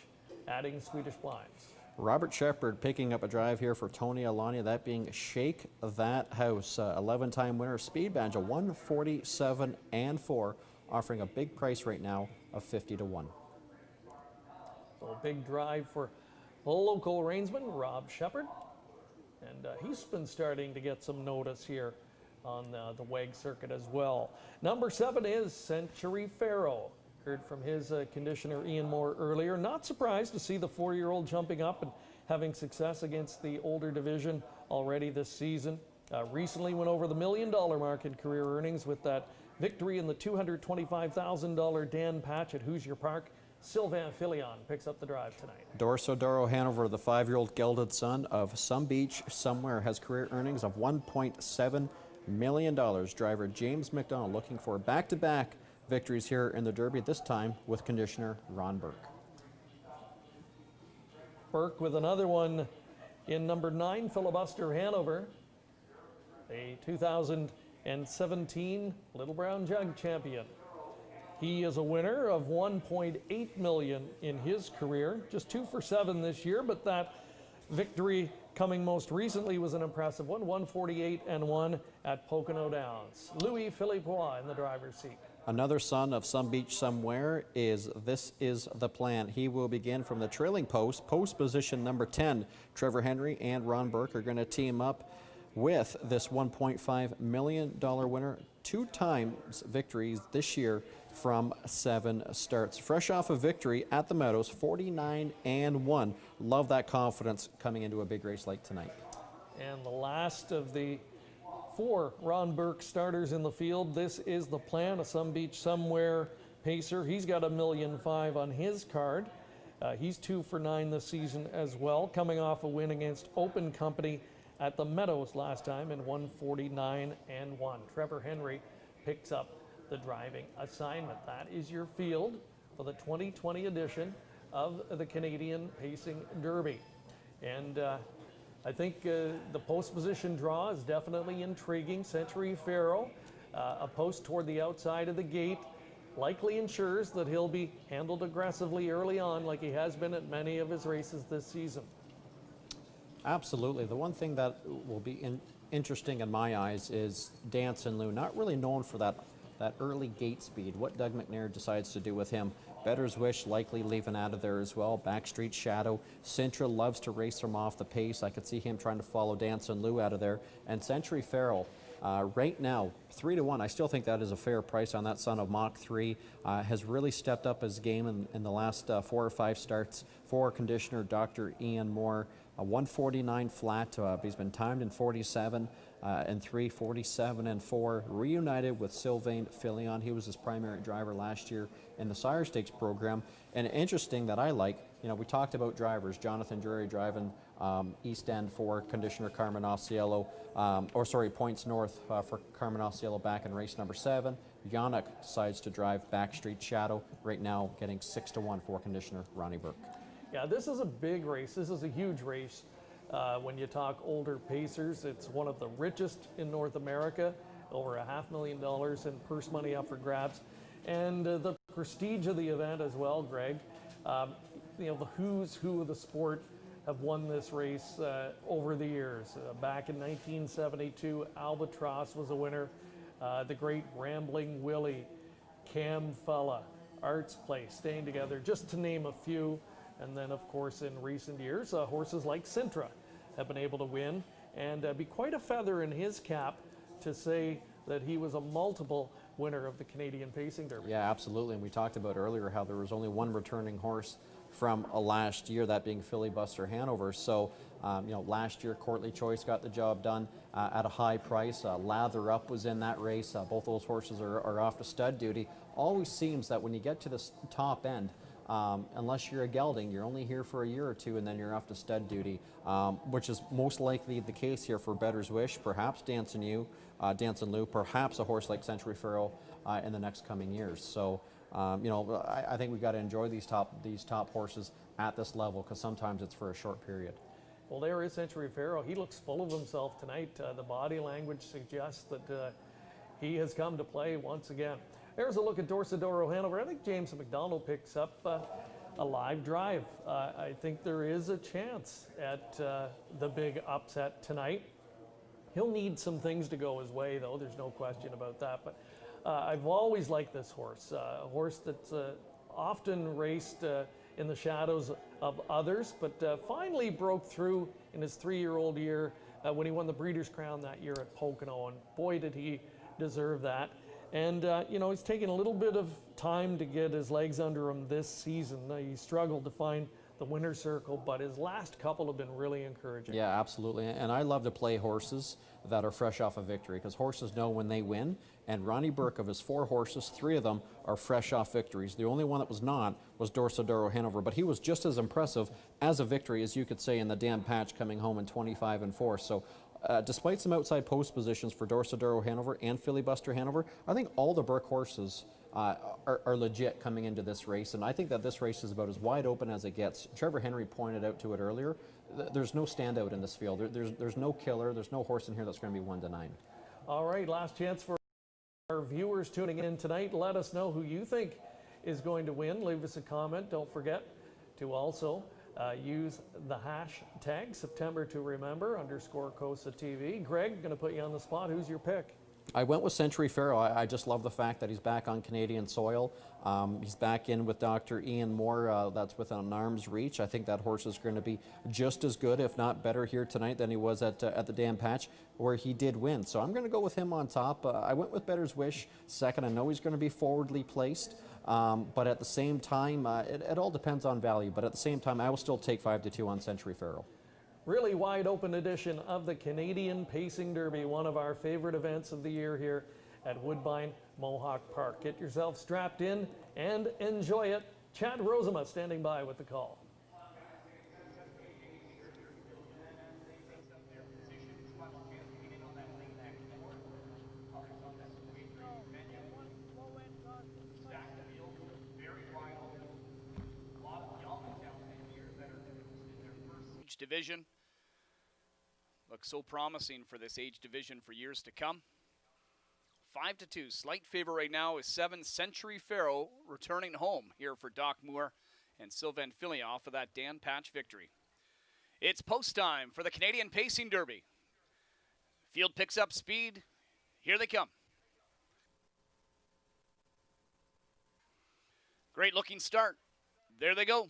[SPEAKER 1] adding Swedish blinds.
[SPEAKER 3] Robert Shepard picking up a drive here for Tony Alanya, that being Shake That House. 11-time winner, Speed Banjo, 147 and 4, offering a big price right now of 50 to 1.
[SPEAKER 1] So a big drive for local reinsman Rob Shepard. And he's been starting to get some notice here on the WEG circuit as well. Number 7 is Century Pharaoh. Heard from his conditioner Ian Moore earlier. Not surprised to see the 4-year-old jumping up and having success against the older division already this season. Recently went over the $1 million mark in career earnings with that victory in the $225,000 Dan Patch at Hoosier Park. Sylvain Filion picks up the drive tonight.
[SPEAKER 3] Dorso Doro Hanover, the 5-year-old gelded son of Some Beach Somewhere, has career earnings of $1.7 million. Driver James McDonald looking for back-to-back victories here in the Derby, this time with conditioner Ron Burke.
[SPEAKER 1] Burke with another one in number 9, Filibuster Hanover, a 2017 Little Brown Jug champion. He is a winner of $1.8 million in his career, just 2 for 7 this year, but that victory coming most recently was an impressive one, 148 and 1 at Pocono Downs. Louis Philippois in the driver's seat.
[SPEAKER 3] Another son of Some Beach Somewhere is This Is the Plan. He will begin from the trailing post position number 10. Trevor Henry and Ron Burke are going to team up with this $1.5 million winner. 2 times victories this year from 7 starts. Fresh off a victory at the Meadows, 49 and 1. Love that confidence coming into a big race like tonight.
[SPEAKER 1] And the last of the 4 Ron Burke starters in the field. This is the plan, a Some Beach Somewhere pacer. He's got $1.5 million on his card. He's 2 for 9 this season as well, coming off a win against Open Company at the Meadows last time in 149 and 1. Trevor Henry picks up the driving assignment. That is your field for the 2020 edition of the Canadian Pacing Derby. And I think the post position draw is definitely intriguing. Century Pharaoh, a post toward the outside of the gate, likely ensures that he'll be handled aggressively early on like he has been at many of his races this season.
[SPEAKER 3] Absolutely. The one thing that will be interesting in my eyes is Danson Lou, not really known for that early gate speed, what Doug McNair decides to do with him. Bettor's Wish likely leaving out of there as well. Backstreet Shadow. Sintra loves to race from off the pace. I could see him trying to follow Danson Lou out of there. And Century Pharaoh, right now, 3 to 1. I still think that is a fair price on that son of Mach 3. Has really stepped up his game in the last 4 or 5 starts for conditioner Dr. Ian Moore. a 149 flat. He's been timed in 47 and 3, 47 and 4. Reunited with Sylvain Filion. He was his primary driver last year in the Sire Stakes program. And interesting that I like, you know, we talked about drivers. Jonathan Drury driving East End for conditioner Carmen Osceola, Points North for Carmen Osceola back in race number 7. Yannick decides to drive Backstreet Shadow, right now getting 6-1 for conditioner Ronnie Burke. Yeah, this is a big race. This is a huge race. When you talk older pacers, it's one of the richest in North America, over $500,000 in purse money up for grabs. And the prestige of the event as well, Greg. You know, the who's who of the sport have won this race over the years. Back in 1972, Albatross was a winner. The great Rambling Willie, Cam Fella, Arts Place, Staying Together, just to name a few. And then, of course, in recent years, horses like Sintra have been able to win, and be quite a feather in his cap to say that he was a multiple winner of the Canadian Pacing Derby. Yeah, absolutely. And we talked about earlier how there was only one returning horse from last year, that being Filibuster Hanover. So, you know, last year Courtly Choice got the job done at a high price. Lather Up was in that race. Both those horses are off to stud duty. Always seems that when you get to this top end, unless you're a gelding, you're only here for a year or two and then you're off to stud duty, which is most likely the case here for Bettor's Wish, perhaps Dancing Lou, perhaps a horse like Century Pharaoh in the next coming years. So, you know, I think we've got to enjoy these top horses at this level, because sometimes it's for a short period. Well, there is Century Pharaoh. He looks full of himself tonight. The body language suggests that he has come to play once again. There's a look at Dorsadoro Hanover. I think James McDonald picks up a live drive. I think there is a chance at the big upset tonight. He'll need some things to go his way, though. There's no question about that. But I've always liked this horse, a horse that's often raced in the shadows of others, but finally broke through in his 3-year-old year when he won the Breeders' Crown that year at Pocono. And boy, did he deserve that. And, you know, he's taken a little bit of time to get his legs under him this season. He struggled to find the winner's circle, but his last couple have been really encouraging. Yeah, absolutely. And I love to play horses that are fresh off a victory, because horses know when they win. And Ronnie Burke, of his 4 horses, 3 of them are fresh off victories. The only one that was not was Dorsadoro Hanover, but he was just as impressive as a victory as you could say in the Dan Patch, coming home in 25 and 4. So despite some outside post positions for Dorsadoro Hanover and Filibuster Hanover, I think all the Burke horses are legit coming into this race, and I think that this race is about as wide open as it gets. Trevor Henry pointed out to it earlier. There's no standout in this field. There's no killer. There's no horse in here that's going to be 1-9. All right, last chance for our viewers tuning in tonight. Let us know who you think is going to win. Leave us a comment. Don't forget to also use the hashtag September to Remember _COSATV. Greg, going to put you on the spot. Who's your pick? I went with Century Pharaoh. I just love the fact that he's back on Canadian soil. He's back in with Dr. Ian Moore. That's within arm's reach. I think that horse is going to be just as good, if not better, here tonight than he was at the Dan Patch, where he did win. So I'm going to go with him on top. I went with Bettor's Wish second. I know he's going to be forwardly placed, but at the same time, it all depends on value. But at the same time, I will still take 5-2 on Century Pharaoh. Really wide open edition of the Canadian Pacing Derby, one of our favorite events of the year here at Woodbine Mohawk Park. Get yourself strapped in and enjoy it. Chad Rosema standing by with the call.
[SPEAKER 7] Division looks so promising for this age division for years to come. 5-2, slight favor right now is 7 Century Pharaoh, returning home here for Doc Moore and Sylvain Filion off of that Dan Patch victory. It's post time for the Canadian Pacing Derby. Field picks up speed. Here they come. Great looking start. There they go.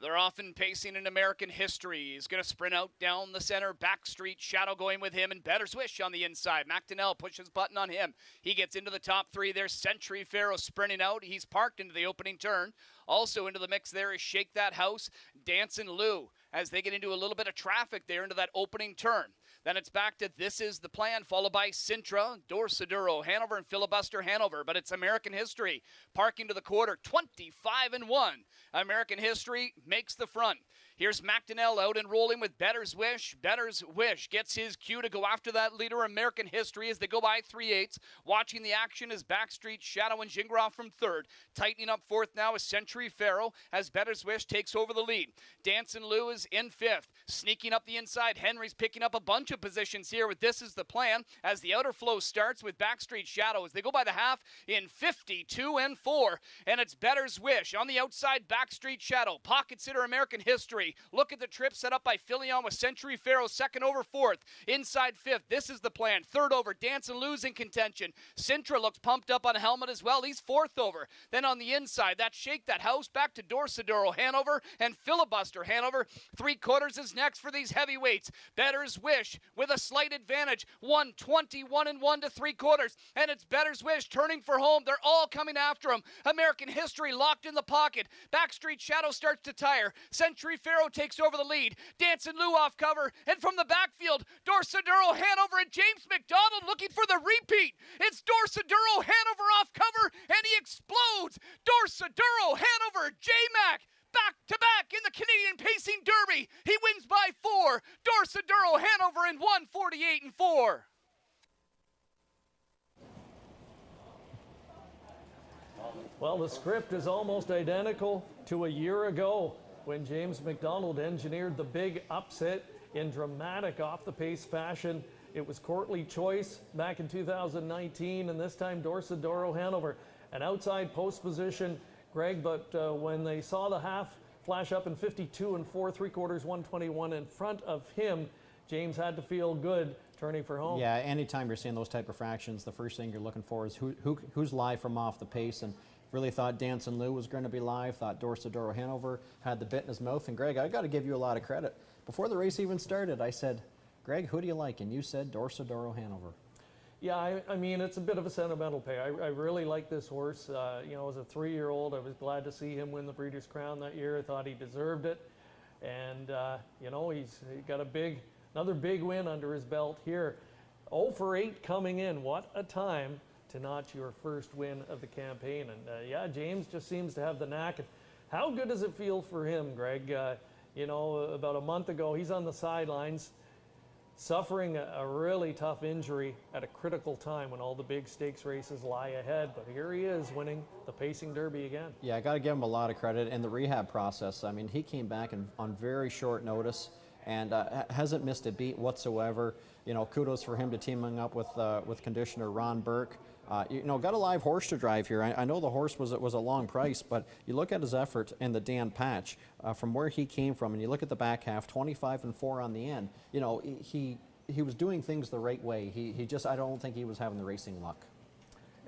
[SPEAKER 7] They're often pacing in American history. He's going to sprint out down the center, backstreet, Shadow going with him, and Better's Wish on the inside. McDonnell pushes button on him. He gets into the top three. There's Century Pharaoh sprinting out. He's parked into the opening turn. Also into the mix there is Shake That House, Dancin' Lou, as they get into a little bit of traffic there into that opening turn. Then it's back to This Is the Plan, followed by Sintra, Dorsaduro, Hanover, and Filibuster Hanover. But it's American history. Parking to the quarter, 25-1. American history makes the front. Here's McDonnell out and rolling with Better's Wish. Better's Wish gets his cue to go after that leader, American history, as they go by 3/8. Watching the action is Backstreet, Shadow, and Gingras from third. Tightening up fourth now is Century Pharaoh as Better's Wish takes over the lead. Dancin' Lou is in fifth. Sneaking up the inside, Henry's picking up a bunch of positions here with This Is the Plan as the outer flow starts with Backstreet Shadow as they go by the half in 52-4. And it's Better's Wish on the outside, Backstreet Shadow. Pocket sitter American history. Look at the trip set up by Filion with Century Pharaoh second over fourth. Inside fifth, This Is the Plan. Third over, Dancin' Lou's in contention. Sintra looks pumped up on a helmet as well. He's fourth over. Then on the inside, that Shake That House back to Dorsaduro Hanover and Filibuster Hanover. 3/4 is next for these heavyweights. Better's Wish with a slight advantage. 121-1 to 3/4. And it's Better's Wish turning for home. They're all coming after him. American history locked in the pocket. Backstreet Shadow starts to tire. Century Pharaoh takes over the lead. Dancin' Lou off cover. And from the backfield, Dorsaduro Hanover and James McDonald looking for the repeat. It's Dorsaduro Hanover off cover, and he explodes. Dorsaduro Hanover, J-Mac, back-to-back in the Canadian Pacing Derby. He wins by 4. Dorsaduro Hanover in 1:48-4.
[SPEAKER 1] Well, the script is almost identical to a year ago when James McDonald engineered the big upset in dramatic off-the-pace fashion. It was Courtly Choice back in 2019, and this time Dorsaduro Hanover. An outside post position, Greg, but when they saw the half flash up in 52-4, 3/4, 121 in front of him, James had to feel good turning for home.
[SPEAKER 3] Yeah, anytime you're seeing those type of fractions, the first thing you're looking for is who's live from off the pace, and really thought Dancin' Lou was going to be live, thought Dorsaduro Hanover had the bit in his mouth. And Greg, I got to give you a lot of credit. Before the race even started, I said, Greg, who do you like? And you said Dorsaduro Hanover.
[SPEAKER 1] Yeah, I mean, it's a bit of a sentimental pick. I really like this horse. You know, as a 3-year-old, I was glad to see him win the Breeders' Crown that year. I thought he deserved it. And, you know, he got another big win under his belt here. 0 for 8 coming in. What a time to notch your first win of the campaign. And yeah, James just seems to have the knack. And how good does it feel for him, Greg? You know, about a month ago, he's on the sidelines suffering a really tough injury at a critical time when all the big stakes races lie ahead. But here he is winning the Pacing Derby again.
[SPEAKER 3] Yeah, I got to give him a lot of credit in the rehab process. I mean, he came back on very short notice and hasn't missed a beat whatsoever. You know, kudos for him to teaming up with conditioner Ron Burke. You know, got a live horse to drive here. I know the horse was a long price, but you look at his effort in the Dan Patch from where he came from, and you look at the back half, 25-4 on the end. You know, he was doing things the right way. He just, I don't think he was having the racing luck.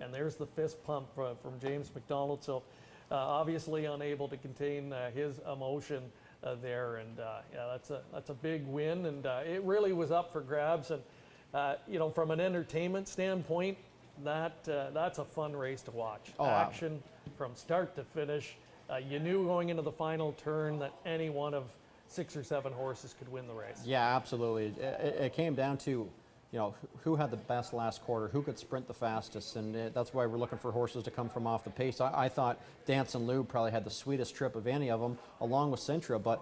[SPEAKER 1] And there's the fist pump from James McDonald. So obviously unable to contain his emotion there, and yeah, that's a big win, and it really was up for grabs. And you know, from an entertainment standpoint, that's a fun race to watch.
[SPEAKER 3] Oh,
[SPEAKER 1] action from start to finish. You knew going into the final turn that any one of 6 or 7 horses could win the race.
[SPEAKER 3] Yeah, absolutely. It came down to, you know, who had the best last quarter, who could sprint the fastest, and that's why we're looking for horses to come from off the pace. I thought Dancin' Lou probably had the sweetest trip of any of them, along with Sintra, but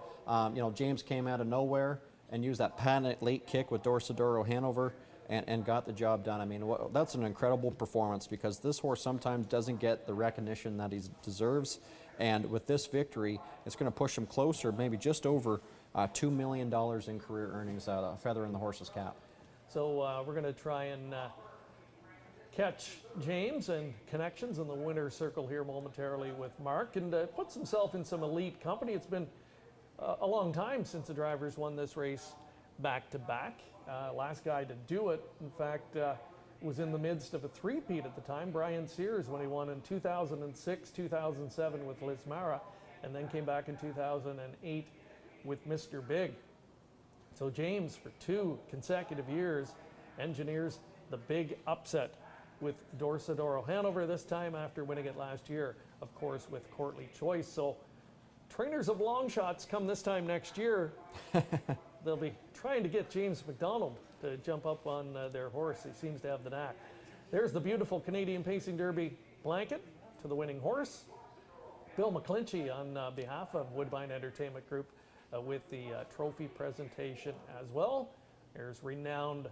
[SPEAKER 3] you know, James came out of nowhere and used that patent late kick with Dorsaduro Hanover and got the job done. I mean, that's an incredible performance, because this horse sometimes doesn't get the recognition that he deserves, and with this victory, it's going to push him closer, maybe just over $2 million in career earnings, a feather in the horse's cap.
[SPEAKER 1] So we're going to try and catch James and connections in the winner's circle here momentarily with Mark, and puts himself in some elite company. It's been a long time since the drivers won this race back-to-back. Last guy to do it, in fact, was in the midst of a three-peat at the time, Brian Sears, when he won in 2006, 2007 with Liz Mara, and then came back in 2008 with Mr. Big. So James, for 2 consecutive years, engineers the big upset with Dorsadoro Hanover, this time after winning it last year, of course, with Courtly Choice. So trainers of long shots come this time next year. They'll be trying to get James McDonald to jump up on their horse. He seems to have the knack. There's the beautiful Canadian Pacing Derby blanket to the winning horse. Bill McClinchy on behalf of Woodbine Entertainment Group with the trophy presentation as well. There's renowned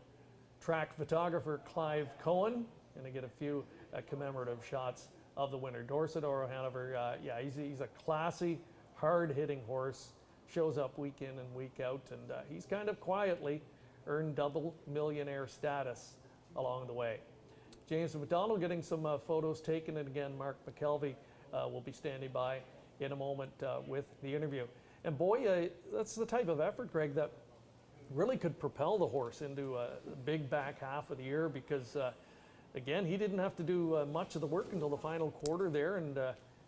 [SPEAKER 1] track photographer Clive Cohen. Going to get a few commemorative shots of the winner. Dorsadoro Hanover, yeah, he's a classy, hard-hitting horse. Shows up week in and week out, and he's kind of quietly earned double millionaire status along the way. James McDonald getting some photos taken, and again, Mark McKelvey will be standing by in a moment with the interview. And boy, that's the type of effort, Greg, that really could propel the horse into a big back half of the year, because again, he didn't have to do much of the work until the final quarter there, and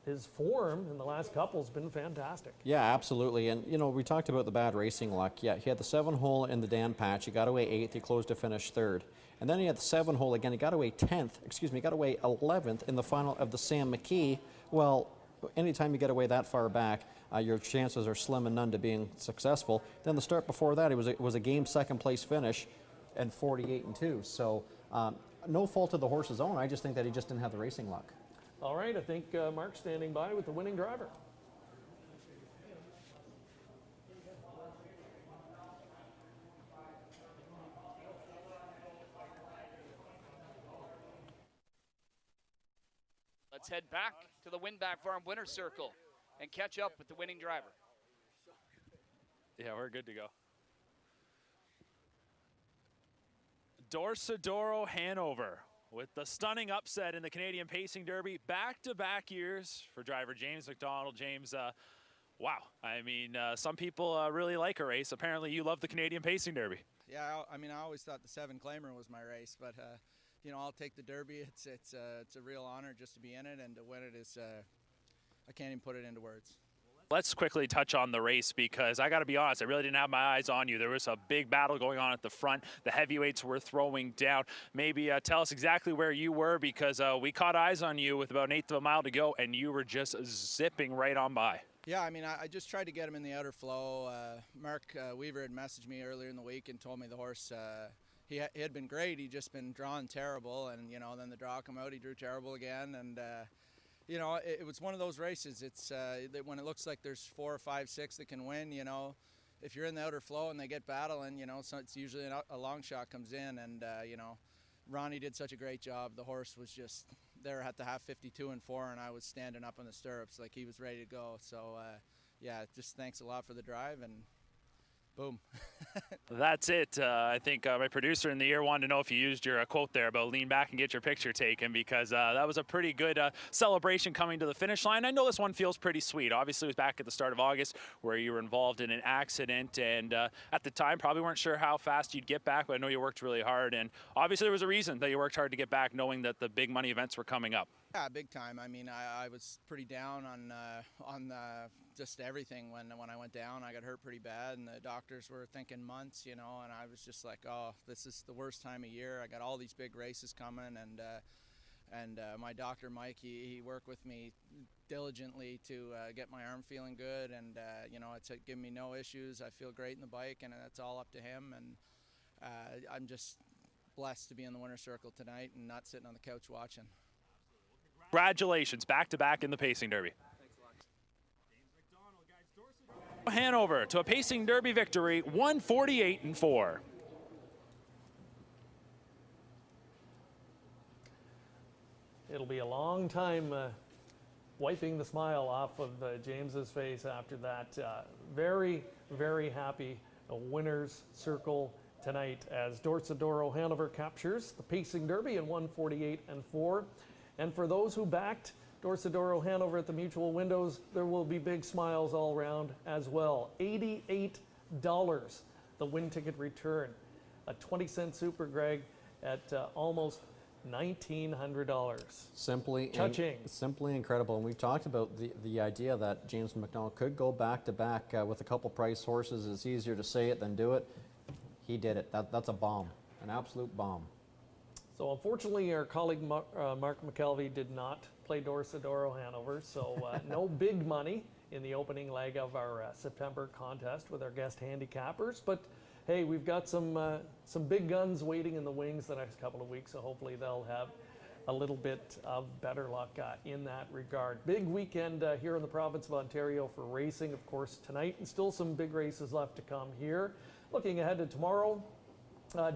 [SPEAKER 1] his form in the last couple has been fantastic.
[SPEAKER 3] Yeah, absolutely. And, you know, we talked about the bad racing luck. Yeah, he had the 7-hole in the Dan Patch. He got away 8th. He closed to finish 3rd. And then he had the 7-hole again. He got away 10th. Excuse me, he got away 11th in the final of the Sam McKee. Well, anytime you get away that far back, your chances are slim and none to being successful. Then the start before that, it was a game 2nd place finish and 48-2. So no fault of the horse's own. I just think that he just didn't have the racing luck.
[SPEAKER 1] All right, I think Mark's standing by with the winning driver.
[SPEAKER 7] Let's head back to the Winback Farm winner's circle and catch up with the winning driver.
[SPEAKER 21] Yeah, we're good to go. Dorsadoro Hanover with the stunning upset in the Canadian Pacing Derby. Back-to-back years for driver James McDonald. James, wow. I mean, some people really like a race. Apparently you love the Canadian Pacing Derby.
[SPEAKER 17] Yeah, I mean, I always thought the 7-claimer was my race, but you know, I'll take the Derby. It's a real honor just to be in it, and to win it is, I can't even put it into words.
[SPEAKER 21] Let's quickly touch on the race, because I got to be honest, I really didn't have my eyes on you. There was a big battle going on at the front. The heavyweights were throwing down. Maybe tell us exactly where you were, because we caught eyes on you with about 1/8 of a mile to go, and you were just zipping right on by.
[SPEAKER 17] Yeah, I mean, I just tried to get him in the outer flow. Mark Weaver had messaged me earlier in the week and told me the horse, he had been great. He'd just been drawn terrible, and, you know, then the draw come out, he drew terrible again, and you know, it was one of those races. It's when it looks like there's 4, 5, 6 that can win, you know, if you're in the outer flow and they get battling, you know, so it's usually a long shot comes in, and, you know, Ronnie did such a great job. The horse was just there at the half 52 and 4, and I was standing up in the stirrups like he was ready to go. So, yeah, just thanks a lot for the drive, and boom.
[SPEAKER 21] That's it. I think my producer in the ear wanted to know if you used your quote there about lean back and get your picture taken, because that was a pretty good celebration coming to the finish line. I know this one feels pretty sweet. Obviously, it was back at the start of August where you were involved in an accident, and at the time probably weren't sure how fast you'd get back, but I know you worked really hard, and obviously there was a reason that you worked hard to get back, knowing that the big money events were coming up.
[SPEAKER 17] Yeah, big time. I mean, I was pretty down on just everything when I went down. I got hurt pretty bad, and the doctors were thinking months, you know, and I was just like, oh, this is the worst time of year. I got all these big races coming, and my doctor, Mike, he worked with me diligently to get my arm feeling good, and, you know, it's given me no issues. I feel great in the bike, and that's all up to him, and I'm just blessed to be in the winner's circle tonight and not sitting on the couch watching.
[SPEAKER 21] Congratulations, back-to-back in the Pacing Derby. Hanover to a Pacing Derby victory, 148-4.
[SPEAKER 1] It'll be a long time wiping the smile off of James's face after that. Very, very happy winner's circle tonight as Dorsadoro Hanover captures the Pacing Derby in 148-4. And for those who backed Dorsadoro Hanover at the mutual windows, there will be big smiles all around as well. $88, the win ticket return. A 20-cent super, Greg, at almost $1,900.
[SPEAKER 3] Simply incredible. And we've talked about the idea that James McDonald could go back-to-back with a couple price horses. It's easier to say it than do it. He did it. That's a bomb, an absolute bomb.
[SPEAKER 1] So unfortunately, our colleague Mark McKelvey did not play Dorsadoro Hanover, so no big money in the opening leg of our September contest with our guest handicappers. But hey, we've got some big guns waiting in the wings the next couple of weeks, so hopefully they'll have a little bit of better luck in that regard. Big weekend here in the province of Ontario for racing, of course, tonight, and still some big races left to come here. Looking ahead to tomorrow,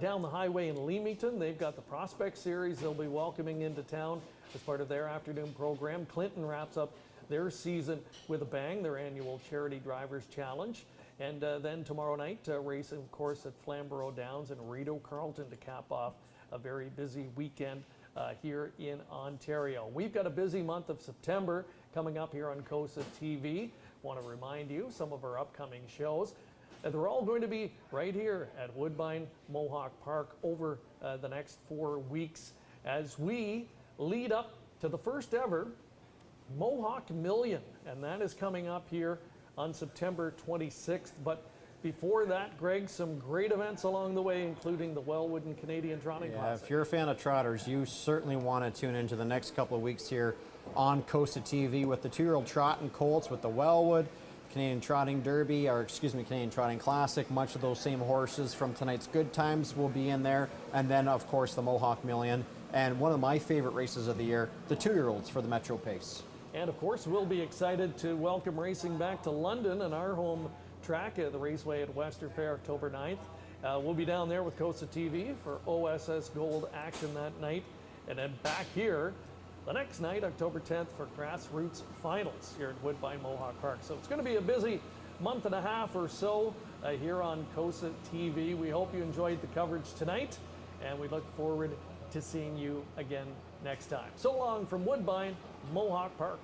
[SPEAKER 1] down the highway in Leamington, they've got the Prospect Series they'll be welcoming into town as part of their afternoon program. Clinton wraps up their season with a bang, their annual Charity Drivers Challenge. And then tomorrow night, racing, of course, at Flamborough Downs and Rideau Carleton to cap off a very busy weekend here in Ontario. We've got a busy month of September coming up here on COSA-TV. Want to remind you some of our upcoming shows. They're all going to be right here at Woodbine Mohawk Park over the next 4 weeks as we lead up to the first ever Mohawk Million, and that is coming up here on September 26th. But before that, Greg, some great events along the way, including the Wellwood and Canadian Trotting Classic.
[SPEAKER 3] If you're a fan of trotters, you certainly want to tune into the next couple of weeks here on COSA-TV with the 2-year-old trotting colts, with the Wellwood, Canadian Trotting Derby, or excuse me, Canadian Trotting Classic. Much of those same horses from tonight's Good Times will be in there. And then, of course, the Mohawk Million. And one of my favorite races of the year, the 2-year-olds for the Metro Pace.
[SPEAKER 1] And of course, we'll be excited to welcome racing back to London and our home track, the Raceway at Western Fair, October 9th. We'll be down there with COSA-TV for OSS Gold action that night. And then back here the next night, October 10th, for Grassroots Finals here at Woodbine Mohawk Park. So it's going to be a busy month and a half or so here on COSA-TV. We hope you enjoyed the coverage tonight, and we look forward to seeing you again next time. So long from Woodbine Mohawk Park.